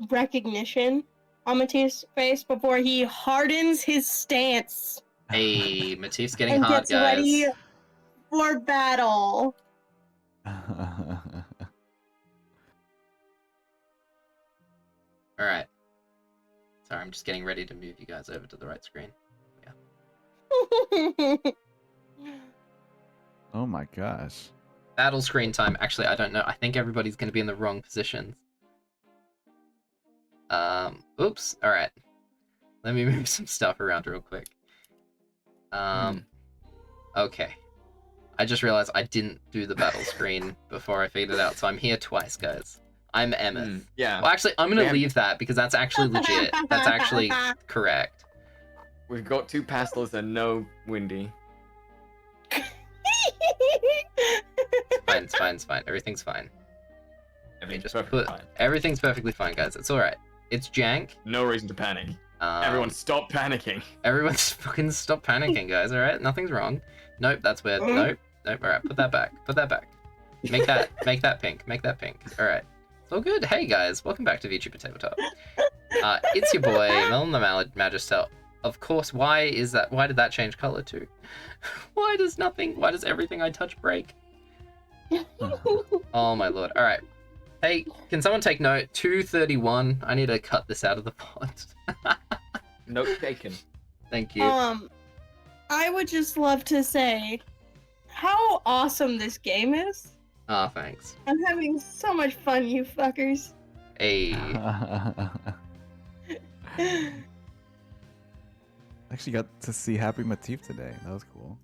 recognition on Matif's face before he hardens his stance Hey, Matif's getting and hard, gets guys. ready for battle. Alright. Sorry, I'm just getting ready to move you guys over to the right screen. Oh my gosh. Battle screen time. Actually, I don't know. I think everybody's going to be in the wrong positions. Oops. Alright. Let me move some stuff around real quick. Okay. I just realized I didn't do the battle screen before I figured it out, so I'm here twice, guys. I'm Emmyth. Yeah. Well, actually, I'm going to Yeah. leave that because that's actually legit. That's actually correct. We've got 2 pastels and no Windy. It's fine. Everything's fine. Everything's Just perfectly fine. Everything's perfectly fine, guys. It's alright. It's jank. No reason to panic. Everyone stop panicking. Everyone's fucking stop panicking, guys, alright? Nothing's wrong. Nope, that's weird. Nope. Alright, put that back. Make that pink. Alright. It's all good. Hey guys, welcome back to VTuber Tabletop. It's your boy, Merlin the Magister. Of course, why did that change color too? Why does everything I touch break? Oh my lord. Alright. Hey, can someone take note? 231. I need to cut this out of the pot. Note taken. Thank you. I would just love to say how awesome this game is. Ah, thanks. I'm having so much fun, you fuckers. Hey. Actually got to see Happy Matif today. That was cool.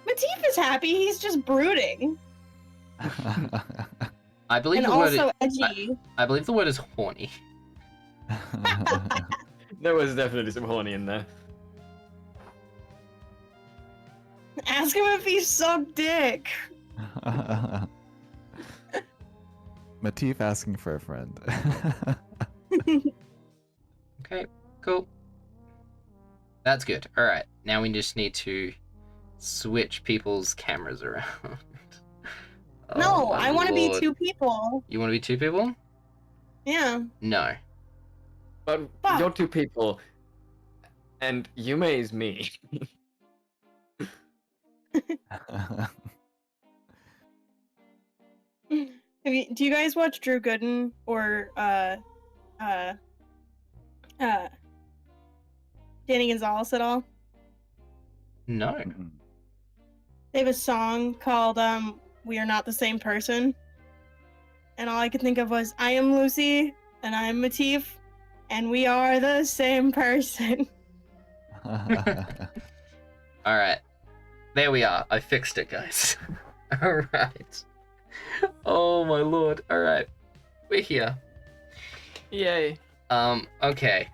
Matif is happy, he's just brooding. I believe And the word also edgy. I believe the word is horny. There was definitely some horny in there. Ask him if he sucked dick. Matif asking for a friend. Okay, cool. That's good. Alright, now we just need to switch people's cameras around. No, my I want to be lord. 2 people. You want to be 2 people? Yeah. No. But Fuck. you're 2 people. And Yume is me. Do you guys watch Drew Gooden or Danny Gonzalez at all? No. Mm-mm. They have a song called We Are Not the Same Person. And all I could think of was I am Lucy and I'm Matif and we are the same person. Alright. There we are. I fixed it, guys. Alright. Oh my lord. Alright. We're here. Yay. Okay.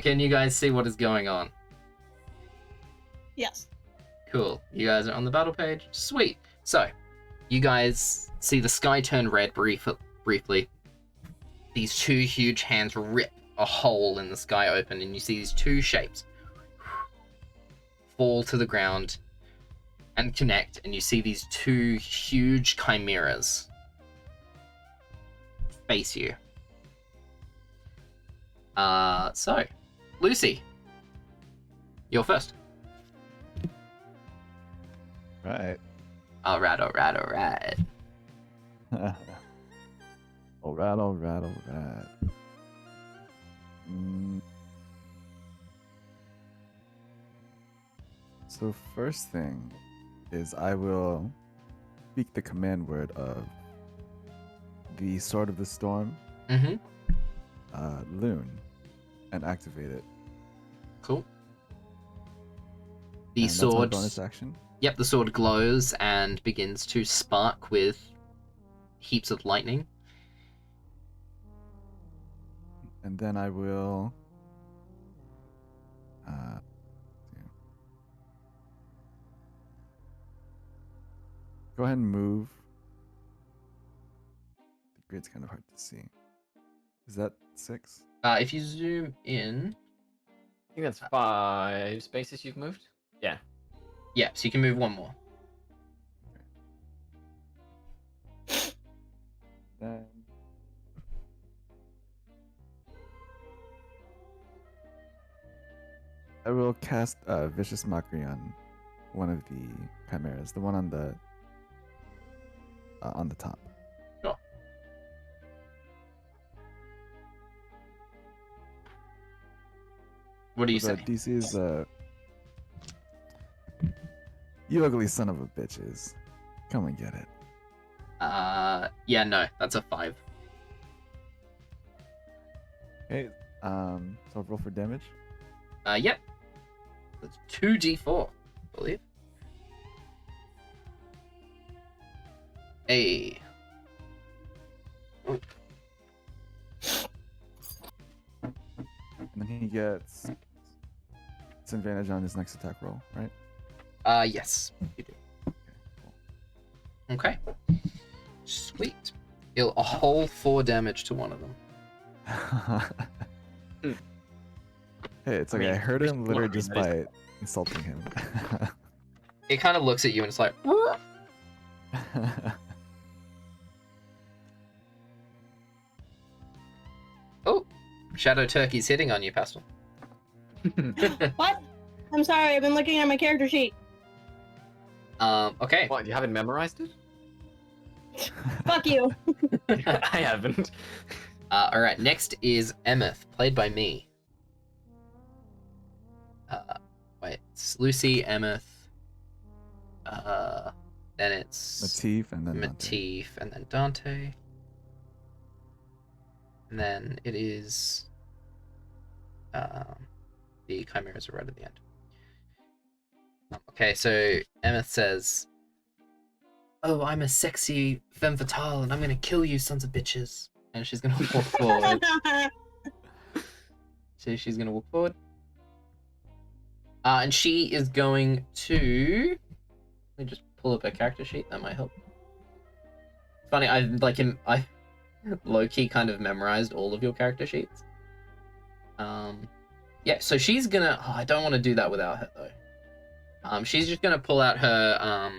Can you guys see what is going on? Yes. Cool. You guys are on the battle page? Sweet. So, you guys see the sky turn red briefly. These 2 huge hands rip a hole in the sky open, and you see these 2 shapes fall to the ground. and connect, and you see these two huge chimeras face you. So, Lucy, you're first. Right. Alright. Alright. So first thing is I will speak the command word of the Sword of the Storm, Mm-hmm. Loon, and activate it. Cool. The And that's my sword. bonus action. Yep, the sword glows and begins to spark with heaps of lightning. And then I will go ahead and move. The grid's kind of hard to see. Is that 6? If you zoom in, I think that's 5 spaces you've moved. Yeah. yeah, so you can move one more. Then I will cast Vicious Mockery on one of the chimeras, the one on the top. Sure. What do you So say? the DC is you ugly son of a bitches. Come and get it. Yeah, no, that's a 5. Okay, so I'll roll for damage. Yep. That's 2d4, I believe. Hey. And then he gets advantage on his next attack roll, right? Yes, you do. Okay, cool. Okay. Sweet. Deal a whole 4 damage to one of them. Hey, it's okay. I heard him literally just by insulting him. It kind of looks at you and it's like, oh, Shadow Turkey's hitting on you, Pastel. What? I'm sorry, I've been looking at my character sheet. Okay. What, you haven't memorized it? Fuck you. I haven't. Alright, next is Emmyth, played by me. Wait, it's Lucy, Emmyth, then it's Matif and then Dante. Matif, and then Dante. And then it is the chimeras are right at the end. Okay, so Emmyth says, "Oh, I'm a sexy femme fatale, and I'm gonna kill you, sons of bitches." And she's gonna walk forward. So she's gonna walk forward. And she is going to. Let me just pull up her character sheet. That might help. It's funny. I low-key kind of memorized all of your character sheets. Yeah. So she's gonna. Oh, I don't want to do that without her though. She's just gonna pull out her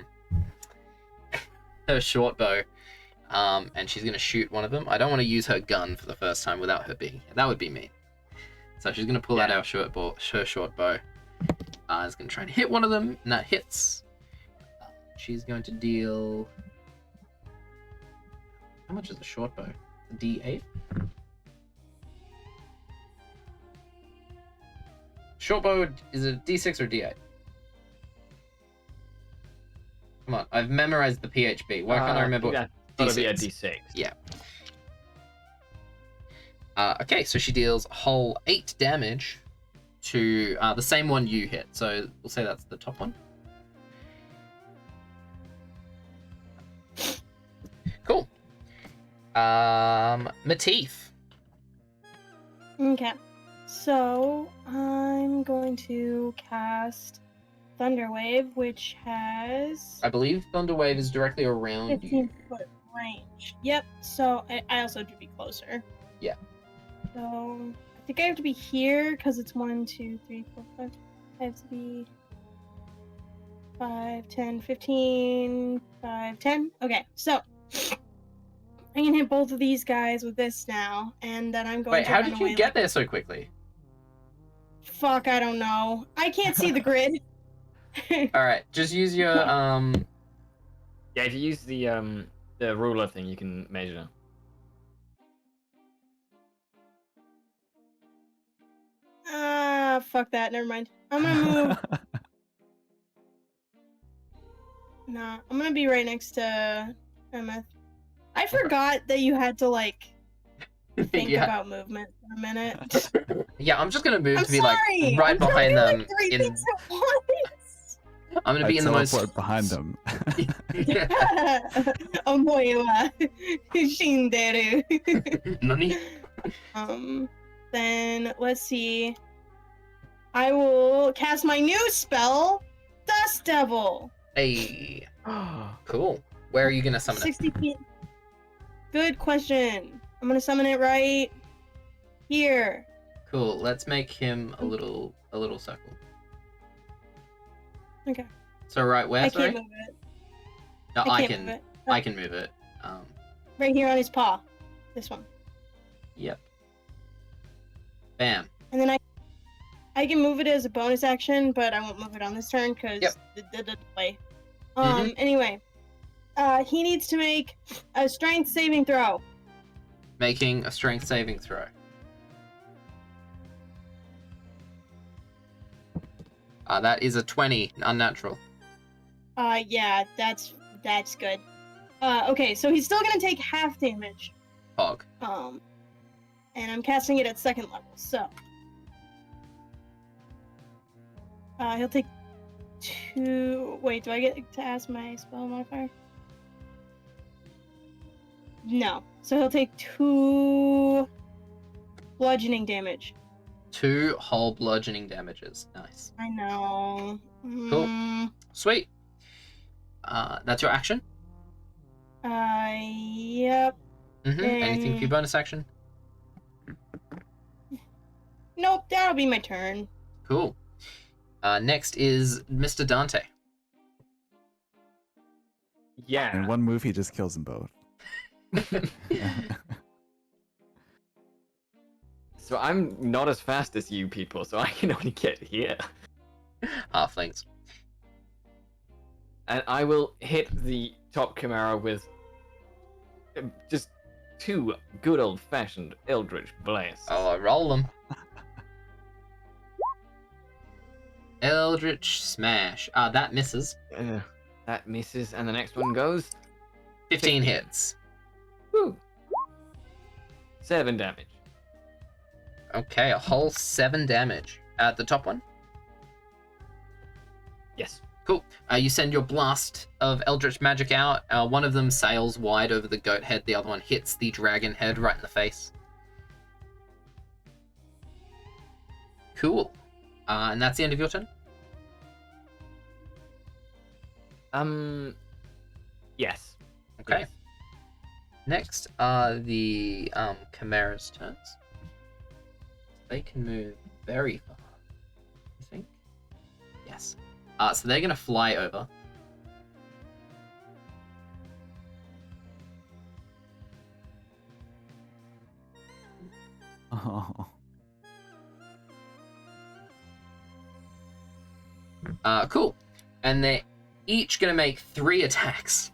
her short bow, and she's gonna shoot one of them. I don't want to use her gun for the first time without her being. That would be mean. So she's gonna pull out her short bow. Is gonna try and hit one of them, and that hits. She's going to deal. How much is the short bow? A D8. Short bow is it D6 or D8? Come on, I've memorized the PHB. Why can't I remember? Yeah, that'll be a D6. Yeah. Okay, so she deals a whole 8 damage to the same one you hit. So we'll say that's the top one. Cool. Matif. Okay. So I'm going to cast Thunderwave, which has I believe Thunderwave is directly around 15 foot range. Yep. So I also have to be closer. Yeah. So I think I have to be here because it's 1, 2, 3, 4, 5. I have to be 5, 10, 15, 5, 10. Okay, so I can hit both of these guys with this now, and then I'm going Wait, to how run did away you get like... there so quickly? Fuck, I don't know. I can't see the grid. Alright, just use your, Yeah, if you use the ruler thing, you can measure. Fuck that, never mind. I'm gonna move... Nah, I'm gonna be right next to Emmyth. I forgot that you had to, like, think yeah. about movement for a minute. Yeah, I'm just gonna move I'm to be sorry! like right I'm trying behind to do, them. like, 3 things at once! I'm gonna I be in the most. teleport behind them. Omoe shinderu. Nani? Then let's see. I will cast my new spell, Dust Devil. Hey, cool. Where are you gonna summon it? 60 feet. Good question. I'm gonna summon it right here. Cool. Let's make him a little circle. Okay. So right where? I Sorry. can't move it. No, I I can't can. move it. I can move it. Right here on his paw. This one. Yep. Bam. And then I can move it as a bonus action, but I won't move it on this turn because Yep. the delay. Mhm. Anyway, he needs to make a strength saving throw. Making a strength saving throw. That is a 20, unnatural. Yeah, that's good. Okay, so he's still gonna take half damage. Hog. And I'm casting it at 2nd level, so he'll take 2. Wait, do I get to ask my spell modifier? No. So he'll take 2 bludgeoning damage. 2 whole bludgeoning damages. Nice. I know. Cool. Sweet. That's your action? Yep. Anything for your bonus action? Nope, that'll be my turn. Cool. Next is Mr. Dante. Yeah. In one move, he just kills them both. So I'm not as fast as you people, so I can only get here. Halflings. And I will hit the top Chimera with just 2 good old-fashioned Eldritch Blasts. Oh, roll them. Eldritch Smash. That misses. That misses, and the next one goes. 15 hits. Woo! 7 damage. Okay, a whole 7 damage. The top one? Yes. Cool. You send your blast of Eldritch Magic out. One of them sails wide over the goat head. The other one hits the dragon head right in the face. Cool. And that's the end of your turn? Yes. Okay. Yes. Next are the Chimera's turns. They can move very far, I think. Yes. So they're gonna fly over. Oh. Cool. And they're each gonna make 3 attacks.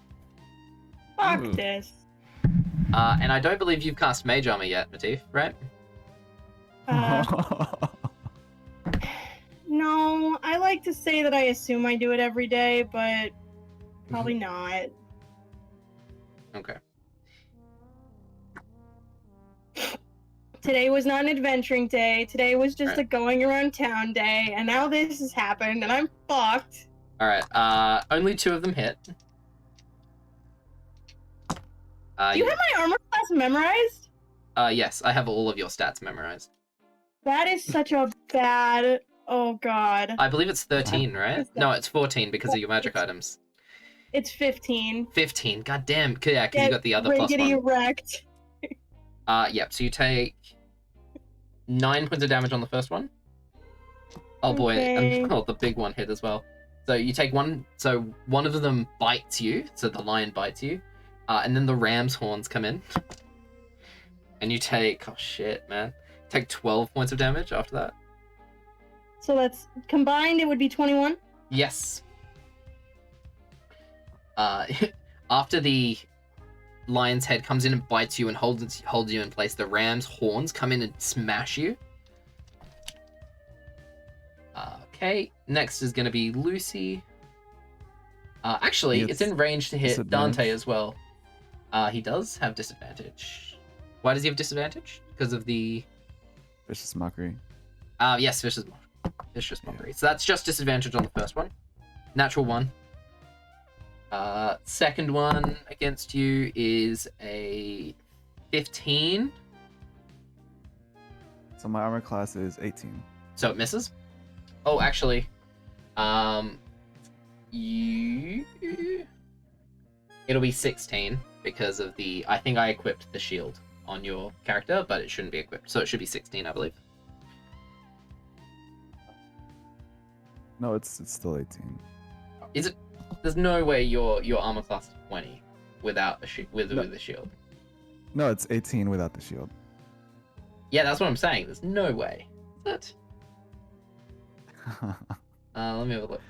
Fuck Ooh. this. And I don't believe you've cast Mage Armor yet, Matif, right? No, I like to say that I assume I do it every day, but probably not. Okay. Today was not an adventuring day. Today was just Right. a going around town day, and now this has happened, and I'm fucked. Alright, only 2 of them hit. Do you have my armor class memorized? Yes, I have all of your stats memorized. That is such a bad... Oh, God. I believe it's 13, right? Is that- No, it's 14 because of your magic items. It's 15. 15, goddamn. Yeah, because you got the other plus Riggedy 1. wrecked. Yep, so you take 9 points of damage on the first one. Oh boy, Okay. and oh, the big one hit as well. So you take one. So one of them bites you. So the lion bites you, and then the ram's horns come in, and you take. Oh shit, man! Take 12 points of damage after that. So that's combined. It would be 21. Yes. After the lion's head comes in and bites you and holds you in place, the ram's horns come in and smash you. Okay, next is going to be Lucy. Actually, it's in range to hit Dante as well. He does have disadvantage. Why does he have disadvantage? Because of the... Vicious Mockery. Yes, Vicious Mockery. Yeah. So that's just disadvantage on the first one. Natural 1. Second one against you is a 15. So my armor class is 18. So it misses. Oh, actually, it'll be 16 because of the. I think I equipped the shield on your character, but it shouldn't be equipped, so it should be 16, I believe. No, it's still 18. Is it? There's no way your armor class is 20 without with a shield. No, it's 18 without the shield. Yeah, that's what I'm saying. There's no way. What? Let me have a look.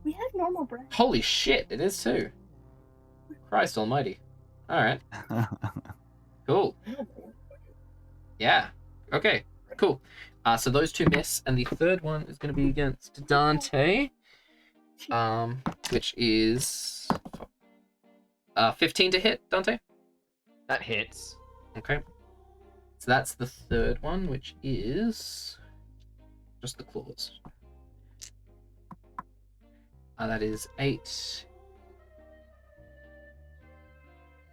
We have normal bread. Holy shit, it is too. Christ almighty. Alright. Cool. Yeah. Okay, cool. So those two miss, and the third one is going to be against Dante, which is 15 to hit, Dante? That hits. Okay. So that's the third one, which is just the claws. That is 8.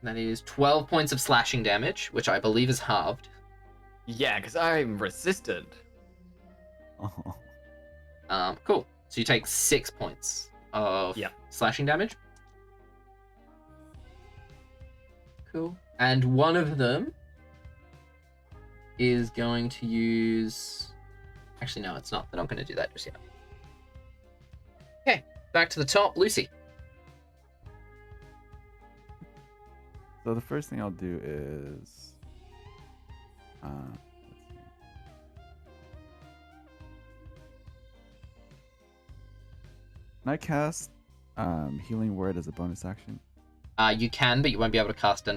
That is 12 points of slashing damage, which I believe is halved. Yeah, because I'm resistant. Cool. So you take 6 points of slashing damage. Cool. And one of them is going to use... Actually, no, it's not. They're not going to do that just yet. Okay, back to the top. Lucy. So the first thing I'll do is... let's see. Can I cast Healing Word as a bonus action? You can, but you won't be able to cast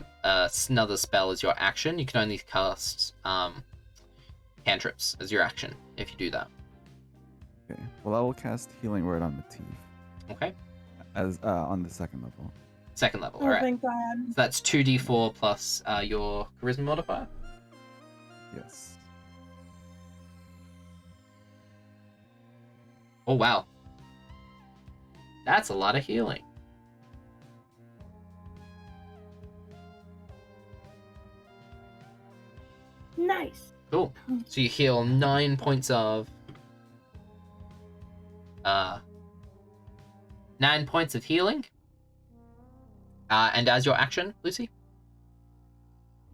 another spell as your action. You can only cast cantrips as your action if you do that. Okay. Well, I will cast Healing Word on Matif. Okay. As on the second level. Second level, Oh, alright. thank God. So that's 2d4 plus your charisma modifier. Yes. Oh, wow. That's a lot of healing. Nice. Cool. So you heal 9 points of 9 points of healing. And as your action, Lucy?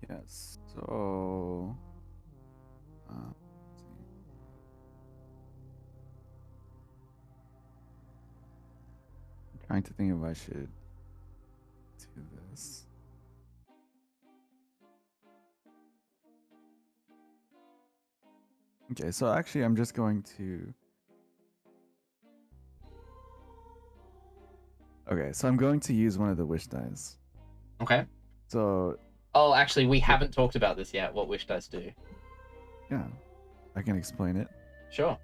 Yes. So... let's see. I'm trying to think if I should do this. Okay, so actually I'm just going to... Okay, so I'm going to use one of the wish dice. Okay. So... Oh, actually, we haven't talked about this yet, what wish dice do. Yeah, I can explain it. Sure.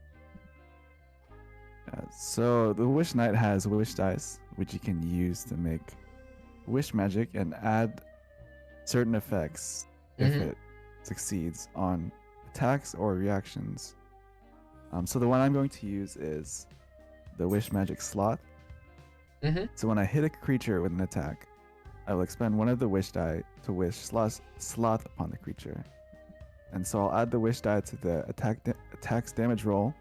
So the Wish Knight has wish dice, which you can use to make wish magic and add certain effects if it succeeds on attacks or reactions. So the one I'm going to use is the wish magic slot. So when I hit a creature with an attack, I will expend one of the wish die to wish slot upon the creature. And so I'll add the wish die to the attack's damage roll.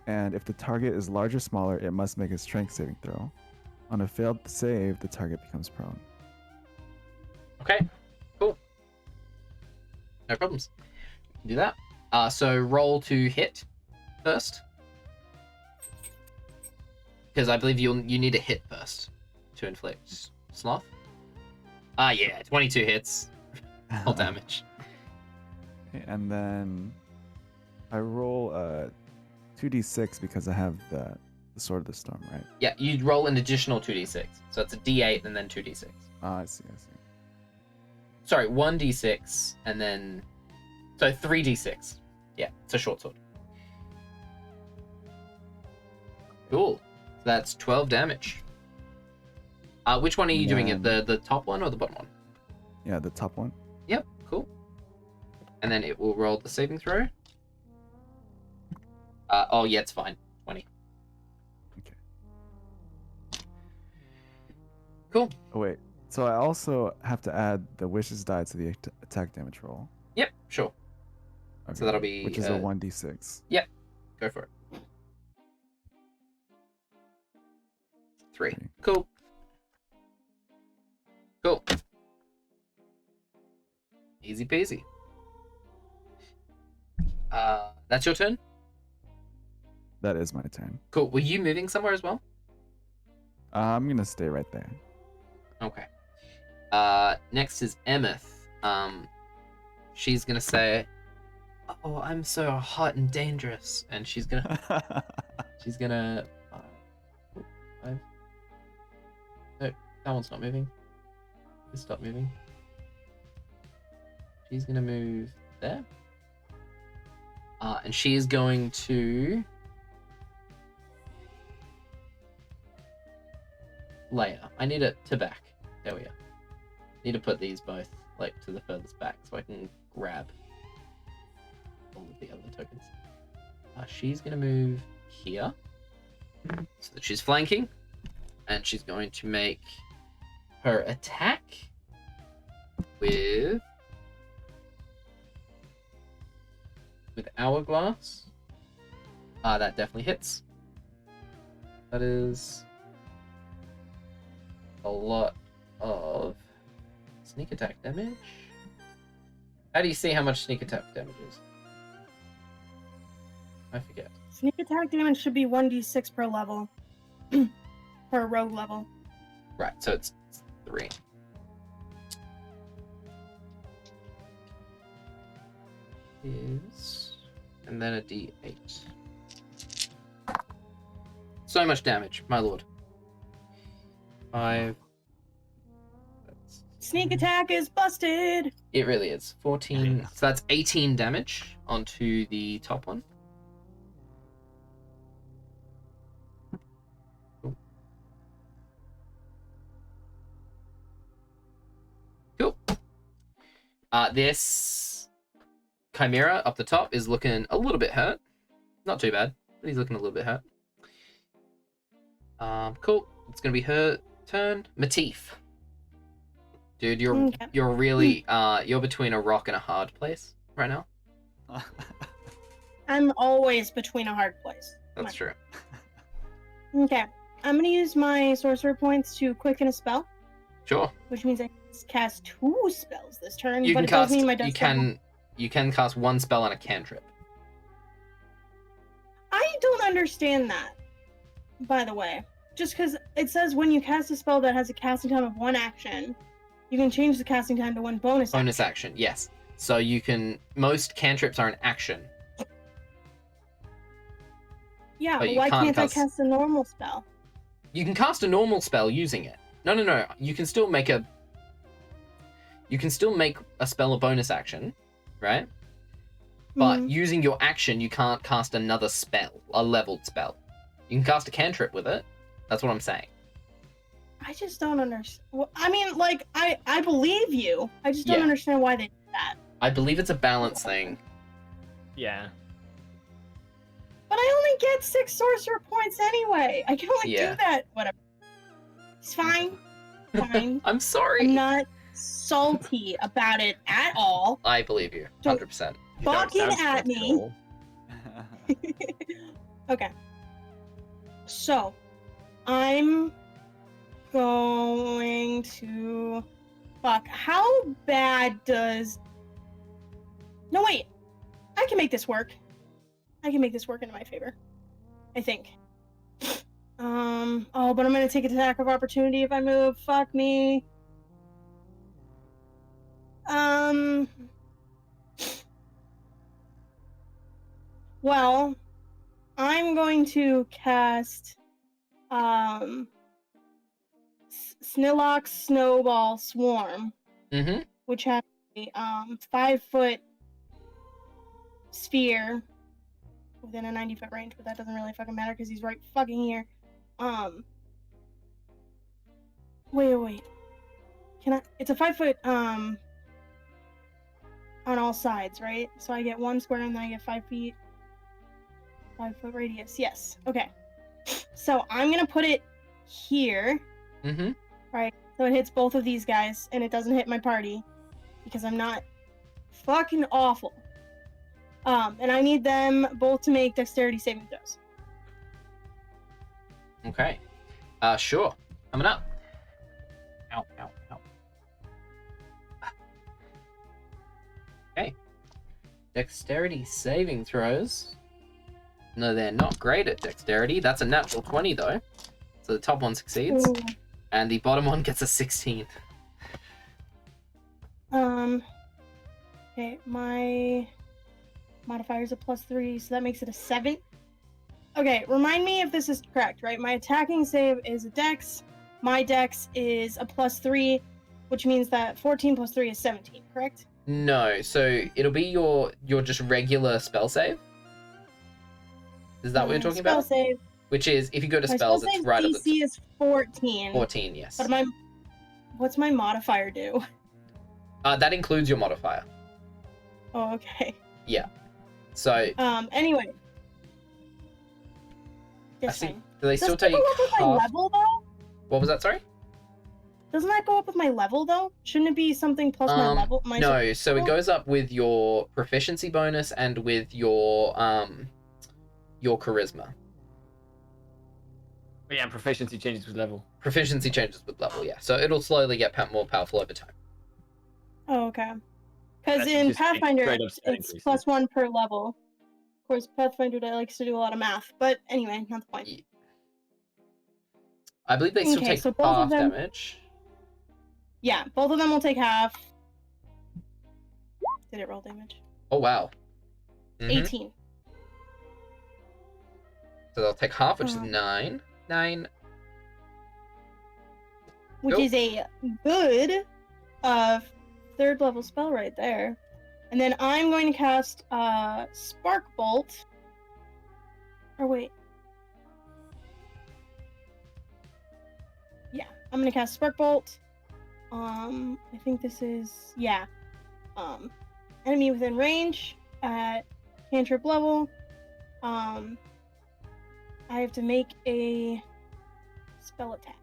And if the target is large or smaller, it must make a strength saving throw. On a failed save, the target becomes prone. Okay, cool. No problems. Do that. So roll to hit first. Because I believe you need a hit first to inflict sloth. Yeah, 22 hits. Full damage. Okay, and then I roll 2d6 because I have the Sword of the Storm, right? Yeah, you roll an additional 2d6. So it's a d8 and then 2d6. Ah, I see. Sorry, 1d6 and then... So 3d6. Yeah, it's a short sword. Cool. So that's 12 damage. Which one are you doing it? The top one or the bottom one? Yeah, the top one. Yep, cool. And then it will roll the saving throw. Oh, yeah, it's fine. 20. Okay. Cool. Oh, wait. So I also have to add the wishes die to the attack damage roll. Yep, sure. Okay. So that'll be... Which is a 1d6. Yep, go for it. 3. Cool. Cool. Easy peasy. That's your turn? That is my turn. Cool. Were you moving somewhere as well? I'm gonna stay right there. Okay. Next is Emmyth. She's gonna say, "Oh, I'm so hot and dangerous," and she's gonna, five. No, that one's not moving. Just stop moving. She's gonna move there. And she is going to layer. I need it to back. There we go. Need to put these both like to the furthest back so I can grab all of the other tokens. She's gonna move here so that she's flanking, and she's going to make her attack with Hourglass. That definitely hits. That is a lot of sneak attack damage. How do you see how much sneak attack damage is? I forget. Sneak attack damage should be 1d6 per level. Per rogue level. Right, so it's 3. And then a d8. So much damage, my lord. 5. Sneak attack is busted! It really is. 14. So that's 18 damage onto the top one. Cool. This Chimera up the top is looking a little bit hurt. Not too bad, but he's looking a little bit hurt. Cool. It's gonna be her turn. Matif. Dude, you're really you're between a rock and a hard place right now. I'm always between a hard place. That's true. Okay. I'm gonna use my sorcerer points to quicken a spell. Sure. Which means I can cast 2 spells this turn, You but can it does cast. mean my dust You can cast 1 spell on a cantrip. I don't understand that, by the way. Just because it says when you cast a spell that has a casting time of 1 action, you can change the casting time to 1 bonus action. Bonus action, yes. So you can. Most cantrips are an action. Yeah, But but you why can't can't I cast- cast a normal spell? You can cast a normal spell using it. No. You can still make a. You can still make a spell a bonus action, right? But Mhm. using your action, you can't cast another spell, a leveled spell. You can cast a cantrip with it. That's what I'm saying. I just don't understand. Well, I mean, like, I believe you. I just don't Yeah. understand why they did that. I believe it's a balance thing. Yeah. But I only get 6 sorcerer points anyway. I can only Yeah. do that. Whatever. It's fine. Fine. I'm sorry. I'm not salty about it at all. I believe you, So- 100%. You don't Barking sound at stressed me. all. Okay. So, I'm going to... Fuck, how bad does... No, wait. I can make this work. I can make this work into my favor. I think. Oh, but I'm gonna take an attack of opportunity if I move. Fuck me. Well, I'm going to cast Snillock's Snowball Swarm, which has a 5-foot sphere within a 90-foot range, but that doesn't really fucking matter because he's right fucking here. Wait. Can I? It's a 5-foot on all sides, right? So I get 1 square and then I get 5 feet. 5-foot radius. Yes. Okay. So I'm gonna put it here. Right. So it hits both of these guys, and it doesn't hit my party because I'm not fucking awful. And I need them both to make dexterity saving throws. Okay. Sure. Coming up. Ow. Okay. Dexterity saving throws. No, they're not great at dexterity. That's a natural 20, though. So the top one succeeds. Ooh. And the bottom one gets a 16. Okay, my modifier is a +3, so that makes it a 7. Okay, remind me if this is correct, right? My attacking save is a dex. My dex is a +3, which means that 14 + 3 is 17, correct? No, so it'll be your just regular spell save. Is that what you're talking spell about? Save. Which is, if you go to My spells, spell it's save right at the DC is 14. 14, yes. But what's my modifier do? That includes your modifier. Oh, okay. Yeah. So. Anyway. I This see. thing. Do they Does still it take go up with my half? level though? What was that? Sorry. Doesn't that go up with my level though? Shouldn't it be something plus my level? No, so it goes up with your proficiency bonus and with your charisma. But yeah, proficiency changes with level. Proficiency changes with level, yeah. So it'll slowly get more powerful over time. Oh, okay. Because That's in just a Pathfinder, straight up stat it's increases. +1 per level. Of course, Pathfinder likes to do a lot of math, but anyway, not the point. Yeah. I believe they still Okay, take so both of half them- damage. Yeah, both of them will take half. Did it roll damage? Oh wow. Mhm. 18. So they'll take half, which is Uh-huh. 9. 9. Which Nope. is a good 3rd level spell right there. And then I'm going to cast Spark Bolt. Or wait. Yeah, I'm gonna cast Spark Bolt. I think this is enemy within range at cantrip level. I have to make a spell attack.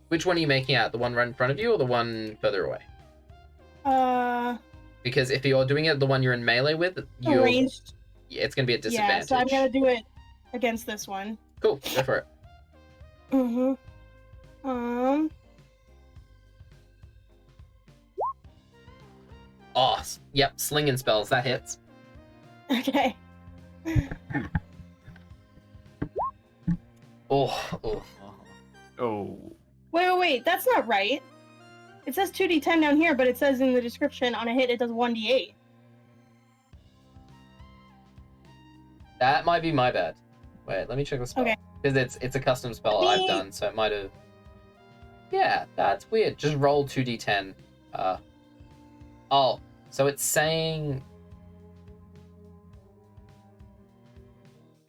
Which one are you making out? The one right in front of you or the one further away? Because if you're doing it the one you're in melee with, you're Ranged. yeah, it's gonna be a Yeah, disadvantage. so I'm gonna do it against this one. Cool, go for it. Oh, yep, slinging spells, that hits. Okay. Oh. Oh. Wait, that's not right. It says 2d10 down here, but it says in the description on a hit it does 1d8. That might be my bad. Wait, let me check the spell. Okay. Because it's a custom spell I've done, so it might have... Yeah, that's weird. Just roll 2d10. Oh, so it's saying...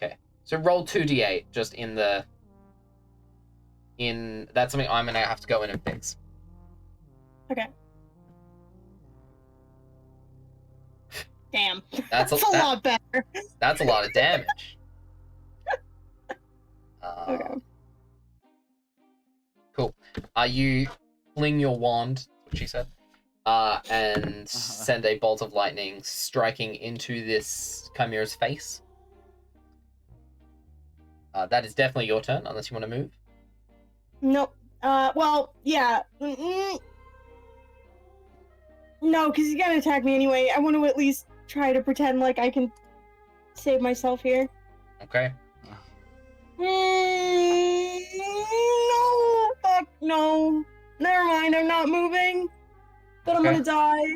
Okay, so roll 2d8 just in the... That's something I'm gonna have to go in and fix. Okay. Damn. That's a lot better. That's a lot of damage. Okay. Cool. You fling your wand, what she said, and send a bolt of lightning striking into this chimera's face. That is definitely your turn, unless you want to move. Nope. Well, yeah. No, because he's gonna attack me anyway. I want to at least try to pretend like I can save myself here. Okay. No, fuck no. Never mind, I'm not moving. But I'm Okay. gonna die.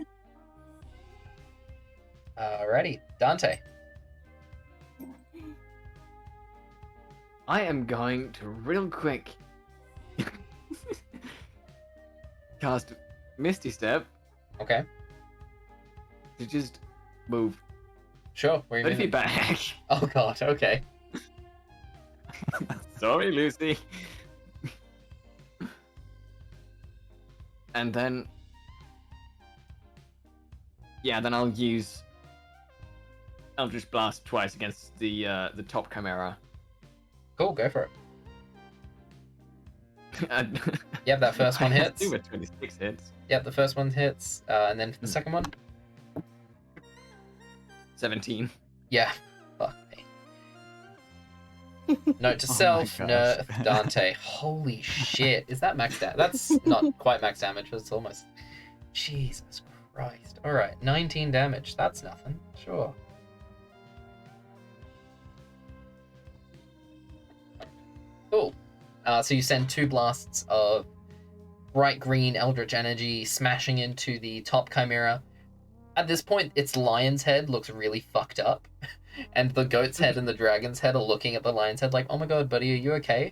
Alrighty, Dante. I am going to real quick cast Misty Step Okay. to just move Sure. Where are you 30 moving? feet back. Oh god. Okay. Sorry, Lucy. And then, yeah, then I'll use Eldritch Blast twice against the top Chimera. Cool. Go for it. And Yep. That first one I hits. do with 26 hits. Yep. The first one hits, and then for the second one. 17. Yeah. Fuck me. Note to Oh my self: gosh. nerf Dante. Holy shit! Is that max damage? That's not quite max damage, but it's almost. Jesus Christ! All right, 19 damage. That's nothing. Sure. Cool. So you send 2 blasts of bright green eldritch energy smashing into the top chimera. At this point, its lion's head looks really fucked up. And the goat's head and the dragon's head are looking at the lion's head like, oh my god, buddy, are you okay?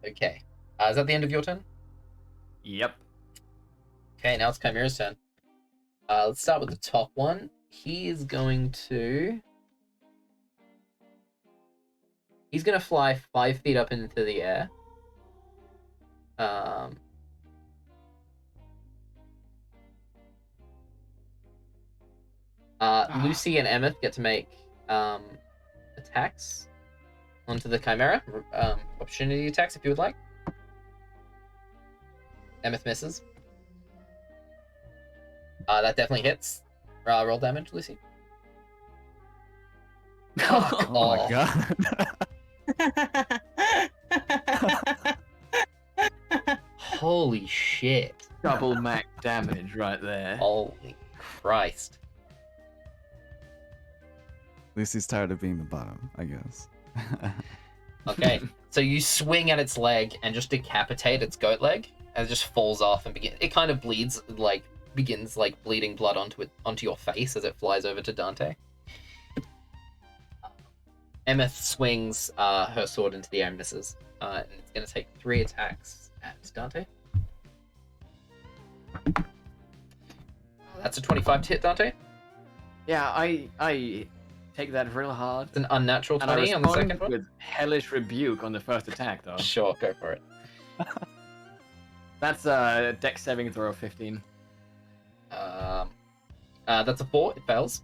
Okay. Is that the end of your turn? Yep. Okay, now it's Chimera's turn. Let's start with the top one. He is going to... He's going to fly 5 feet up into the air. Lucy and Emmyth get to make attacks onto the Chimera. Opportunity attacks if you would like. Emmyth misses. That definitely hits. Roll damage, Lucy. Oh my god. Holy shit. Double max damage right there. Holy Christ. Lucy's tired of being the bottom, I guess. Okay, so you swing at its leg and just decapitate its goat leg, and it just falls off and it kind of bleeds, begins bleeding blood onto your face as it flies over to Dante. Emmyth swings her sword into the air and misses, and it's going to take 3 attacks at Dante. That's a 25 to hit, Dante. Yeah, I take that real hard. It's an unnatural And I 20 on the respond second one. with Hellish Rebuke on the first attack, though. Sure, go for it. That's a Dex saving throw of 15. That's a 4. It fails.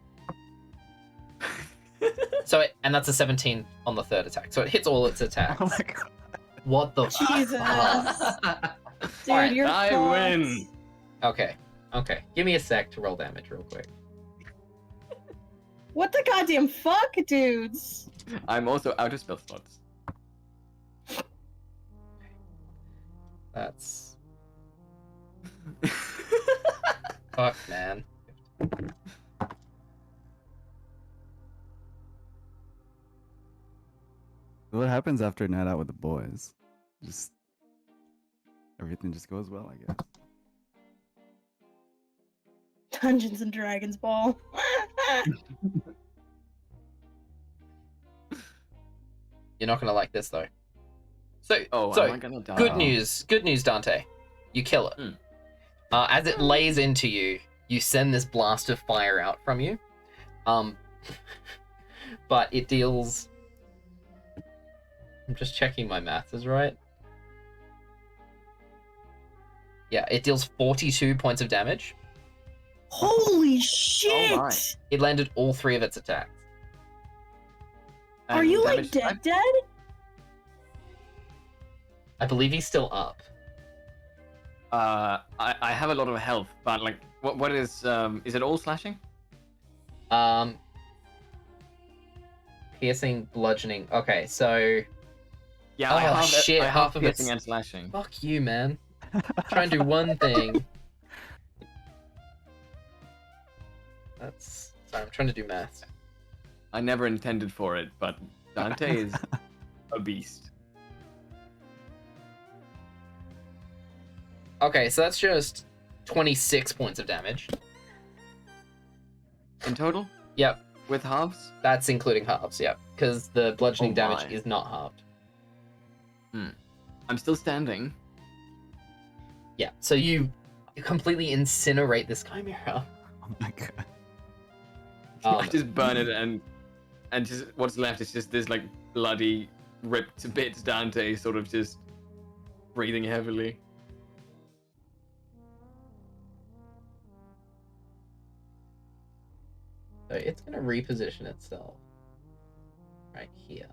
And that's a 17 on the third attack. So it hits all its attacks. Oh my god. What the Jesus. fuck? Dude, Alright, you're I fucked. win. Okay. Give me a sec to roll damage real quick. What the goddamn fuck, dudes? I'm also out of spell slots. That's... Fuck, man. What happens after a night out with the boys? Just everything just goes well, I guess. Dungeons and Dragons ball. You're not gonna like this, though. So, Am I gonna die? good news, Dante. You kill it. As it lays into you, you send this blast of fire out from you. But it deals... I'm just checking my math is right. Yeah, it deals 42 points of damage. Holy shit! Alright. It landed all 3 of its attacks. Are And you damage like dead? I believe he's still up. I have a lot of health, but like, what is it all slashing? Piercing, bludgeoning. Okay, so Yeah, Oh, I have shit, I have half of piercing it's- and slashing. fuck you, man. Try and do one thing. That's sorry, I'm trying to do math. I never intended for it, but Dante is a beast. Okay, so that's just 26 points of damage. In total? Yep, With halves? that's including halves, yep. Because the bludgeoning Oh damage my. is not halved. I'm still standing. Yeah, so you completely incinerate this chimera. Oh my god. I just burn it and just what's left is just this like bloody ripped to bits Dante sort of just breathing heavily. So it's going to reposition itself right here.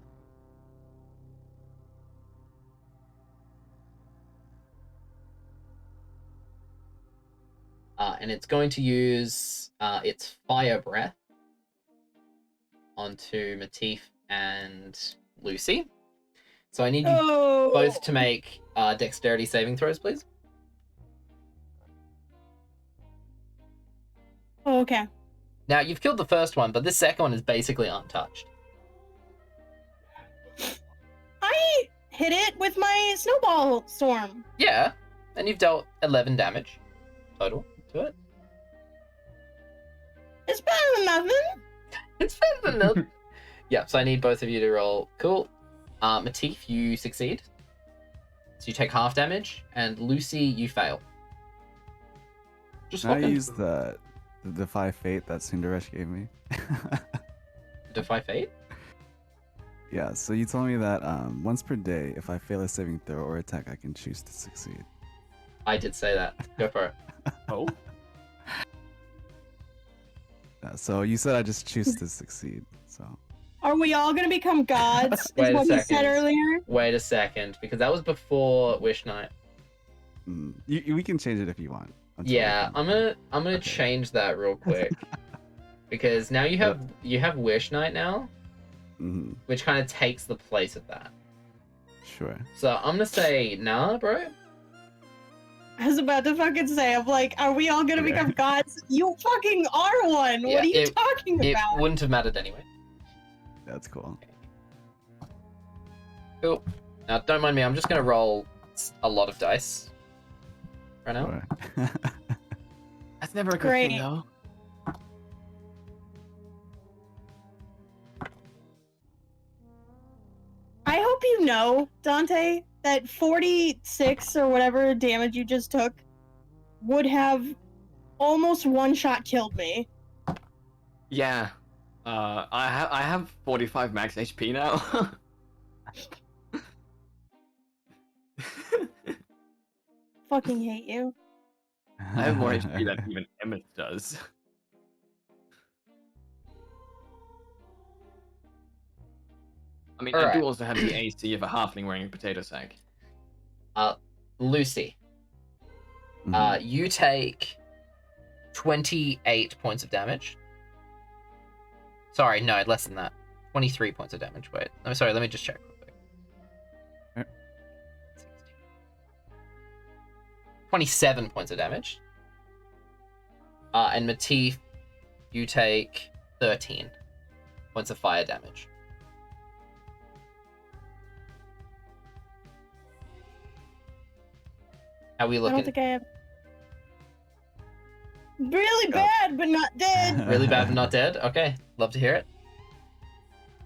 And it's going to use its fire breath onto Matif and Lucy. So I need you Oh. both to make dexterity saving throws, please. Oh, okay. Now, you've killed the first one, but this second one is basically untouched. I hit it with my snowball storm. Yeah, and you've dealt 11 damage total to it. It's better than nothing. It's better than nothing. Yeah, so I need both of you to roll. Cool. Matif, you succeed. So you take half damage, and Lucy, you fail. Just Can I swap use the Defy Fate that Cinderesh gave me? Defy Fate? Yeah, so you told me that once per day, if I fail a saving throw or attack, I can choose to succeed. I did say that. Go for it. Oh. Yeah, so you said I just choose to succeed. So Are we all gonna become gods? Wait is a what you said second. earlier. Wait a second, because that was before Wish Night. we can change it if you want. I'm totally Yeah, fine. I'm gonna Okay. change that real quick. Because now you have Wish Night now, Mhm, which kind of takes the place of that. sure. So I'm gonna say nah, bro. I was about to fucking say, I'm like, are we all gonna Okay. become gods? You fucking are one. Yeah, What are you talking It about? wouldn't have mattered anyway. That's cool. Cool. Now don't mind me. I'm just gonna roll a lot of dice right now. Sure. That's never a good Great. thing though. I hope you know, Dante, that 46 or whatever damage you just took would have almost one-shot killed me. Yeah. I have 45 max HP now. Fucking hate you. I have more HP than even Emmyth does. I mean, I Alright. do also have the AC of a halfling wearing a potato sack. Lucy, Mhm. you take 28 points of damage. Sorry, no, less than that. 23 points of damage. Wait, I'm sorry. Let me just check real quick. Alright. 27 points of damage. And Matif, you take 13 points of fire damage. How are we I looking? don't think I have. Really bad, but not dead. Really bad but not dead? Okay, love to hear it.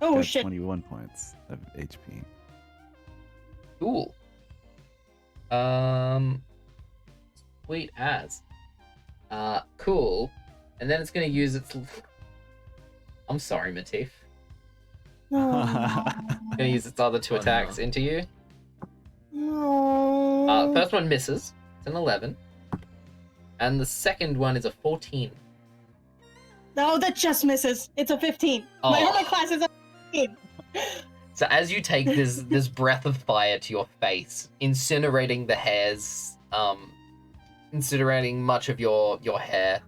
Oh Got shit. 21 points of HP. Cool. Sweet as. Cool. And then it's gonna use its. I'm sorry, Matif. Oh, Gonna use its other two Oh, attacks no. into you. no. First one misses. It's an 11. And the second one is a 14. No, that just misses. It's a 15. Oh. My armor class is a 15. So as you take this breath of fire to your face, incinerating the hairs, incinerating much of your hair,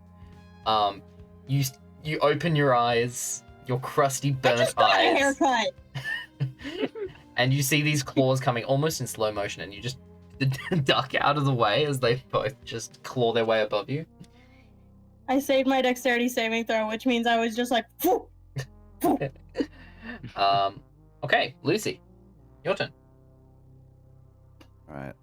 you open your eyes, your crusty I burnt just got a eyes, haircut. and you see these claws coming almost in slow motion, and you just duck out of the way as they both just claw their way above you. I saved my dexterity saving throw, which means I was just like, "Phew, phew." Okay, Lucy, your turn. All right.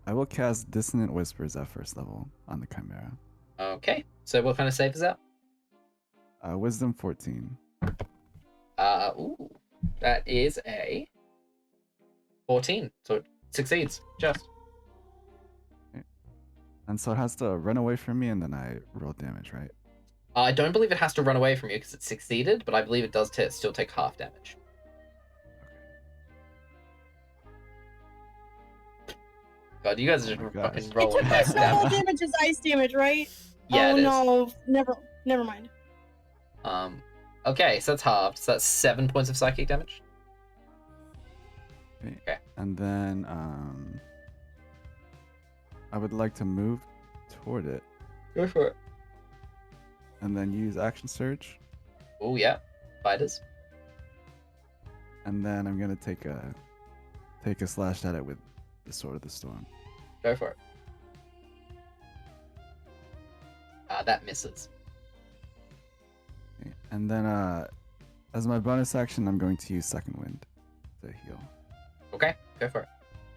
I will cast Dissonant Whispers at first level on the Chimera. Okay, so what kind of save is that? Wisdom 14. Ooh, that is a 14, so it succeeds, just. And so it has to run away from me, and then I roll damage, right? I don't believe it has to run away from you because it succeeded, but I believe it does still take half damage. God, you guys are Oh my just gosh. fucking It rolling took my back snowball down. damage as ice damage, right? Yeah, oh it is. no, never mind. Okay, so that's halved. So that's 7 points of psychic damage. Okay. And then I would like to move toward it Go for it. and then use Action Surge. Oh yeah, fighters. And then I'm gonna take a slash at it with the Sword of the Storm. Go for it. That misses. Okay. And then as my bonus action, I'm going to use Second Wind to heal. Okay, go for it.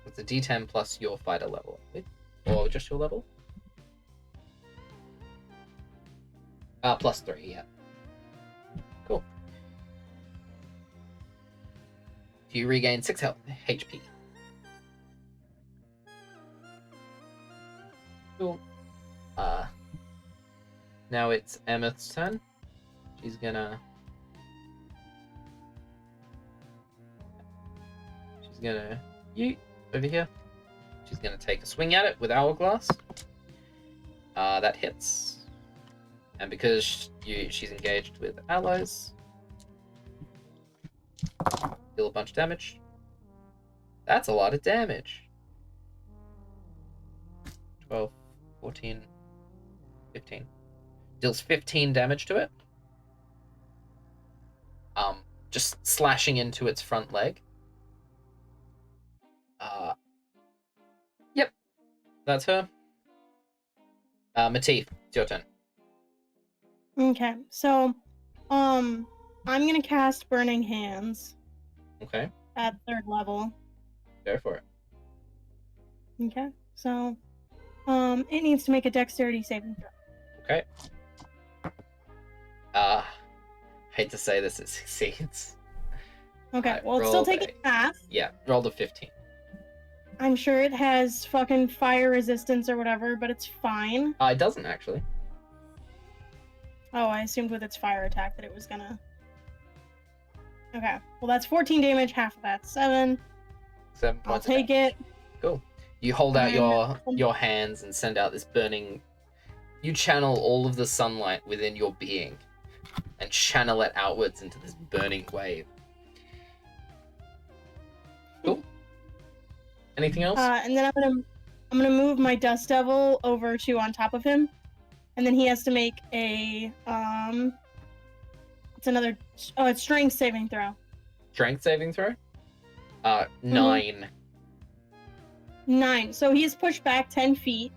It's a D10 plus your fighter level, or just your level. Plus 3, yeah. Cool. You regain 6 health HP. Cool. Now it's Emmyth's turn. She's gonna yeet over here. She's gonna take a swing at it with Hourglass. That hits. And because she's engaged with allies, deal a bunch of damage. That's a lot of damage. 12, 14, 15. Deals 15 damage to it. Just slashing into its front leg. Yep. That's her. Matif, it's your turn. Okay, so, I'm gonna cast Burning Hands Okay, at 3rd level. go for it. Okay, so, it needs to make a dexterity saving throw. Okay. Hate to say this, it succeeds. Okay, Alright, well, it's still roll taking half. Yeah, rolled a 15. I'm sure it has fucking fire resistance or whatever, but it's fine. It doesn't actually. Oh, I assumed with its fire attack that it was gonna... Okay, well that's 14 damage, half of that, 7. 7 I'll points. of take damage. it. Cool. You hold out And- your hands and send out this burning. You channel all of the sunlight within your being, and channel it outwards into this burning wave. Cool. Anything else? And then I'm gonna move my Dust Devil over to on top of him, and then he has to make a it's strength saving throw. Strength saving throw. 9. 9. So he's pushed back 10 feet.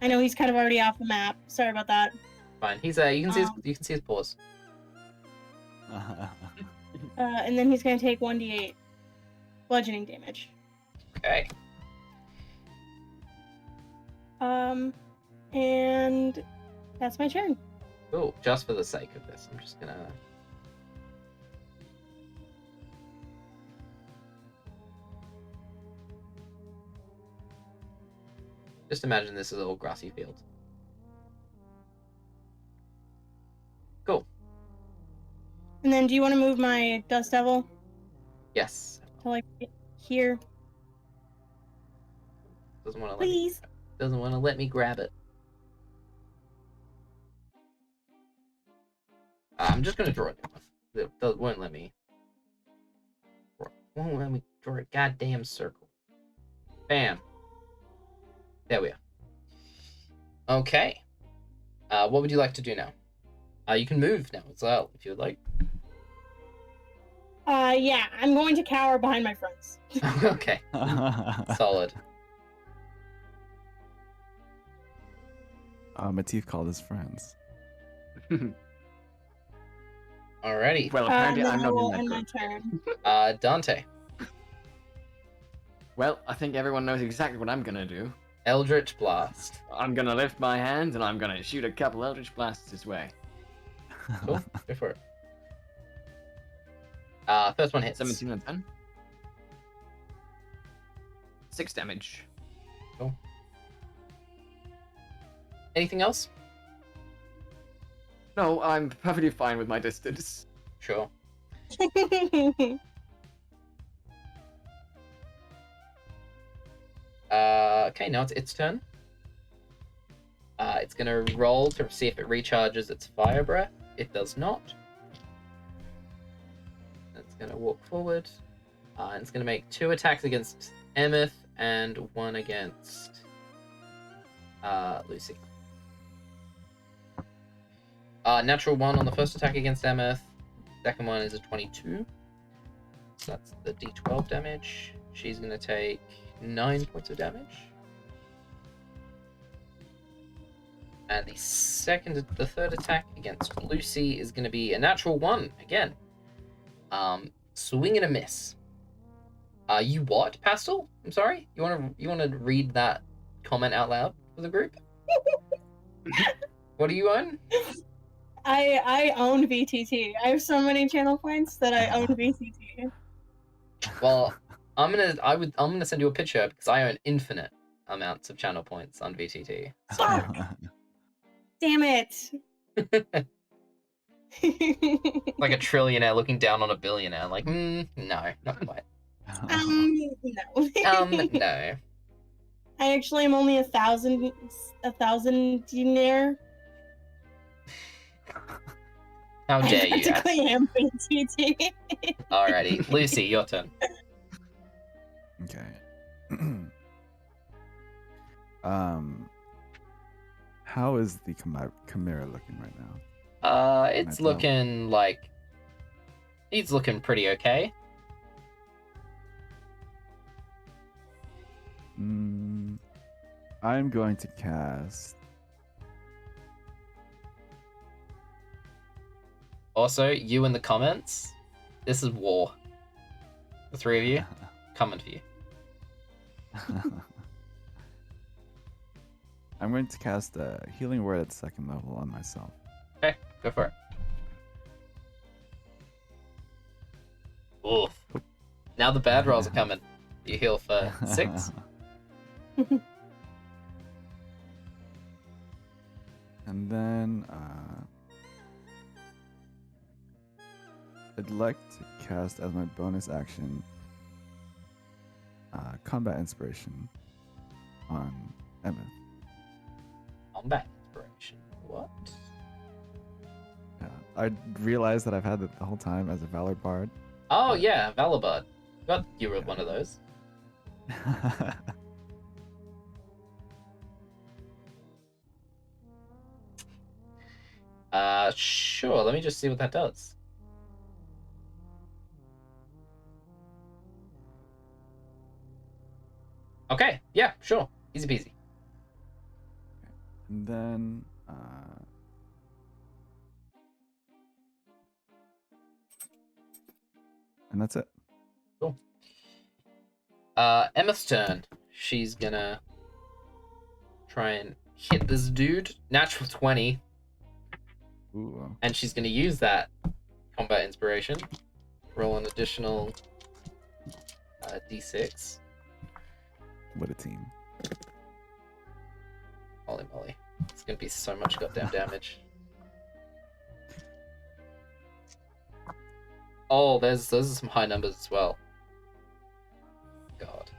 I know he's kind of already off the map. Sorry about that. Fine. He's you can see his paws. And then he's gonna take 1d8 bludgeoning damage. Okay. And that's my turn. Cool. Just for the sake of this, I'm just gonna. Just imagine this is a little grassy field. Cool. And then do you want to move my Dust Devil Yes. to like here? Doesn't want to Please. Doesn't want to let me grab it. I'm just gonna draw a new one. It won't let me. Won't let me draw a goddamn circle. Bam. There we are. Okay. What would you like to do now? You can move now as well if you would like. Yeah, I'm going to cower behind my friends. Okay. Solid. Matif called his friends. Alrighty. Well, apparently Then I'm I not will in end that my group. turn. Dante. Well, I think everyone knows exactly what I'm gonna do. Eldritch Blast. I'm gonna lift my hand and I'm gonna shoot a couple Eldritch Blasts his way. Cool. Go for it. First one hits. 17 and 10. 6 damage. Cool. Anything else? No, I'm perfectly fine with my distance. Sure. Okay, now it's its turn. It's gonna roll to see if it recharges its fire breath. It does not. It's gonna walk forward. And it's gonna make 2 attacks against Emmyth and 1 against Lucy. Natural 1 on the first attack against Emmyth. Second one is a 22. So that's the d12 damage. She's gonna take 9 points of damage. And the third attack against Lucy is going to be a natural 1 again. Swing and a miss. You what, Pastel? I'm sorry. You want to read that comment out loud for the group? What do you own? I own VTT. I have so many channel points that I own VTT. Well, I'm gonna send you a picture because I own infinite amounts of channel points on VTT. Fuck! Damn it! Like a trillionaire looking down on a billionaire. Like, no, not quite. No. No. I actually am only 1,000 dinar. How dare you? Technically am VTT. Alrighty, Lucy, your turn. Okay. How is the Chimera looking right now? It's looking like he's looking pretty okay. I'm going to cast. Also, you in the comments, this is war. The 3 of you, coming for you. I'm going to cast a healing word at 2nd level on myself. Okay, go for it. Oof. Now the bad rolls are coming. You heal for 6. And then I'd like to cast as my bonus action Combat Inspiration on Emmyth. Combat inspiration. What? Yeah, I realized that I've had it the whole time as a Valor Bard. Oh yeah, Valor Bard. Got you were one of those. Sure. Let me just see what that does. Okay. Yeah. Sure. Easy peasy. And then and that's it. Cool. Emma's turn. She's gonna try and hit this dude. Natural 20. Ooh. And she's gonna use that combat inspiration. Roll an additional d6. What a team. Holy moly. It's gonna be so much goddamn damage. Oh, those are some high numbers as well. God.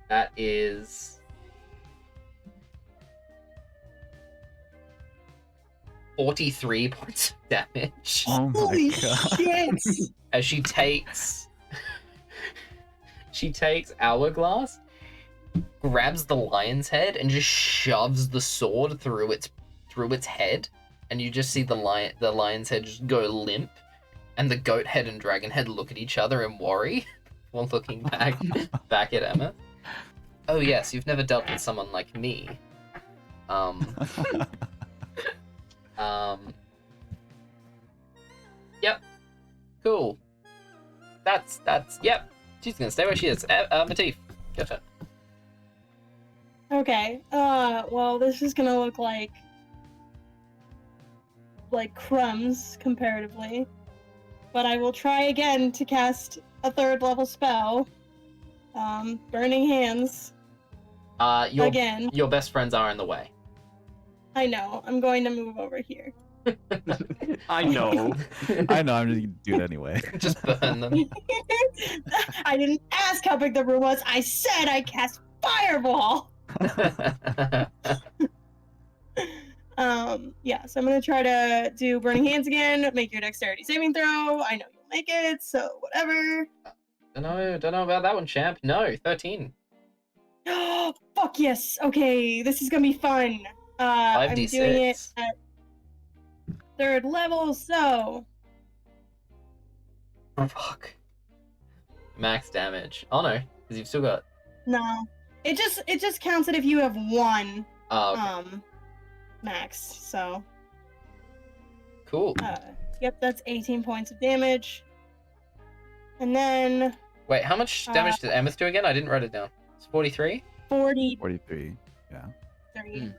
That is 43 points of damage. Oh my Holy god. shit! As she takes Hourglass, grabs the lion's head, and just shoves the sword through its head, and you just see the lion's head just go limp, and the goat head and dragon head look at each other and worry. while looking back at Emmyth. Oh yes, you've never dealt with someone like me. Yep. Cool. That's yep. She's gonna stay where she is. Matif, your turn. Okay. Well, this is gonna look like crumbs comparatively, but I will try again to cast a 3rd level spell. Burning Hands. Again. Your best friends are in the way. I know. I'm going to move over here. I know. I know, I'm just gonna do it anyway. Just burn them. I didn't ask how big the room was. I said I cast Fireball. Yeah, so I'm gonna try to do Burning Hands again. Make your dexterity saving throw. I know you'll make it, so whatever. Don't know about that one, champ. No, 13. Oh, fuck yes. Okay, this is gonna be fun. I'm 5d6. doing it at 3rd level, so Oh, fuck. Max damage. Oh no, because you've still got. no. It just counts it if you have 1 Oh, okay. max. So Cool. yep, that's 18 points of damage. And then Wait, how much damage did Emmyth do again? I didn't write it down. It's 43? 43. Yeah. 30.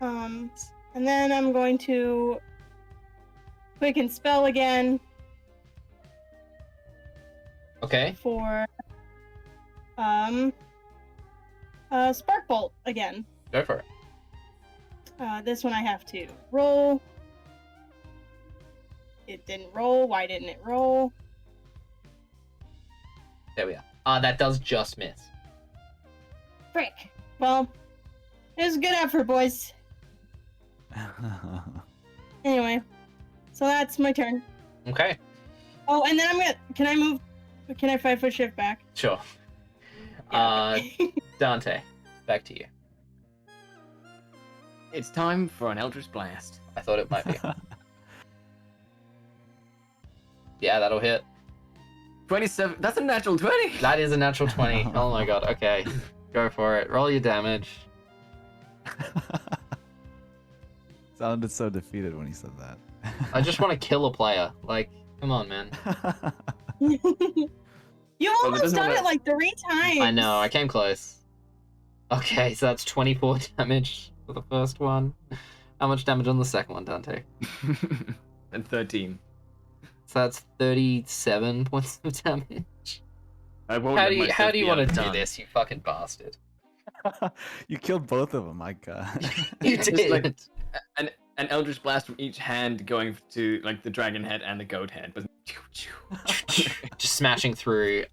And then I'm going to quicken spell again Okay. for Spark Bolt again. Go for it. This one I have to roll. It didn't roll. Why didn't it roll? There we are. That does just miss. Frick. Well, it was a good effort, boys. Anyway, so that's my turn. Okay. Oh, and then can I move? Can I 5-foot shift back? Sure. Yeah, okay. Dante, back to you. It's time for an Eldritch Blast. I thought it might be. Yeah, that'll hit. 27. That's a natural 20. That is a natural 20. Oh my god, okay. Go for it. Roll your damage. Sounded so defeated when he said that. I just want to kill a player. Like, come on, man. You almost doesn't done wanna- it like 3 times. I know, I came close. Okay, so that's 24 damage for the first one. How much damage on the second one, Dante? And 13. So that's 37 points of damage. I won't How let do you myself be want to do outdone. this, you fucking bastard? You killed both of them, my god. You Just did. like- An Eldritch Blast from each hand going to like the dragon head and the goat head. But Just smashing through.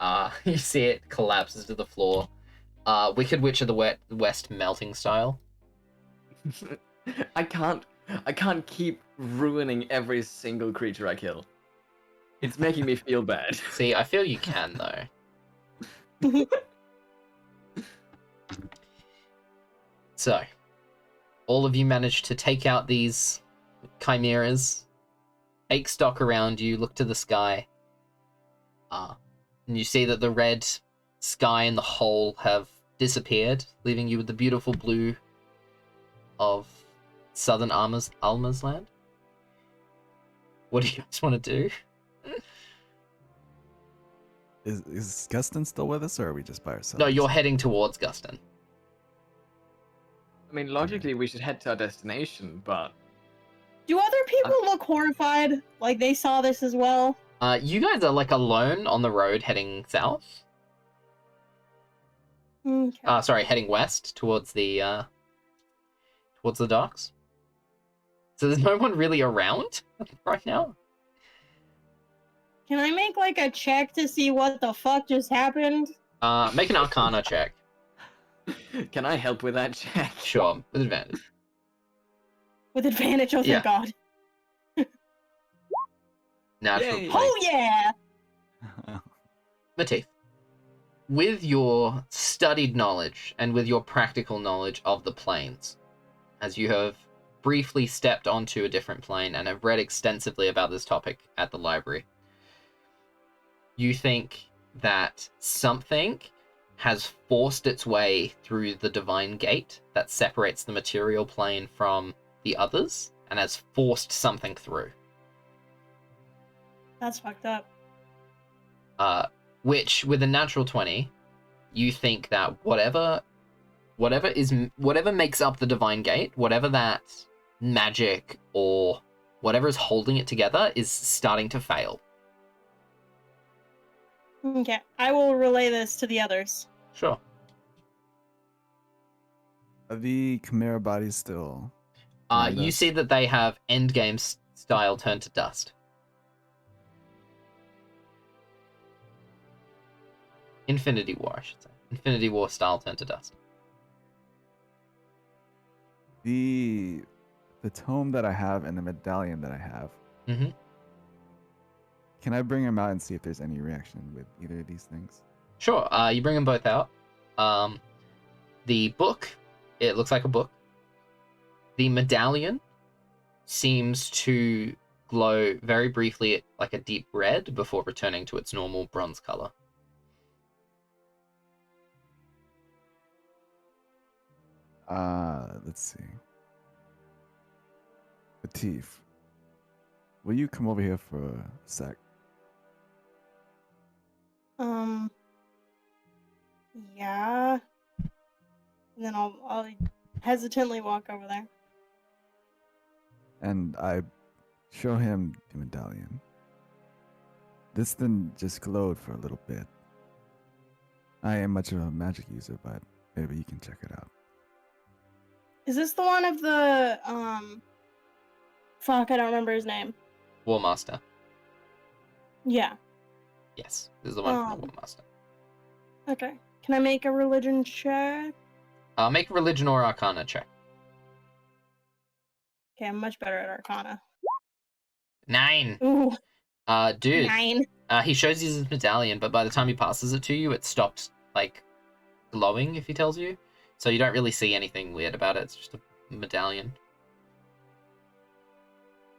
You see it collapses to the floor. Wicked Witch of the West melting style. I can't keep ruining every single creature I kill. It's making me feel bad. See, I feel you can though. So, all of you managed to take out these chimeras, take stock around you, look to the sky, and you see that the red sky and the hole have disappeared, leaving you with the beautiful blue of southern Alma's land. What do you guys want to do? Is Gustin still with us, or are we just by ourselves? No, you're heading towards Gustin. I mean, logically, we should head to our destination, but Do other people look horrified? Like they saw this as well? You guys are like alone on the road heading south. Okay. Sorry, heading west towards the docks. So there's no one really around right now. Can I make like a check to see what the fuck just happened? Make an Arcana check. can I help with that check? Sure, with advantage. With advantage, oh thank Yeah. god. Natural Yay. 20. Oh yeah! Matif, with your studied knowledge and with your practical knowledge of the planes, as you have briefly stepped onto a different plane and have read extensively about this topic at the library, you think that something has forced its way through the divine gate that separates the material plane from the others and has forced something through. That's fucked up. Which, with a natural 20, you think that whatever makes up the divine gate, whatever that magic or whatever is holding it together is starting to fail. Okay, I will relay this to the others. Sure. Are the Chimera bodies still? You see that they have endgame style turned to dust. Infinity War, I should say. Infinity War style turned to dust. The tome that I have and the medallion that I have. Mm-hmm. Can I bring them out and see if there's any reaction with either of these things? Sure. You bring them both out. The book, it looks like a book. The medallion seems to glow very briefly like a deep red before returning to its normal bronze color. Let's see. Matif, will you come over here for a sec? Yeah. And then I'll hesitantly walk over there. And I show him the medallion. This thing just glowed for a little bit. I am much of a magic user, but maybe you can check it out. Is this the one of the fuck, I don't remember his name. War Master. Yeah. Yes, this is the one from the War Master. Okay. Can I make a religion check? Make a religion or arcana check. Okay, I'm much better at Arcana. 9. Ooh, Dude. 9. He shows you his medallion, but by the time he passes it to you, it stopped, like, glowing, if he tells you. So you don't really see anything weird about it. It's just a medallion.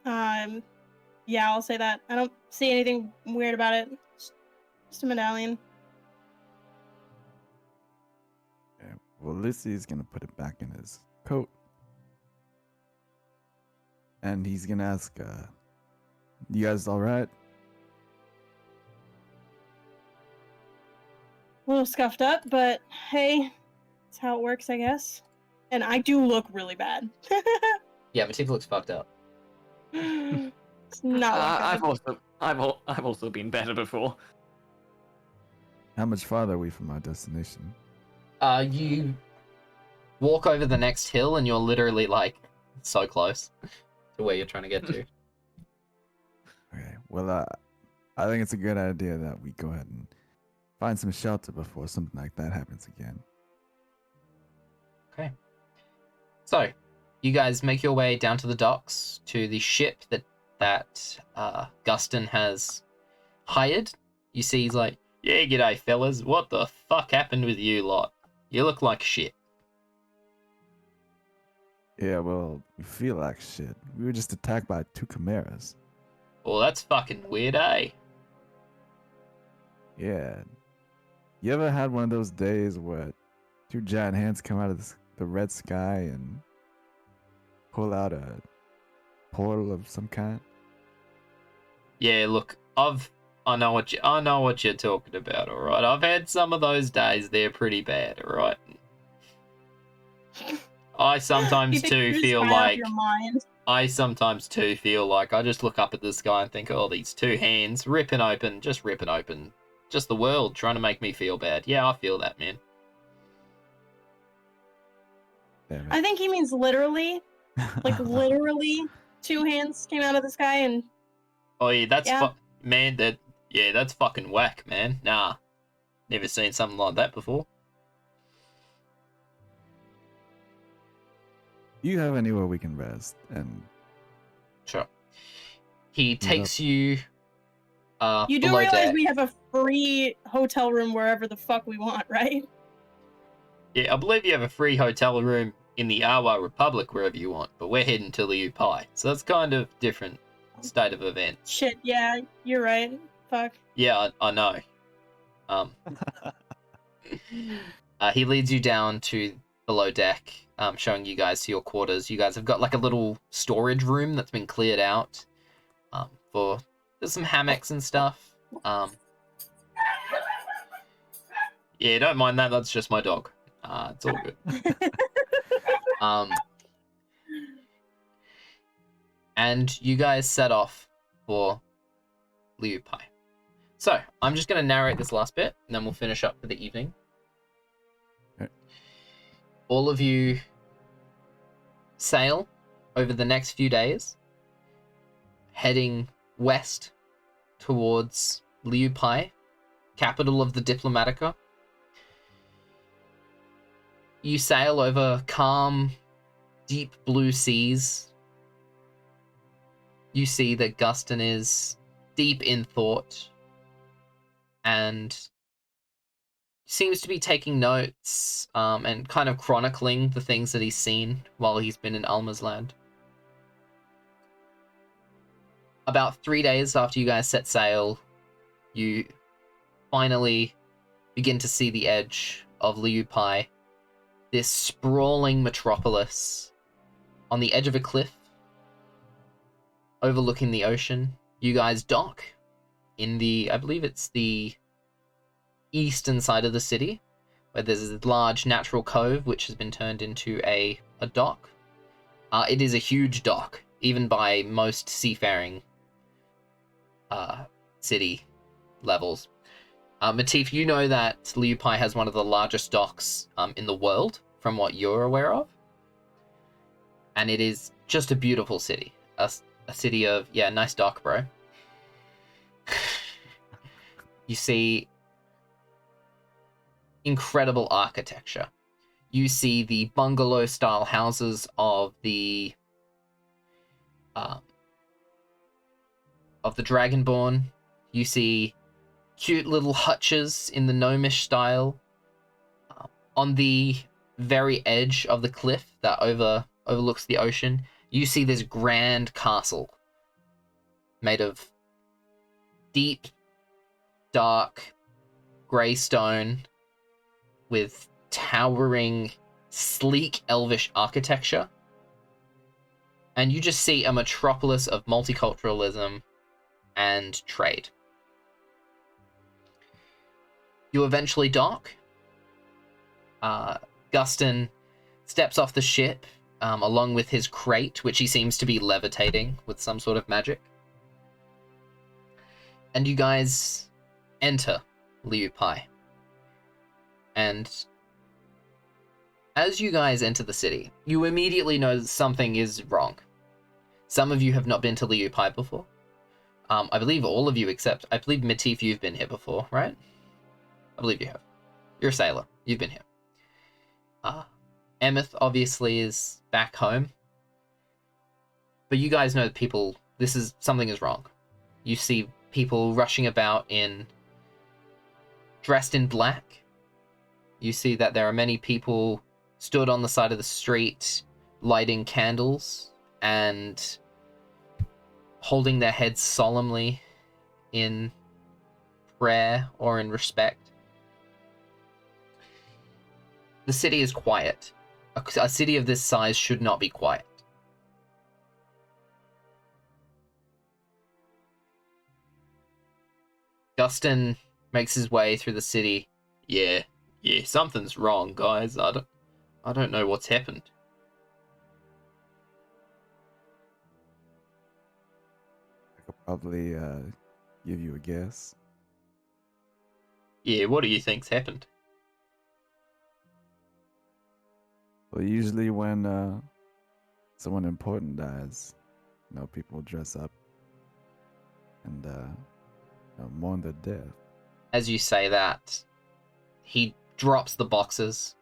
Yeah, I'll say that. I don't see anything weird about it. Just a medallion. Okay. Well, Lucy's gonna put it back in his coat. And he's gonna ask, you guys alright? A little scuffed up, but hey, that's how it works, I guess. And I do look really bad. Yeah, Matif looks fucked up. It's not good. I've also been better before. How much farther are we from our destination? You walk over the next hill and you're literally, like, so close to where you're trying to get to. Okay, well, I think it's a good idea that we go ahead and find some shelter before something like that happens again. Okay. So, you guys make your way down to the docks to the ship that Gustin has hired. You see he's like, yeah, g'day fellas, what the fuck happened with you lot? You look like shit. Yeah, well, we feel like shit. We were just attacked by 2 chimeras. Well, that's fucking weird, eh? Yeah. You ever had one of those days where 2 giant hands come out of the red sky and pull out a portal of some kind? Yeah, look, I know what you're talking about, alright? I've had some of those days, they're pretty bad, alright? I sometimes too feel like I just look up at the sky and think, oh, these 2 hands ripping open just the world trying to make me feel bad. Yeah, I feel that, man. Damn it. I think he means literally. Like, literally, 2 hands came out of the sky and... Oh yeah, that's Yeah. that's fucking whack, man. Nah, never seen something like that before. You have anywhere we can rest, and Sure. He takes you You do below realize deck. we have a free hotel room wherever the fuck we want, right? Yeah, I believe you have a free hotel room in the Awa Republic wherever you want, but we're heading to the Upai, so that's kind of different state of events. Shit, yeah, you're right. Fuck. Yeah, I know. He leads you down to below deck, showing you guys to your quarters. You guys have got like a little storage room that's been cleared out for there's some hammocks and stuff. Yeah, don't mind that. That's just my dog. It's all good. And you guys set off for Liu Pai. So, I'm just going to narrate this last bit, and then we'll finish up for the evening. Okay. All of you sail over the next few days, heading west towards Liu Pai, capital of the Diplomatica. You sail over calm, deep blue seas. You see that Gustin is deep in thought and seems to be taking notes and kind of chronicling the things that he's seen while he's been in Alma's land. About 3 days after you guys set sail, you finally begin to see the edge of Liu Pai, this sprawling metropolis on the edge of a cliff overlooking the ocean. You guys dock in the, I believe it's the eastern side of the city, where there's a large natural cove which has been turned into a dock. It is a huge dock, even by most seafaring city levels. Matif, you know that Liu Pai has one of the largest docks in the world, from what you're aware of. And it is just a beautiful city. A city of, yeah, nice dock, bro. You see incredible architecture. You see the bungalow-style houses of the Dragonborn. You see cute little hutches in the gnomish style. On the very edge of the cliff that overlooks the ocean, you see this grand castle made of deep, dark, grey stone with towering, sleek, elvish architecture. And you just see a metropolis of multiculturalism and trade. You eventually dock. Gustin steps off the ship along with his crate, which he seems to be levitating with some sort of magic. And you guys enter Liu Pai. And as you guys enter the city, you immediately know that something is wrong. Some of you have not been to Liu Pai before. I believe all of you except, I believe Matif, you've been here before, right? I believe you have. You're a sailor. You've been here. Emmyth obviously is back home. But you guys know that people, something is wrong. You see people rushing about dressed in black. You see that there are many people stood on the side of the street lighting candles and holding their heads solemnly in prayer or in respect. The city is quiet. A city of this size should not be quiet. Gustin makes his way through the city. Yeah, something's wrong, guys. I don't know what's happened. I could probably give you a guess. Yeah, what do you think's happened? Well, usually when someone important dies, people dress up and mourn their death. As you say that, he drops the boxes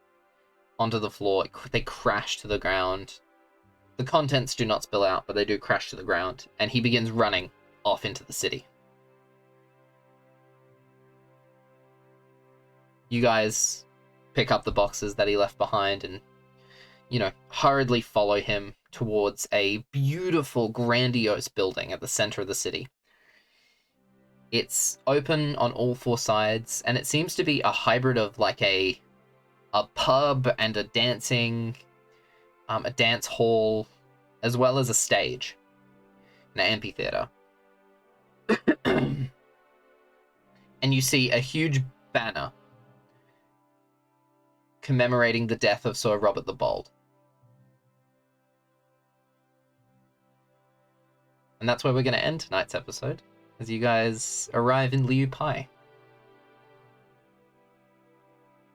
onto the floor. They crash to the ground. The contents do not spill out, but they do crash to the ground, and he begins running off into the city. You guys pick up the boxes that he left behind and, hurriedly follow him towards a beautiful, grandiose building at the center of the city. It's open on all four sides, and it seems to be a hybrid of like a pub and a dance hall, as well as a stage, an amphitheater. And you see a huge banner commemorating the death of Sir Robert the Bold. And that's where we're going to end tonight's episode, as you guys arrive in Liu Pai.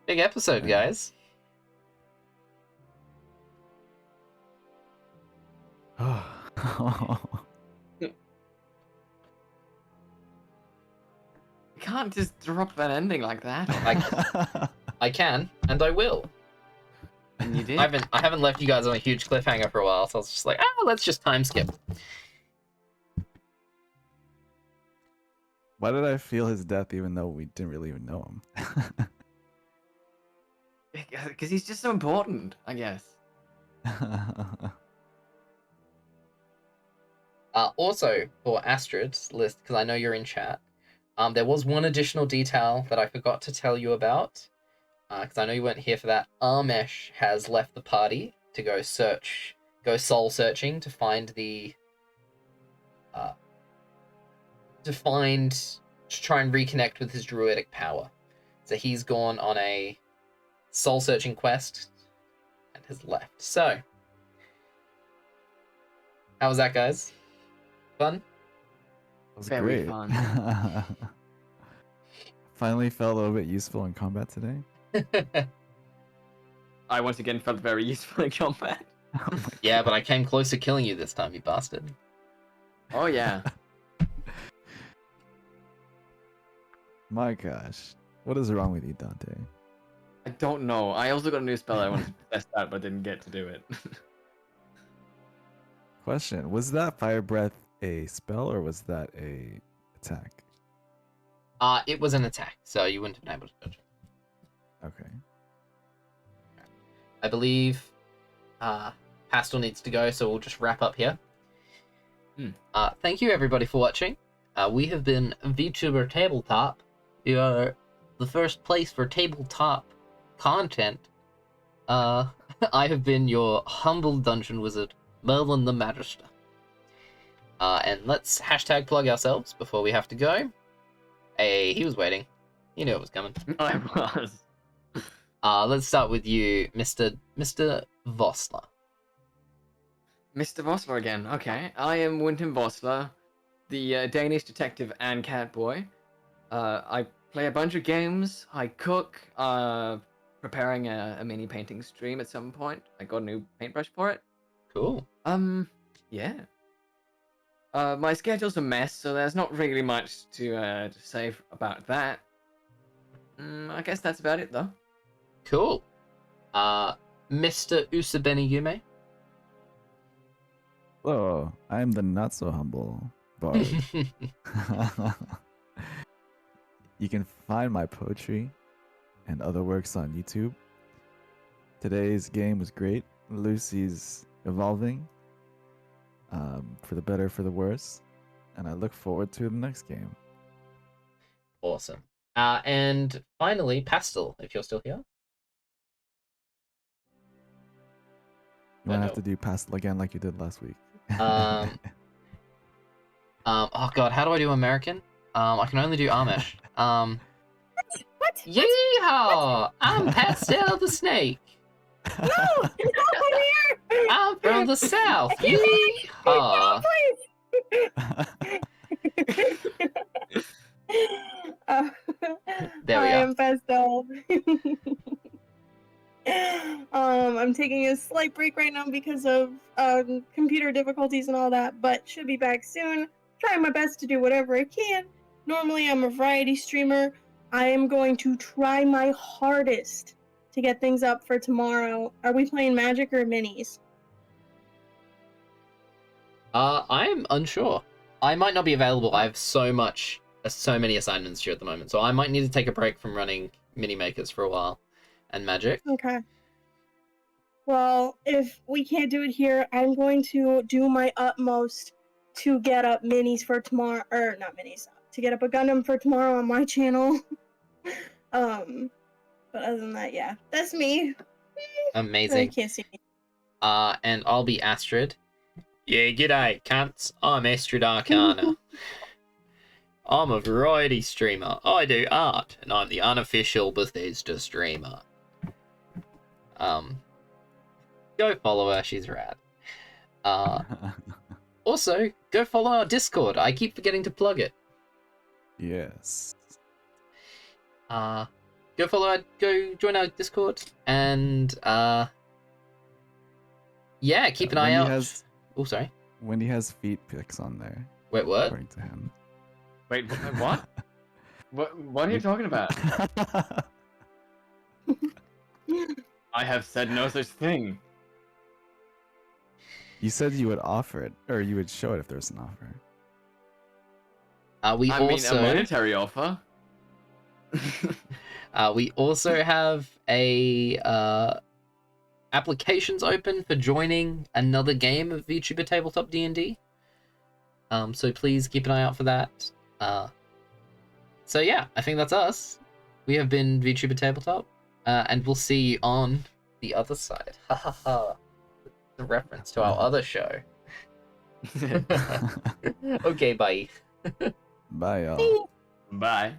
Big episode, guys. You can't just drop that ending like that. I can, and I will. And you did. I haven't left you guys on a huge cliffhanger for a while, so I was just like, let's just time skip. Why did I feel his death even though we didn't really even know him? Because he's just so important, I guess. Also, for Astrid's list, because I know you're in chat, there was one additional detail that I forgot to tell you about, because I know you weren't here for that. Armesh has left the party to go soul searching to find to try and reconnect with his druidic power. So he's gone on a soul searching quest and has left. So, how was that, guys? Fun? It was Very great. fun. Finally felt a little bit useful in combat today. I once again felt very useful in combat. Yeah, but I came close to killing you this time, you bastard. Oh yeah. My gosh. What is wrong with you, Dante? I don't know. I also got a new spell I wanted to test out, but didn't get to do it. Question. Was that fire breath a spell or was that a attack? It was an attack, so you wouldn't have been able to dodge it. Okay. I believe Pastel needs to go, so we'll just wrap up here. Thank you, everybody, for watching. We have been VTuber Tabletop. We are the first place for tabletop content. I have been your humble dungeon wizard, Merlin the Magister. And let's hashtag plug ourselves before we have to go. Hey, he was waiting. He knew it was coming. I was. Let's start with you, Mr. Vossler. Mr. Vossler again. Okay. I am WyndhamVossler, the Danish detective and catboy. I play a bunch of games. I cook. Preparing a mini painting stream at some point. I got a new paintbrush for it. Cool. Yeah. My schedule's a mess, so there's not really much to say about that. I guess that's about it, though. Cool. Mr. Usubeni Yume. Hello, I am the not so humble bard. You can find my poetry and other works on YouTube. Today's game was great. Lucy's evolving for the better, for the worse, and I look forward to the next game. Awesome. And finally, Pastel, if you're still here. You might have to do Pastel again like you did last week. Oh god, how do I do American? I can only do Amish. What? Yeehaw! I'm PastelTheSnake. No! Not here! I'm from the South. No, Yeehaw! There we I go. am Pastel. I'm taking a slight break right now because of computer difficulties and all that, but should be back soon. Trying my best to do whatever I can. Normally, I'm a variety streamer. I am going to try my hardest to get things up for tomorrow. Are we playing Magic or Minis? I'm unsure. I might not be available. I have so many assignments due at the moment, so I might need to take a break from running mini makers for a while and Magic. Okay. Well, if we can't do it here, I'm going to do my utmost to get up minis for tomorrow, or not minis, to get up a Gundam for tomorrow on my channel. But other than that, yeah, that's me. You Amazing. can't see me. And I'll be Astrid. Yeah, g'day, cunts. I'm Astrid Arcana. I'm a variety streamer. I do art, and I'm the unofficial Bethesda streamer. Go follow her, she's rad. Also, go follow our Discord. I keep forgetting to plug it. Yes. Go join our Discord, and yeah, keep an eye out. Oh, sorry. Wendy has feet pics on there, Wait, what? according to him. Wait, what? What are you talking about? I have said no such thing. You said you would offer it, or you would show it if there's an offer. I mean, a monetary offer. We also have a applications open for joining another game of VTuber Tabletop D&D. So please keep an eye out for that. So yeah, I think that's us. We have been VTuber Tabletop, and we'll see you on the other side. Ha ha ha. The reference to our other show. Okay, bye. Bye, y'all. Bye.